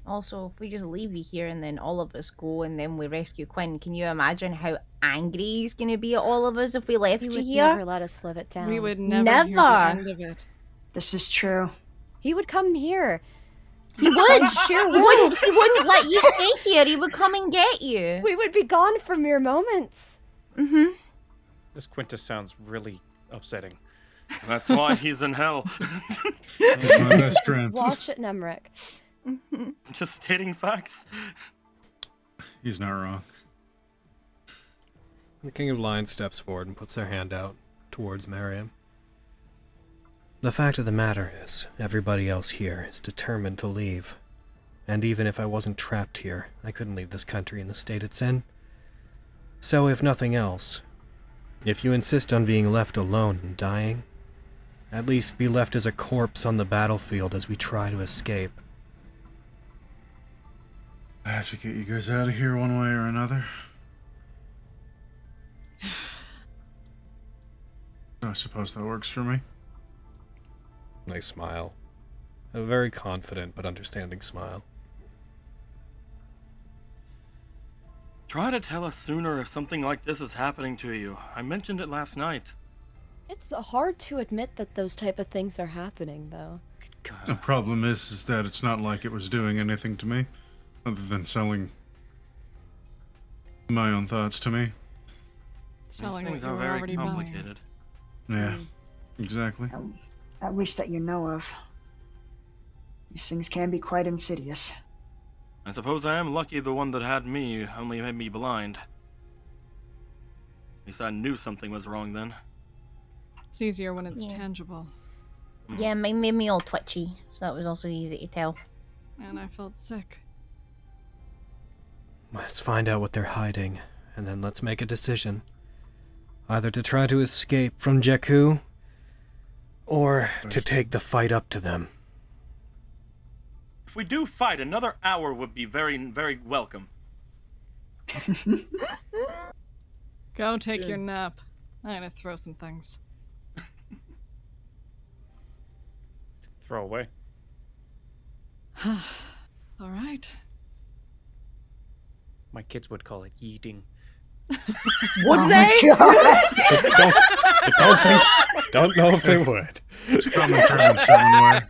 Also, if we just leave you here and then all of us go and then we rescue Quinn, can you imagine how angry he's gonna be at all of us if we left He you would here? never let us live it down. We would never hear the end of it. This is true. He would come here. He would. Sheer He will. wouldn't let you stay here. He would come and get you. We would be gone for mere moments. Mm-hmm. This Quintus sounds really upsetting. That's why he's in hell. That's my best friend. Watch it, Nemric. Just stating facts. He's not wrong. The King of Lions steps forward and puts their hand out towards Miriam. The fact of the matter is, everybody else here is determined to leave. And even if I wasn't trapped here, I couldn't leave this country in the state it's in. So if nothing else, if you insist on being left alone and dying, at least be left as a corpse on the battlefield as we try to escape. I have to get you guys out of here one way or another. I suppose that works for me. Nice smile. A very confident but understanding smile. Try to tell us sooner if something like this is happening to you. I mentioned it last night. It's hard to admit that those type of things are happening, though. The problem is that it's not like it was doing anything to me, other than selling my own thoughts to me. Selling These things what you are were very already complicated. Yeah, exactly. At least that you know of. These things can be quite insidious. I suppose I am lucky the one that had me only made me blind. At least I knew something was wrong then. It's easier when it's Yeah. tangible. Yeah, mine made me all twitchy, so that was also easy to tell. And I felt sick. Let's find out what they're hiding, and then let's make a decision. Either to try to escape from Jakku, or to take the fight up to them. If we do fight, another hour would be very, very welcome. Go take your nap. I'm gonna throw some things. Throw away. All right. My kids would call it yeeting. Would they? Don't know if they would. It's common term somewhere.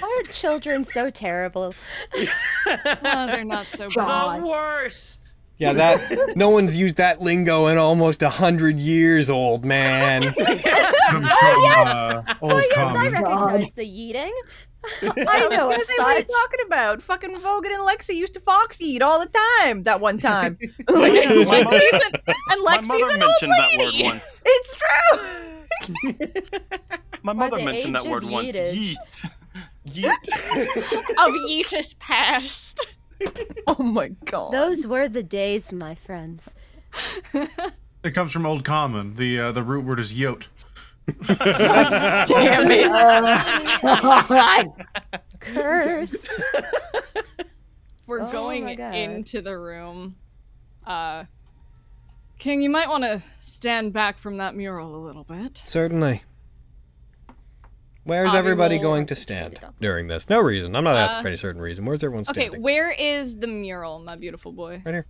Aren't children so terrible? They're not so God. bad. The worst. Yeah, that no one's used that lingo in almost 100 years, old man. Comes from Oh old yes, I common. recognize the yeeting. I I know was as gonna say, what are you such. talking about? Fucking Vogan and Lexi used to fox eat all the time. That one time. My Lexi's mother an old mentioned that word lady. once. It's true. My By mother the mentioned age that word of once. yeetage. Yeet. Of Yeetus past. Oh my god. Those were the days, my friends. It comes from old common. The root word is yote. Damn it. God. Cursed. We're Oh going my God. into the room. King, you might want to stand back from that mural a little bit. Certainly. Where's Avi everybody will going to stand during this? No reason. I'm not asking for Uh, any certain reason. Where's everyone Okay, standing? where is the mural, my beautiful boy? Right here.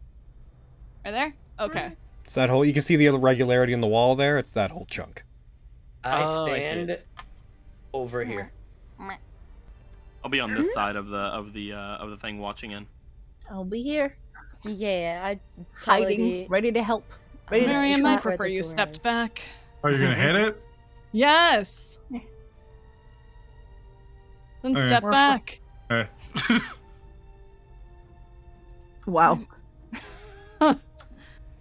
Right there? Okay. It's that whole. You can see the irregularity in the wall there. It's that whole chunk. I Oh, I see stand over here. I'll be on this side of the thing watching in. I'll be here. Yeah, I'd Hiding. probably Ready to help. Ready to Miriam, Is I that where prefer the you door stepped is? back. Are you gonna hit it? Yes. Then Okay. step back. Eh. Wow.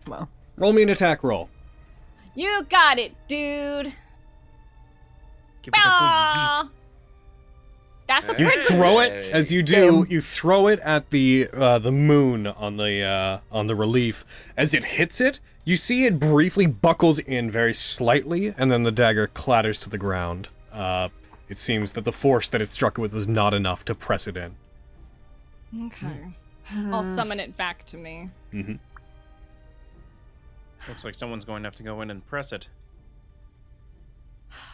Wow. Roll me an attack roll. You got it, dude. Give it a good yeet. Ah. That's a You pretty throw it as you do. Damn. You throw it at the moon on the relief. As it hits it, you see it briefly buckles in very slightly, and then the dagger clatters to the ground. It seems that the force that it struck it with was not enough to press it in. Okay. I'll summon it back to me. Mm-hmm. Looks like someone's going to have to go in and press it.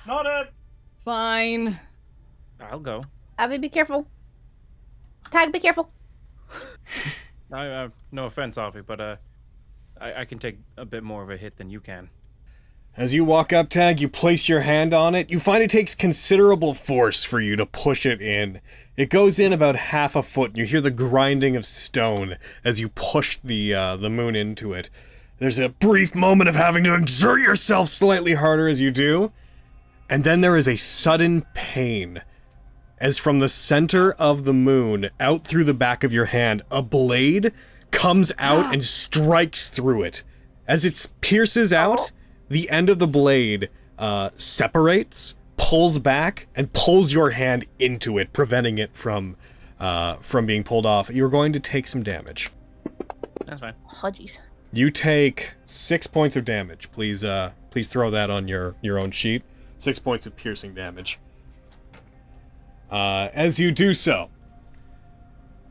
Not it. Fine. I'll go. Abby, be careful. Tag, be careful. No offense, Avi, but I can take a bit more of a hit than you can. As you walk up, Tag, you place your hand on it. You find it takes considerable force for you to push it in. It goes in about half a foot, and you hear the grinding of stone as you push the moon into it. There's a brief moment of having to exert yourself slightly harder as you do, and then there is a sudden pain. As from the center of the moon, out through the back of your hand, a blade comes out and strikes through it. As it pierces out, the end of the blade separates, pulls back, and pulls your hand into it, preventing it from being pulled off. You're going to take some damage. That's fine. Oh, jeez. You take 6 points of damage. Please throw that on your own sheet. 6 points of piercing damage. As you do so,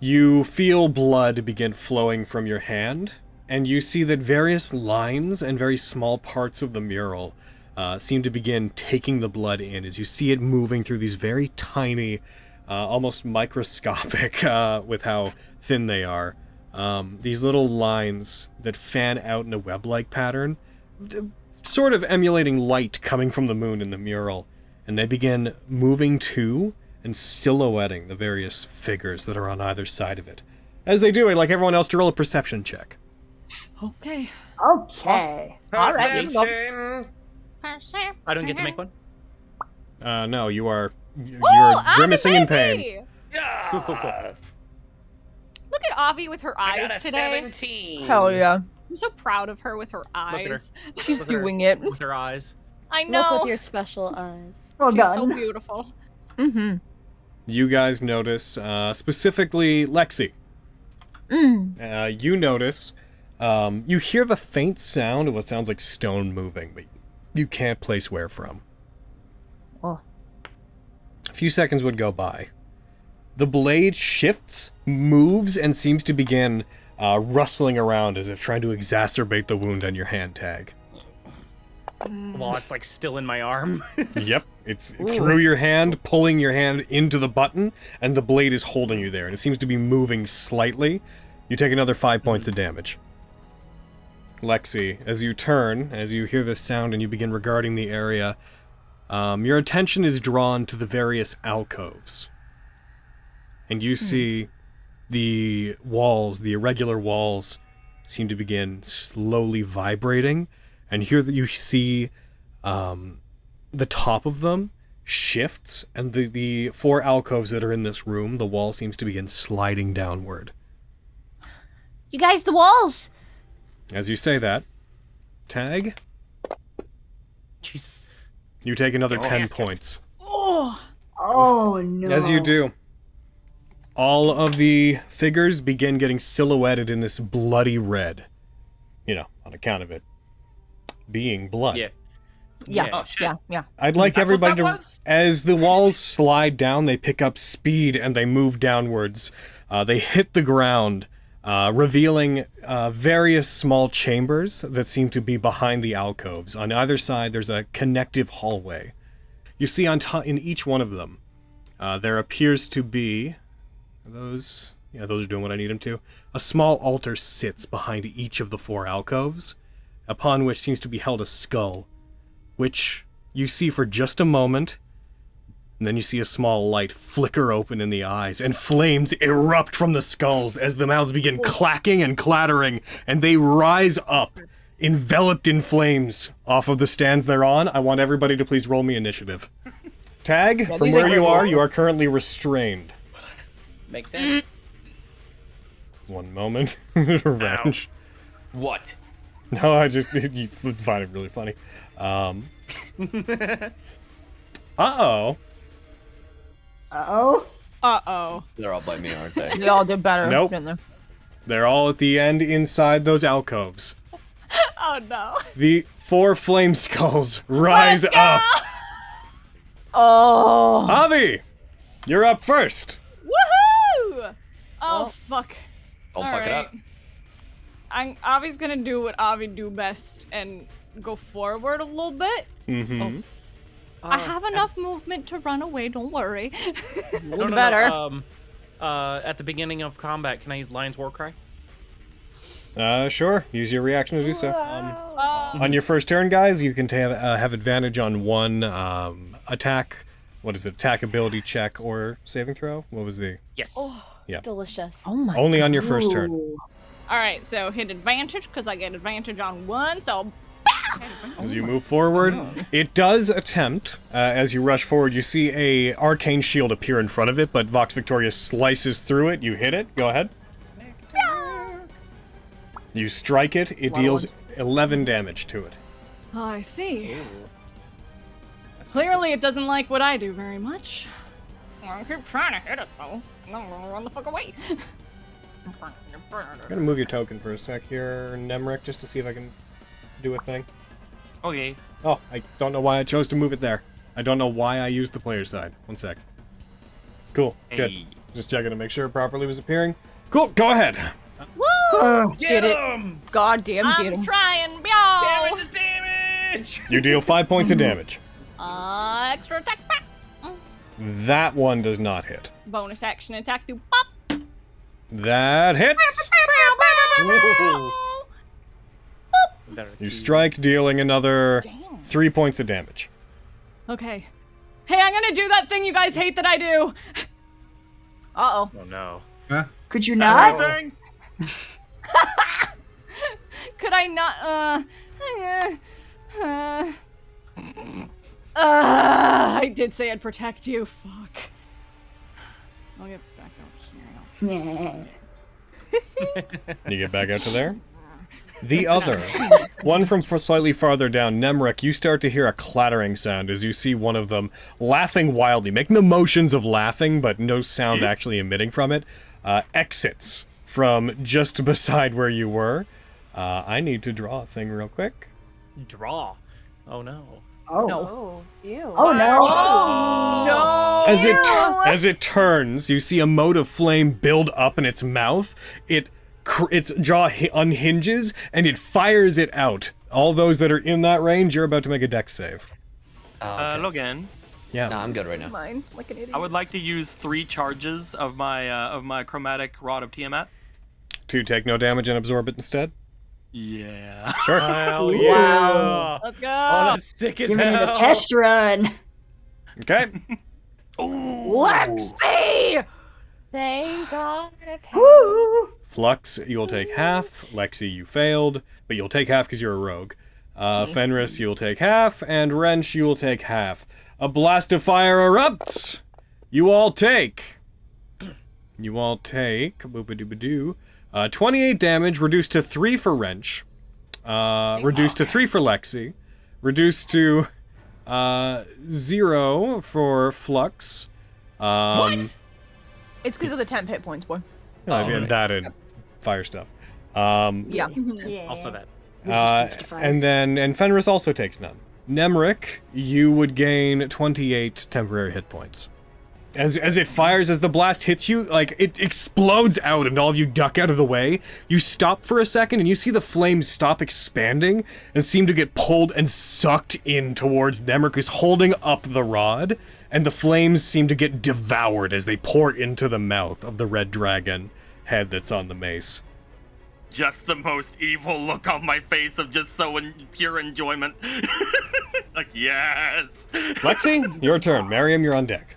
you feel blood begin flowing from your hand, and you see that various lines and very small parts of the mural seem to begin taking the blood in as you see it moving through these very tiny, almost microscopic, with how thin they are. These little lines that fan out in a web-like pattern, sort of emulating light coming from the moon in the mural, and they begin moving to and silhouetting the various figures that are on either side of it. As they do, I'd like everyone else to roll a perception check. Okay. Okay. All right. Perception. I don't get to make one? No, you are Oh, grimacing in pain. baby! Cool, cool, cool. Look at Avi with her I got eyes a today. 17. Hell yeah. I'm so proud of her with her at her. eyes. She's Look at her. doing it. With her eyes. I Look know. with your special eyes. Well She's done. so beautiful. Mm-hmm. You guys notice, specifically Lexi. You notice, you hear the faint sound of what sounds like stone moving, but you can't place where from. Oh. A few seconds would go by. The blade shifts, moves, and seems to begin rustling around as if trying to exacerbate the wound on your hand, Tag. while it's like still in my arm. Yep, it's through your hand, pulling your hand into the button, and the blade is holding you there, and it seems to be moving slightly. You take another 5 points of damage. Lexi, as you turn, as you hear this sound and you begin regarding the area, your attention is drawn to the various alcoves. And you see the walls, the irregular walls, seem to begin slowly vibrating, and here you see the top of them shifts, and the 4 alcoves that are in this room, the wall seems to begin sliding downward. You guys, the walls! As you say that, Tag, Jesus. you take another 10 points. Oh no. As you do, all of the figures begin getting silhouetted in this bloody red. You know, on account of it being blood. Yeah. Yeah. Oh, shit. Yeah. I'd like That's what everybody that to, was? as the walls slide down, they pick up speed and they move downwards. They hit the ground, revealing various small chambers that seem to be behind the alcoves. On either side, there's a connective hallway. You see in each one of them, there appears to be those. Yeah, those are doing what I need them to. A small altar sits behind each of the 4 alcoves, upon which seems to be held a skull, which you see for just a moment, and then you see a small light flicker open in the eyes, and flames erupt from the skulls as the mouths begin clacking and clattering, and they rise up, enveloped in flames, off of the stands they're on. I want everybody to please roll me initiative. Tag, from these where are you are currently restrained. Makes sense. One moment. Revenge. What? No, I just, you find it really funny. Uh-oh. Uh-oh. Uh-oh. They're all by me, aren't they? They all did better, Nope. didn't they? They're all at the end inside those alcoves. Oh no. The 4 flame skulls rise up. Oh. Avi, you're up first. Woohoo! Oh Well, fuck. Don't fuck it up. Avi's gonna do what Avi do best and go forward a little bit. Mm-hmm. I have enough movement to run away, don't worry. No, better. At the beginning of combat, can I use Lion's War Cry? Sure. Use your reaction to do so. Uh, On your first turn, guys, you can have advantage on one attack. What is it? Attack ability check or saving throw? What was the? Yes. Yeah. Delicious. Oh my Only on your first turn. Alright, so hit advantage, because I get advantage on 1, so As you move forward, it does attempt. As you rush forward, you see a arcane shield appear in front of it, but Vox Victoria slices through it. You hit it. Go ahead. You strike it. It deals 11 damage to it. Oh, I see. Clearly it doesn't like what I do very much. I keep trying to hit it though. I'm gonna run the fuck away. I'm gonna move your token for a sec here, Nemric, just to see if I can do a thing. Okay. Oh, I don't know why I chose to move it there. I don't know why I used the player side. One sec. Cool. Good. Hey. Just checking to make sure it properly was appearing. Cool. Go ahead. Woo! Get him! God damn, get I'm him. trying, yo! Damage is damage! You deal 5 points of damage. Extra attack back. That one does not hit. Bonus action attack to pop. That hits. You strike, dealing another 3 points of damage. Okay. Hey, I'm gonna do that thing you guys hate that I do. Uh-oh. Oh no. Huh? Could you not? Everything? Could I not, I did say I'd protect you. Fuck. I'll get back out here. Yeah. You get back out to there. The other, one from slightly farther down, Nemric, you start to hear a clattering sound as you see one of them laughing wildly, making the motions of laughing, but no sound actually emitting from it, exits from just beside where you were. I need to draw a thing real quick. Draw. Oh no. Oh. Oh, ew. Oh no. No! As it turns, you see a mote of flame build up in its mouth. Its jaw unhinges and it fires it out all those that are in that range, you're about to make a dex save. Logan. Yeah. No, I'm good right now. Mine, like an idiot. I would like to use 3 charges of my chromatic rod of Tiamat. To take no damage and absorb it instead? Yeah. Sure. Hell Wow. yeah. Let's go. Oh, that's sick as Giving it hell. a test run. Okay. Lexi! Thank God. Okay. Woo! Flux, you'll take half. Lexi, you failed, but you'll take half because you're a rogue. Fenris, you'll take half, and Wrench, you will take half. A blast of fire erupts. You all take. Boop-a-doo-ba-doo. 28 damage, reduced to 3 for Wrench. Reduced to 3 for Lexi. Reduced to 0 for Flux. What? It's because of the temp hit points, boy. That and fire stuff. Yeah. Yeah. Also that. Resistance to fire. And Fenris also takes none. Nemric, you would gain 28 temporary hit points. As it fires, as the blast hits you, like, it explodes out and all of you duck out of the way. You stop for a second and you see the flames stop expanding and seem to get pulled and sucked in towards Nemric, who's holding up the rod, and the flames seem to get devoured as they pour into the mouth of the red dragon head that's on the mace. Just the most evil look on my face of just pure enjoyment. Like, yes. Lexi, your turn. Miriam, you're on deck.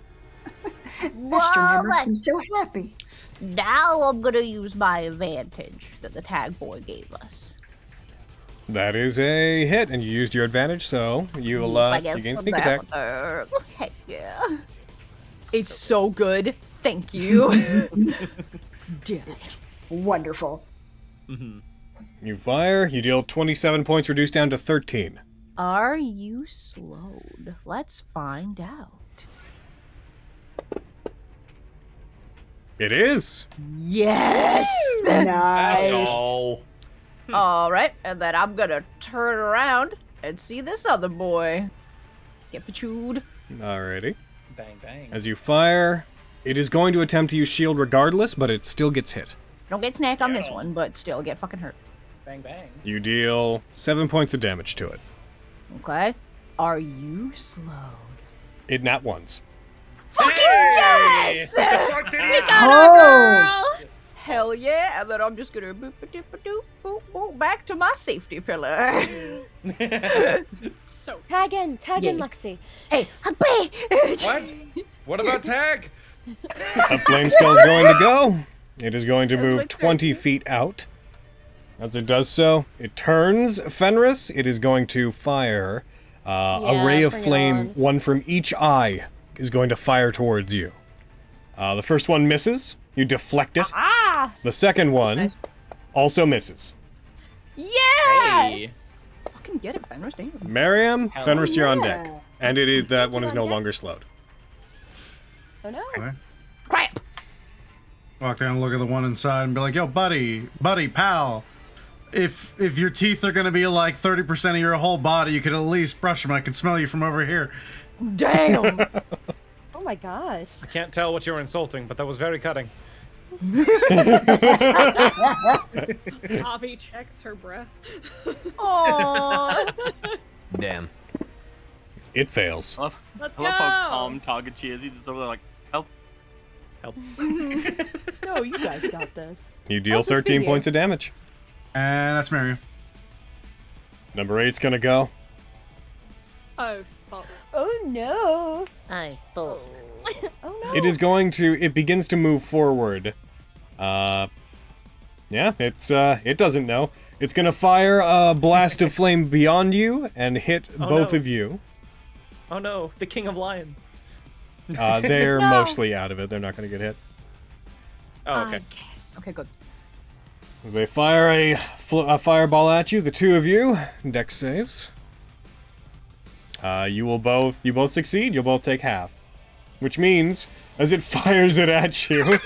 Master Nemric, I'm so happy. Now I'm gonna use my advantage that the tag boy gave us. That is a hit, and you used your advantage, so you'll you gain sneak attack. Okay, yeah. It's so good. Thank you. It's wonderful. You fire, you deal 27 points, reduced down to 13. Are you slowed? Let's find out. It is. Yes! Nice. All right, and then I'm gonna turn around and see this other boy. Get chewed. Alrighty. Bang, bang. As you fire, it is going to attempt to use shield regardless, but it still gets hit. Don't get snack on this one, but still get fucking hurt. Bang, bang. You deal 7 points of damage to it. Okay. Are you slowed? It nat ones. Fucking yes! We got Oh. her, girl. Hell yeah! And then I'm just gonna boop a doop a doop boop boop back to my safety pillar. So Tag in, Yeah. Lexi. Hey, happy! What? What about tag? A flame skull is going to go. It is going to That's my move turn. 20 feet out. As it does so, it turns Fenris. It is going to fire a Yeah, ray of bring it flame, on. one from each eye, is going to fire towards you. The first one misses. You deflect it. Ah! The second one Nice. also misses. Yeah! Hey. Fucking get it, Fenris, damn. Miriam, Hell Fenris, you're on yeah. deck. And it is that one is on no deck. longer slowed. Oh no. Okay. Crap! Walk down and look at the one inside and be like, yo, buddy, pal. If your teeth are gonna be like 30% of your whole body, you could at least brush them. I can smell you from over here. Damn! Oh my gosh. I can't tell what you're insulting, but that was very cutting. Avi checks her breath. Aww. Damn. It fails. let's I love how go. calm Tagachi is. He's just over there like, help. Help. No, you guys got this. You deal I'll just be 13 here. points of damage. And that's Miriam. Number 8's gonna go. Oh, fuck. Oh no. I thought. Oh no. It is going to. It begins to move forward. Yeah, it doesn't know. It's gonna fire a blast of flame beyond you and hit Oh, both no. of you. Oh no, the King of Lions. They're No. mostly out of it. They're not gonna get hit. Oh, okay. Okay, good. As they fire a fireball at you, the two of you, dex saves. You both succeed. You'll both take half, which means as it fires it at you,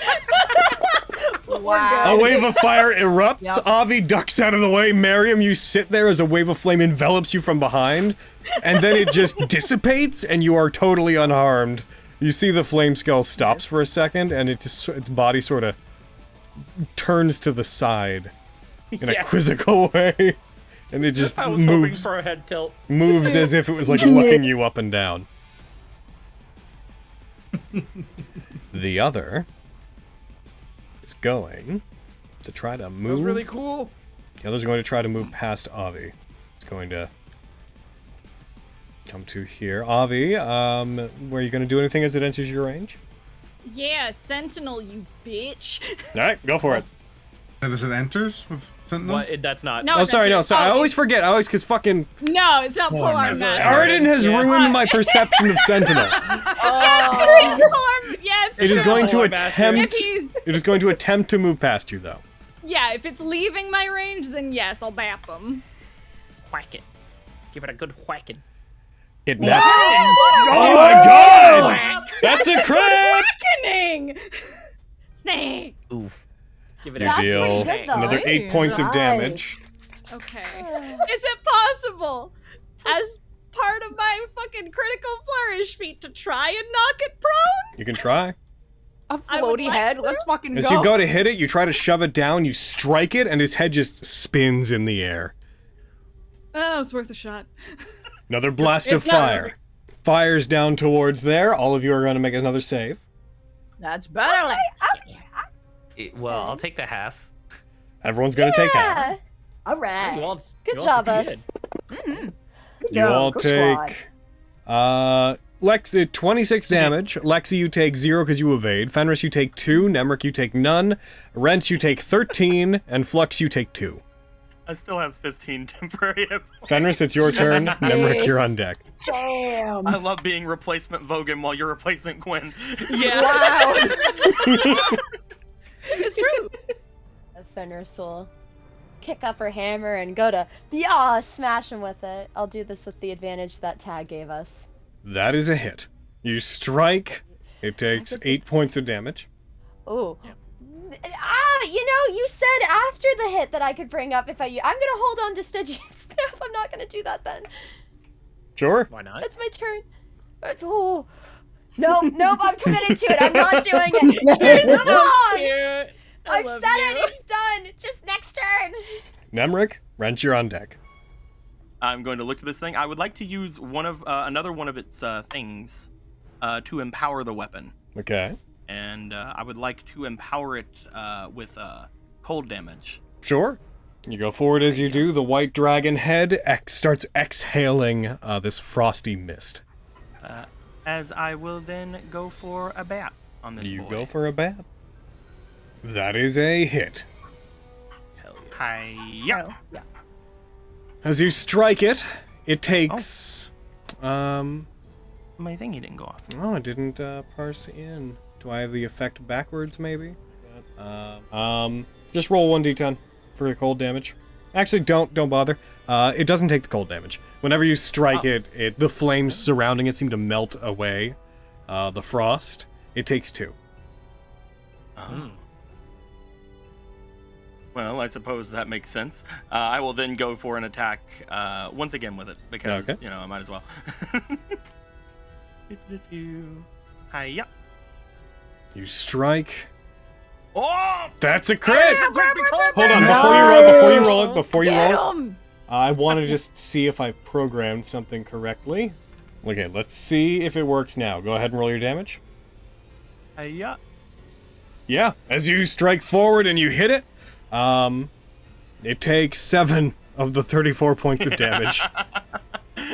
Wow. a wave of fire erupts. Yep. Avi ducks out of the way. Miriam, you sit there as a wave of flame envelops you from behind, and then it just dissipates, and you are totally unharmed. You see the flame skull stops for a second, and its body sort of turns to the side in a quizzical way. And it just I was hoping moves for a head tilt. moves as if it was like looking you up and down. The other is going to try to move. That was really cool. The other's going to try to move past Avi. It's going to come to here. Avi, were you going to do anything as it enters your range? Yeah, Sentinel, you bitch. All right, go for it. And as it enters with Sentinel? What? That's not. No, Oh, it's sorry, not no, sorry. I oh, always forget. I always, because fucking No, it's not Oh, polearm no. master. Arden has Yeah. ruined my perception of Sentinel. Yeah, it's polearm. Yeah, it's It is true. going to Polearm master. attempt. If he's- It is going to attempt to move past you, though. Yeah, if it's leaving my range, then yes, I'll bap him. Whack it. Give it a good whacking. It nat- Oh my god! That's a crit! Reckoning! Snake! Oof. Give it You a That's deal pretty good, though. another 8 points of damage. Okay. Is it possible, as part of my fucking critical flourish feat, to try and knock it prone? You can try. A I would floaty like head. to. Let's fucking As go. you go to hit it, you try to shove it down, you strike it, and his head just spins in the air. Oh, it was worth a shot. Another blast of It's not worth fire. Fires down towards there. All of you are going to make another save. That's better. Like, Well, I'll take the half. Everyone's going to take half. Yeah. All right. Good job, us. You Go, all go squad. take... Lexi, 26 damage. Lexi, you take 0 because you evade. Fenris, you take 2. Nemric, you take none. Rent, you take 13. And Flux, you take 2. I still have 15 temporary hit points. Fenris, it's your turn. Nemric, you're on deck. Damn. I love being replacement Vogan while you're replacing Gwen. Yeah. Wow. It's true. Fenris will kick up her hammer and go to smash him with it. I'll do this with the advantage that Tag gave us. That is a hit. You strike. It takes 8 points of damage. Ooh. You said after the hit that I could bring up if I'm gonna hold on to Stygian Snap. I'm not gonna do that then. Sure. Why not? It's my turn. Oh. Nope, I'm committed to it. I'm not doing it. Come on. Cute. I've said it. It's done. Just next turn. Nemric, Rent, you're on deck. I'm going to look to this thing. I would like to use another one of its things to empower the weapon. Okay. And I would like to empower it with cold damage. Sure. You go forward as you do. The white dragon head starts exhaling this frosty mist. As I will then go for a bat on this You boy. go for a bat. That is a hit. Hi-ya. yeah. As you strike it, it takes... My thingy didn't go off. Oh, it didn't parse in. Do I have the effect backwards, maybe? Just roll 1d10 for the cold damage. Actually, don't bother. It doesn't take the cold damage. Whenever you strike it, the flames surrounding it seem to melt away the frost. It takes 2. Oh. Well, I suppose that makes sense. I will then go for an attack once again with it because Okay. I might as well. Hi-ya. You strike. Oh! That's a crit! Hold on, before you roll it, I want to just see if I've programmed something correctly. Okay, let's see if it works now. Go ahead and roll your damage. Hi-ya. Yeah, as you strike forward and you hit it, it takes 7 of the 34 points of damage.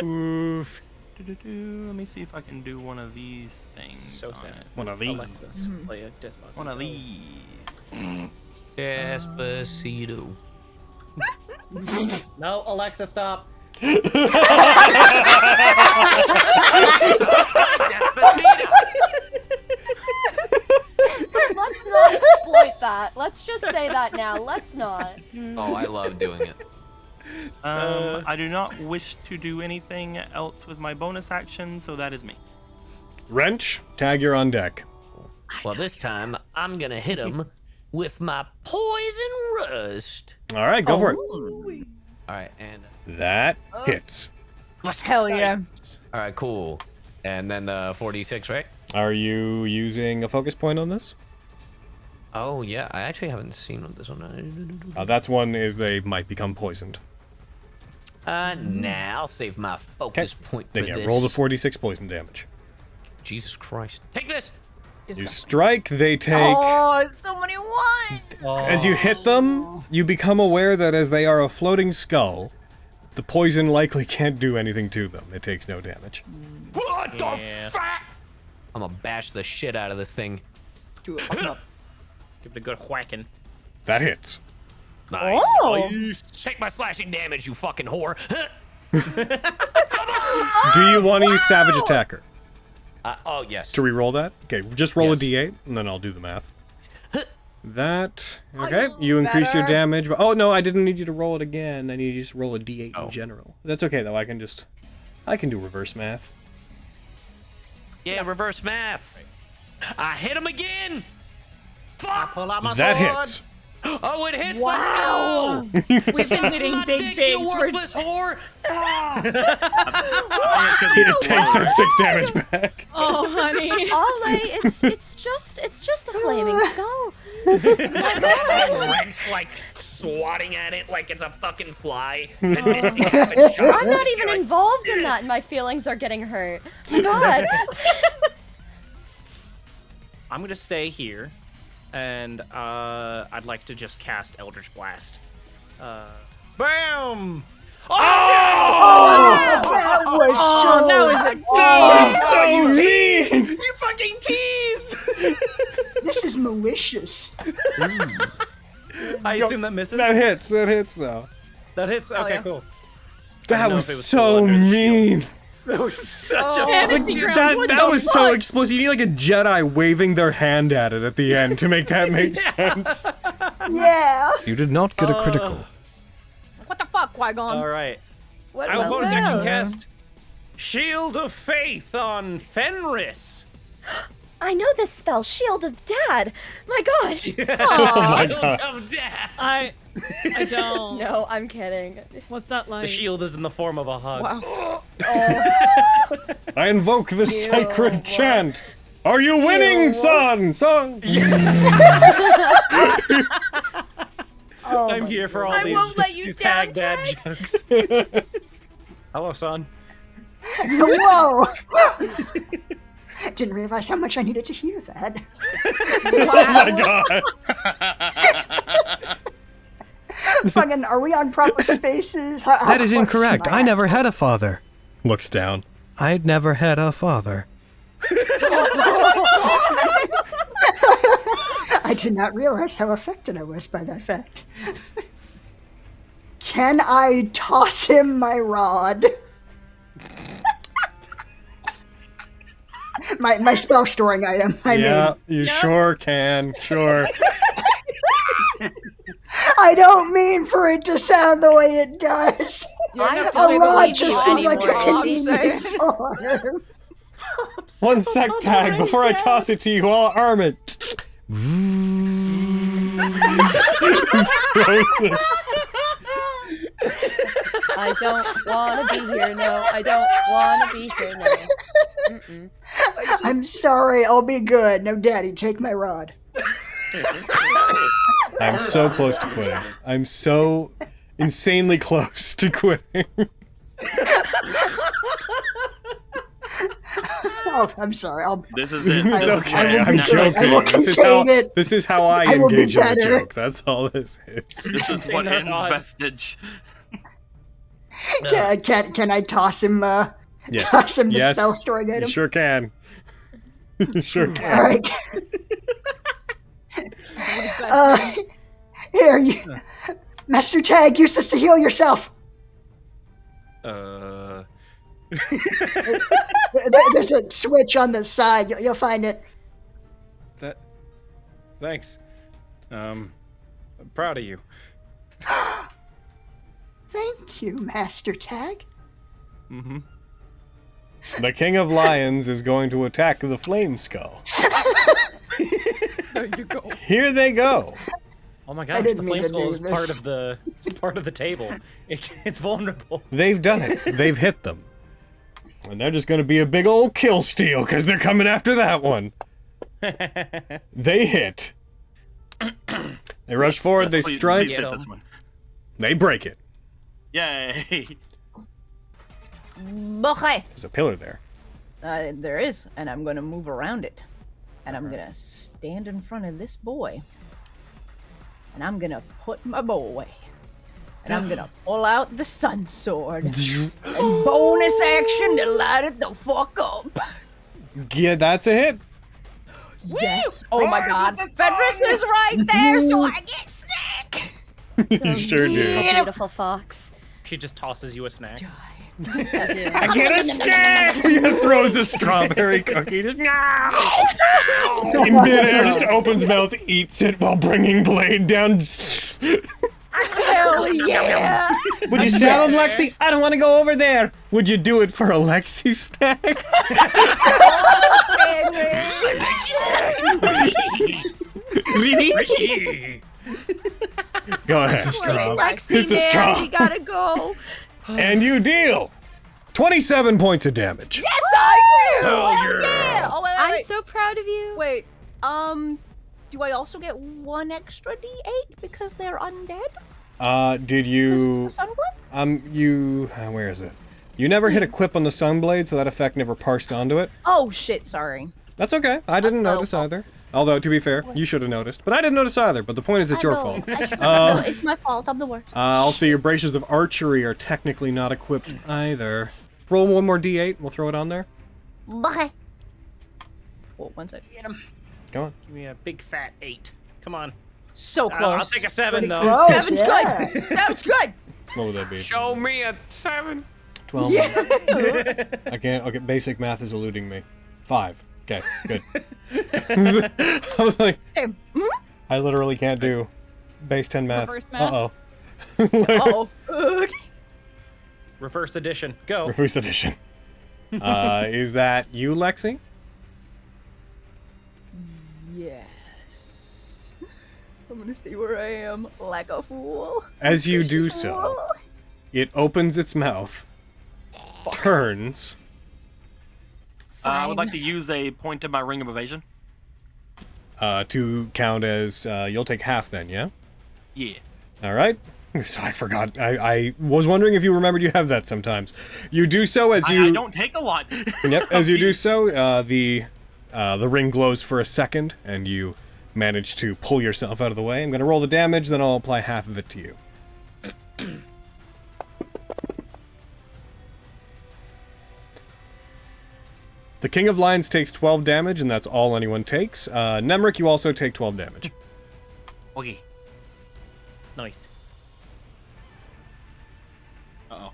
Oof. Let me see if I can do one of these things. So on sad. it. One of these. Alexis, play a Despacito. One of these. Despacito. No, Alexa, stop. Let's not exploit that. Let's just say that now. Let's not. Oh, I love doing it. I do not wish to do anything else with my bonus action, so that is me. Wrench, Tag, you're on deck. Well, this time I'm gonna hit him with my poison rust. All right, go for it. All right, and That hits. Hell yeah. all right, cool. And then the 46, right? Are you using a focus point on this? Oh yeah, I actually haven't seen this one. That's one is they might become poisoned. Nah, I'll save my focus point for Then yeah, this. roll the 46 poison damage. Jesus Christ. Take this! You strike, they take. Oh, so many ones! As you hit them, you become aware that as they are a floating skull, the poison likely can't do anything to them. It takes no damage. What the fuck? I'm gonna bash the shit out of this thing. Do it. Fucking up. Give it a good whacking. That hits. Nice. Oh. Take my slashing damage, you fucking whore. Do you want to use Savage Attacker? Oh, yes. To re-roll that? Okay, just roll Yes. a d8, and then I'll do the math. That, okay, you increase your damage, but, oh no, I didn't need you to roll it again. I need you to just roll a d8 in general. That's okay, though, I can do reverse math. Yeah, reverse math. I hit him again. Fuck. Pull out my That sword. hits. Oh, it hits. Wow. Let's go. We've been hitting big Dick, things. you We're worthless whore. It takes that 6 damage back. Oh, honey. Ollie, it's just a flaming skull. Wrench, like swatting at it like it's a fucking fly. And missing half its shots. I'm not even involved in that, and my feelings are getting hurt. My God. I'm gonna stay here, and I'd like to just cast Eldritch Blast. Bam! That was so. that was a so mean! You fucking tease! This is malicious. I assume that misses. That hits though. That hits. Okay, yeah. cool. That know was if it was so still under the mean. That was such a fantasy grounds. What That the was so fuck? explosive. You need like a Jedi waving their hand at it at the end to make that make sense. Yeah. You did not get a critical. What the fuck, Qui-Gon? All right. What I will bonus action well. cast Shield of Faith on Fenris. I know this spell, Shield of Dad. My God. Oh my God. of death. I don't. No, I'm kidding. What's that like? The shield is in the form of a hug. Wow. I invoke the sacred chant. Are you winning, son? Son. Oh I'm my here for all I these, won't let you these down, tag dad jokes. Hello, son. Whoa! Didn't realize how much I needed to hear that. Oh my God. Fucking, are we on proper spaces? How That is close incorrect. am I at? never had a father. Looks down. I'd never had a father. I did not realize how affected I was by that fact. Can I toss him my rod? my spell storing item. I Yeah, mean, you sure can. Sure. I don't mean for it to sound the way it does. I A don't rod believe just you seemed like anymore, a Ollie. convenient form. One sec, Tag. Before I toss it to you, I'll arm it. I don't want to be here. No, I don't want to be here. No. Mm-mm. I'm sorry, I'll be good. No, Daddy, take my rod. I'm so close to quitting. I'm so insanely close to quitting. Oh, I'm sorry. This is it. It's This is okay. it. I'm I will joking. contain it. This is how I I will be engage in the better. joke. That's all this is. This is what Contain ends that rod. vestige. Can I toss him? Yes. Toss him the Yes. spell storing You item. sure can. You sure All can. right. Here, you, Master Tag. Use this to heal yourself. There's a switch on the side. You'll find it. That. Thanks. I'm proud of you. Thank you, Master Tag. Mm-hmm. The King of Lions is going to attack the Flame Skull. There you go. Here they go. Oh my I gosh, the didn't mean flame to skull do is part this. of the part of the table. It's vulnerable. They've done it. They've hit them. And they're just going to be a big old kill steal because they're coming after that one. They hit. They rush forward, they Please- strike, please hit this one. they break it. Yay! Okay. There's a pillar there. There is, and I'm gonna move around it. And I'm gonna stand in front of this boy. And I'm gonna put my bow away. And I'm gonna pull out the sun sword. And bonus action to light it the fuck up. Yeah, that's a hit. Yes. Oh my god. Fenris is right there, so I get snack. You sure do. Beautiful fox. She just tosses you a snack. I get a snack! He throws a strawberry cookie. Just in midair, just opens mouth, eats it while bringing Blade down. Hell yeah! Would you stab him, Lexi? I don't want to go over there. Would you do it for a Lexi snack? Go ahead. It's a straw. Lexi, It's a straw. man, we gotta go. And you deal 27 points of damage. Yes, I do! Oh, Hell yeah. Oh, wait, I'm wait. so proud of you. Wait, do I also get 1 extra D8 because they're undead? Did Because you... it's the sunblood? where is it? You never hit equip on the Sunblade, so that effect never parsed onto it. Oh shit, sorry. That's okay. I didn't That's notice my fault. either. Although, to be fair, you should have noticed. But I didn't notice either. But the point is, it's your fault. No, it's my fault. I'm the worst. Also, your braces of archery are technically not equipped either. Roll one more d8. We'll throw it on there. Okay. Oh, 1 sec. Go on. Give me a big fat 8. Come on. So close. I'll take a 7 though. close. Seven's Yeah. good. Seven's good. What would that be? Show me a 7. 12. Yeah. I can't. Okay, basic math is eluding me. 5. Okay, good. I was like, Hey, I literally can't do base 10 math. Reverse math? Uh-oh. Uh-oh. Reverse addition. Go. Reverse edition. Is that you, Lexi? Yes. I'm gonna stay where I am like a fool. As you do so, it opens its mouth, turns. I would like to use a point of my ring of evasion. To count as, you'll take half then, yeah? Yeah. Alright. So I forgot. I was wondering if you remembered you have that sometimes. You do so as you... I don't take a lot. Yep, as you do so, the ring glows for a second, and you manage to pull yourself out of the way. I'm going to roll the damage, then I'll apply half of it to you. The King of Lions takes 12 damage, and that's all anyone takes. Nemric, you also take 12 damage. Okay. Nice. Uh-oh.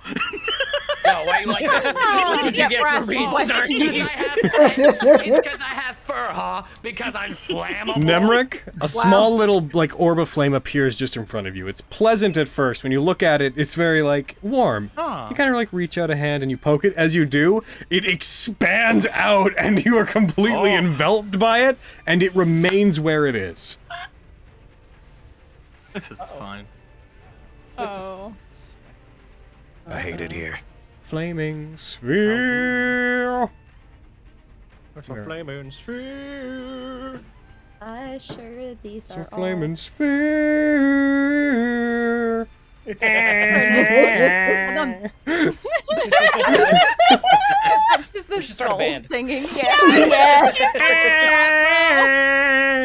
No, why you like this? This is what you get for being snarky. It's because I have fur, huh? Because I'm flammable. Nemric, a small little like orb of flame appears just in front of you. It's pleasant at first. When you look at it, it's very like warm. Aw. You kind of like reach out a hand and you poke it. As you do, it expands out and you are completely enveloped by it, and it remains where it is. This is fine. Oh. I hate it here. Flaming sphere. It's a flaming sphere. I sure these It's are a flaming all... sphere. Hold on. It's just this should start a skull band. singing. Yeah.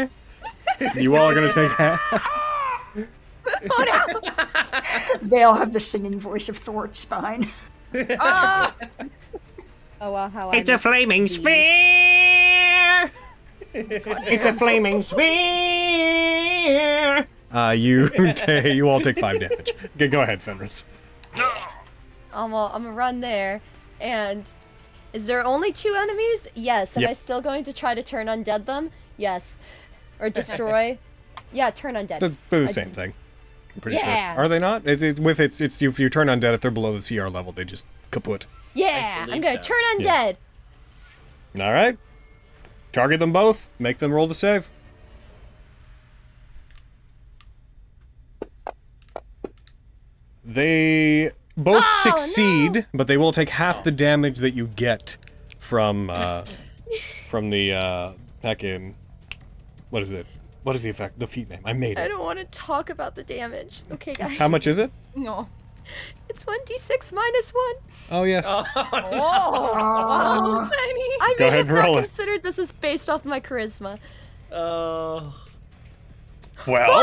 Yes. You all are gonna take half. They all have the singing voice of Thor's spine. Ah. Oh wow, how It's a flaming sphere! It's a flaming sphere! You all take 5 damage. Okay, go ahead, Fenris. I'm gonna run there, and is there only 2 enemies? Yes. Am Yep. I still going to try to turn undead them? Yes. Or destroy? Yeah, turn undead. They're the same thing. I'm pretty Yeah. sure. Are they not? It's if you turn undead, if they're below the CR level, they just kaput. Yeah, I'm believe gonna so. turn undead. Yes. All right. Target them both. Make them roll the save. They both Oh, succeed, but they will take half the damage that you get from the heckin', what is it? What is the effect? The feat name. I made I it. don't want to talk about the damage. Okay, guys. How much is it? No. It's 1d6 minus 1. Oh, yes. Oh, I Go may ahead have and roll not it. considered this is based off my charisma. Oh. Well,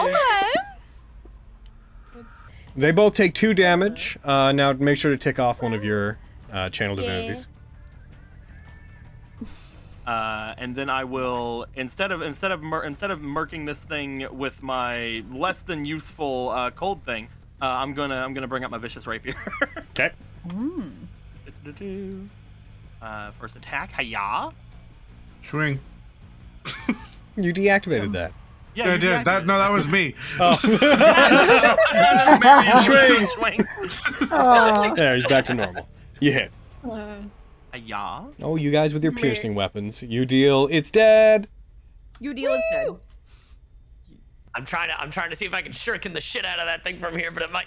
okay. they both take 2 damage. Now make sure to tick off one of your channel divinities. And then I will instead of murking this thing with my less than useful cold thing, I'm gonna bring up my vicious rapier. Okay. First attack, hiya. Swing. You deactivated that. Yeah, I did. That was me. Swing. There, he's back to normal. You hit. Hiya. Oh, you guys with your piercing weapons. You deal. It's dead. You deal is dead. I'm trying to see if I can shuriken the shit out of that thing from here, but it might.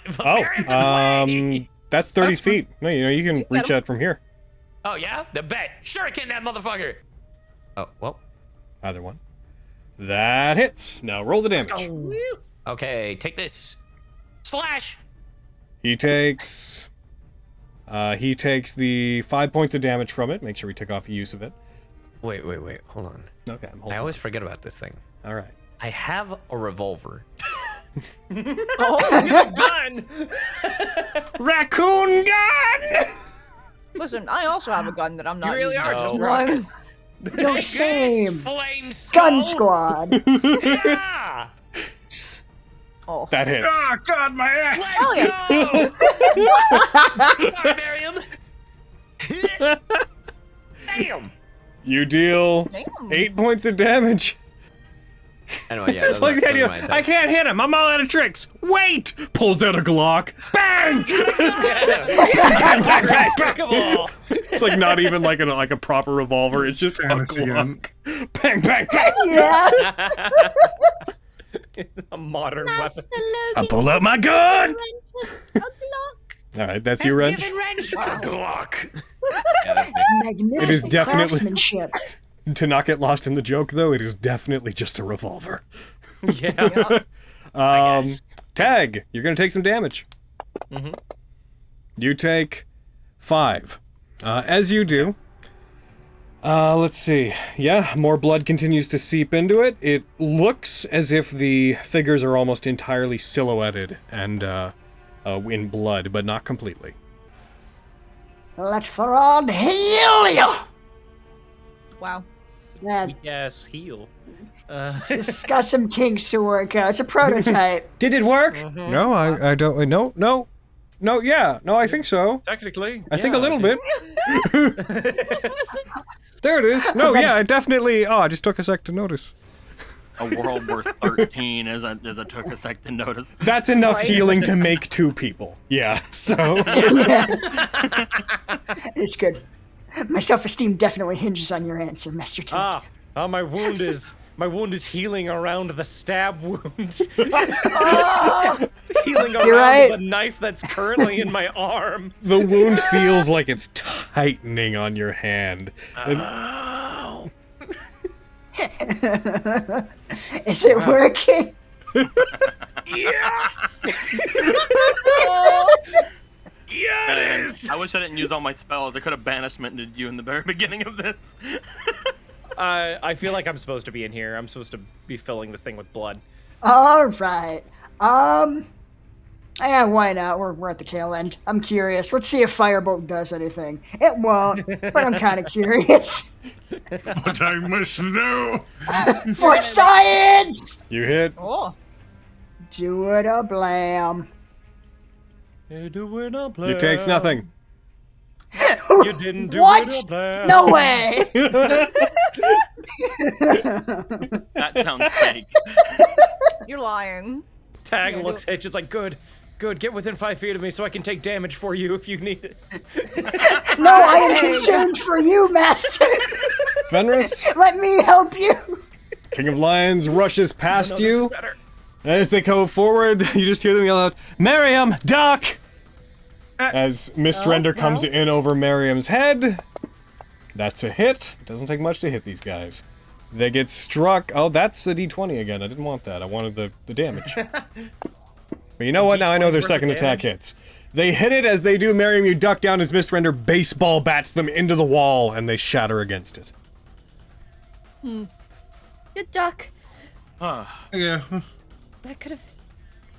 That's 30 feet. No, you can reach out from here. Oh yeah, the bet. Shuriken that motherfucker. Oh well. Either one. That hits. Now roll the damage. Okay, take this. Slash. He takes the 5 points of damage from it. Make sure we take off use of it. Wait. Hold on. Okay, I'm holding. I always forget about this thing. All right. I have a revolver. Gun! Raccoon gun! Listen, I also have a gun that I'm not You really using. are just One. Yo, same. Flame Gun skull. squad. Yeah! Oh. That hits. Oh God, my ass! Let's Hell yeah. go! Sorry, Marion. Damn. You deal Damn. 8 points of damage. Anyway, yeah. Just like the idea. I can't hit him. I'm all out of tricks. Wait! Pulls out a Glock. Bang! Bang, bang, bang, bang. It's like not even like a proper revolver. It's just a Fantasy gun. Glock. Bang, bang, bang. Yeah. A modern weapon. Master I Logan, pull out my gun. a Glock. All right, that's your wrench. Glock. Magnificent It is definitely- craftsmanship. To not get lost in the joke, though, it is definitely just a revolver. Yeah. guess. Tag, you're gonna take some damage. Mm-hmm. You take 5. As you do, let's see. Yeah, more blood continues to seep into it. It looks as if the figures are almost entirely silhouetted and in blood, but not completely. Let Farad heal you. Wow. Yeah, Yes, heal. it's got some kinks to work out. It's a prototype. Did it work? No, I don't. No, yeah. No, I think so. Technically. I think a little bit. There it is. No, yeah, I definitely. Oh, I just took a sec to notice. A world worth 13 as I took a sec to notice. That's enough healing to make 2 people. Yeah, so. It's good. My self-esteem definitely hinges on your answer, Master T. My wound is healing around the stab wound. It's healing around right. the knife that's currently in my arm. The wound feels like it's tightening on your hand. Oh. Is it working? Yeah. Yeah, it Man, is. I wish I didn't use all my spells. I could have banishmented you in the very beginning of this. I feel like I'm supposed to be in here. I'm supposed to be filling this thing with blood. All right. Yeah, why not? We're at the tail end. I'm curious. Let's see if Firebolt does anything. It won't, but I'm kind of curious. But I must know. For science! You hit. Oh. Do it a blam. It takes nothing. You didn't do What? it. What? No way! That sounds fake. You're lying. Tag Yeah, looks do at just like, good, get within 5 feet of me so I can take damage for you if you need it. No, I am concerned for you, Master. Fenris, Let me help you. King of Lions, rushes past No, this is you. better. As they go forward, you just hear them yell out, Miriam, duck! As Mist Render comes in over Miriam's head. That's a hit. It doesn't take much to hit these guys. They get struck. Oh, that's a d20 again. I didn't want that. I wanted the damage. But you know what? Now I know their D20's worth second of attack damage? hits. They hit it as they do. Miriam, you duck down as Mistrender baseball bats them into the wall, and they shatter against it. Good duck. Yeah. That could have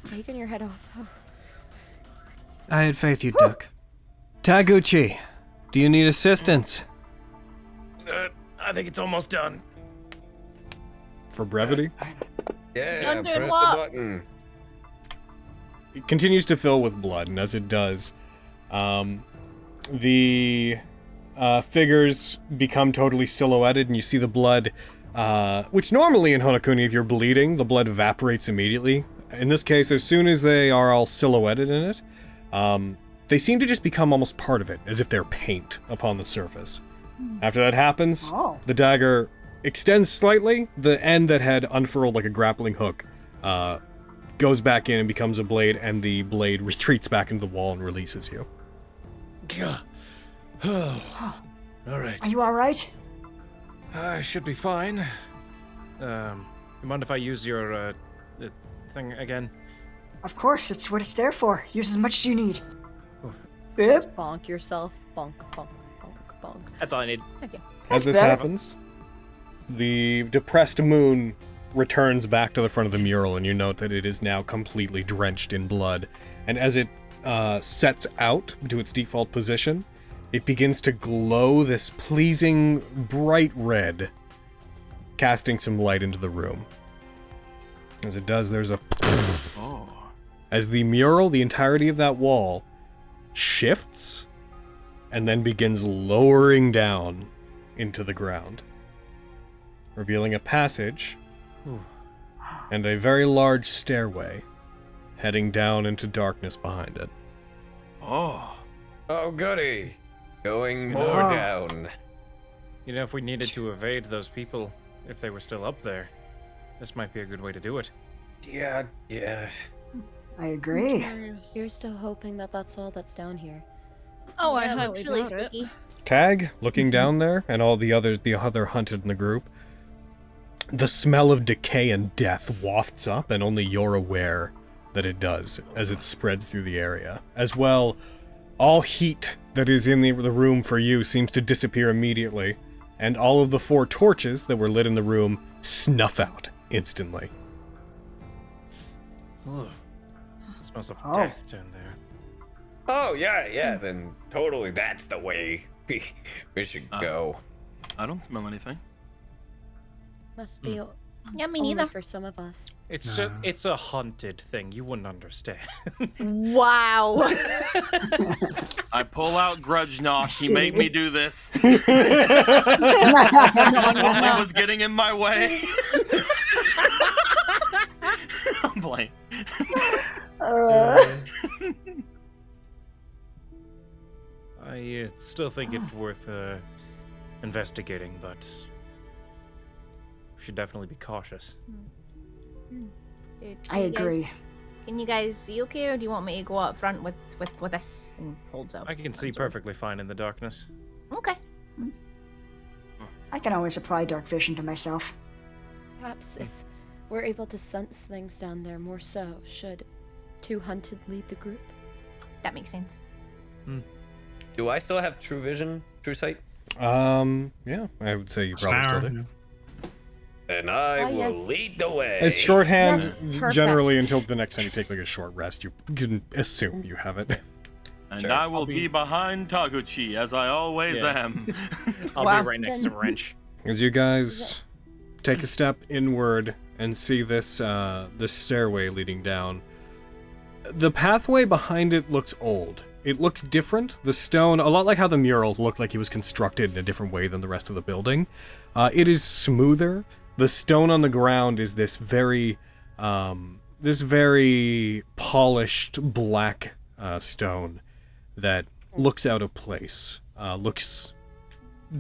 taken your head off. Oh. I had faith you'd duck. Taguchi, do you need assistance? I think it's almost done. For brevity, Yeah, Done press doing the what? button. it continues to fill with blood, and as it does, the figures become totally silhouetted, and you see the blood, which normally in Honokuni, if you're bleeding, the blood evaporates immediately. In this case, as soon as they are all silhouetted in it, they seem to just become almost part of it, as if they're paint upon the surface. After that happens, the dagger extends slightly. The end that had unfurled like a grappling hook goes back in and becomes a blade, and the blade retreats back into the wall and releases you. All right. Are you all right? I should be fine. You mind if I use your thing again? Of course, it's what it's there for. Use as much as you need. Yep. Bonk yourself. Bonk, bonk, bonk, bonk. That's all I need. Okay. As this better. happens, the depressed moon returns back to the front of the mural, and you note that it is now completely drenched in blood. And as it sets out to its default position, it begins to glow this pleasing bright red, casting some light into the room. As it does, there's a... As the mural, the entirety of that wall, shifts and then begins lowering down into the ground, revealing a passage and a very large stairway heading down into darkness behind it. Oh. Oh, goody. Going more down. You know, if we needed to evade those people, if they were still up there, this might be a good way to do it. Yeah. I agree. You're still hoping that that's all that's down here. Oh, I Yeah, highly looks really doubt it. spooky. Tag, looking down there, and all the other hunted in the group, the smell of decay and death wafts up, and only you're aware that it does as it spreads through the area. As well, all heat that is in the room for you seems to disappear immediately, and all of the 4 torches that were lit in the room snuff out instantly. Ugh. Smells of Oh. death down there. Oh, yeah, then totally that's the way we should go. I don't smell anything. Must be Yeah, me only neither. for some of us. It's a haunted thing. You wouldn't understand. Wow. I pull out Grudge Knock. He made me do this. He was getting in my way. I'm playing. I still think it's worth investigating, but we should definitely be cautious. Dude, I agree. Can you guys see okay, or do you want me to go up front with this? And holds up. I can see perfectly fine in the darkness. Okay. I can always apply dark vision to myself. Perhaps if we're able to sense things down there more so, should 2 hunted lead the group? That makes sense. Do I still have true vision, true sight? Yeah, I would say you probably still do. Then I Ah, will yes. lead the way. As shorthand, Yes, perfect. generally until the next time you take like a short rest, you can assume you have it. And Sure, I will I'll be be- behind Taguchi, as I always Yeah. am. I'll Wow. be right next to Wrench. As you guys take a step inward and see this this stairway leading down, the pathway behind it looks old. It looks different. The stone, a lot like how the murals looked like it was constructed in a different way than the rest of the building. It is smoother. The stone on the ground is this very polished black stone that looks out of place. Looks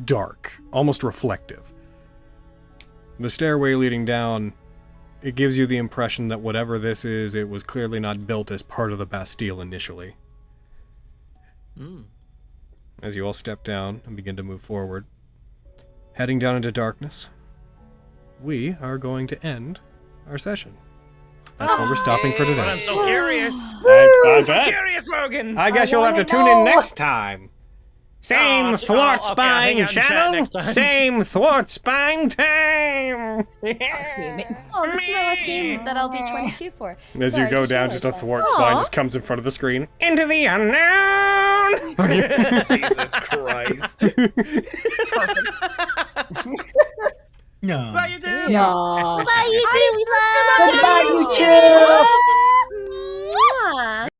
dark, almost reflective. The stairway leading down, it gives you the impression that whatever this is, it was clearly not built as part of the Bastille initially. As you all step down and begin to move forward, heading down into darkness, we are going to end our session. That's where we're stopping for But today. I'm so curious. I So bet. curious, Logan. I guess you'll have to wanna tune in know. next time. Same Oh, thwart okay, I'll hang spine out and chat channel. next time. Same thwart spine time. Oh, this is my last game that I'll be 22 for. As Sorry, you go just down, realized just a that. thwart spine just comes in front of the screen. Into the unknown. Jesus Christ. No. Bye, you two. No. Bye, you two. We love Goodbye, you two.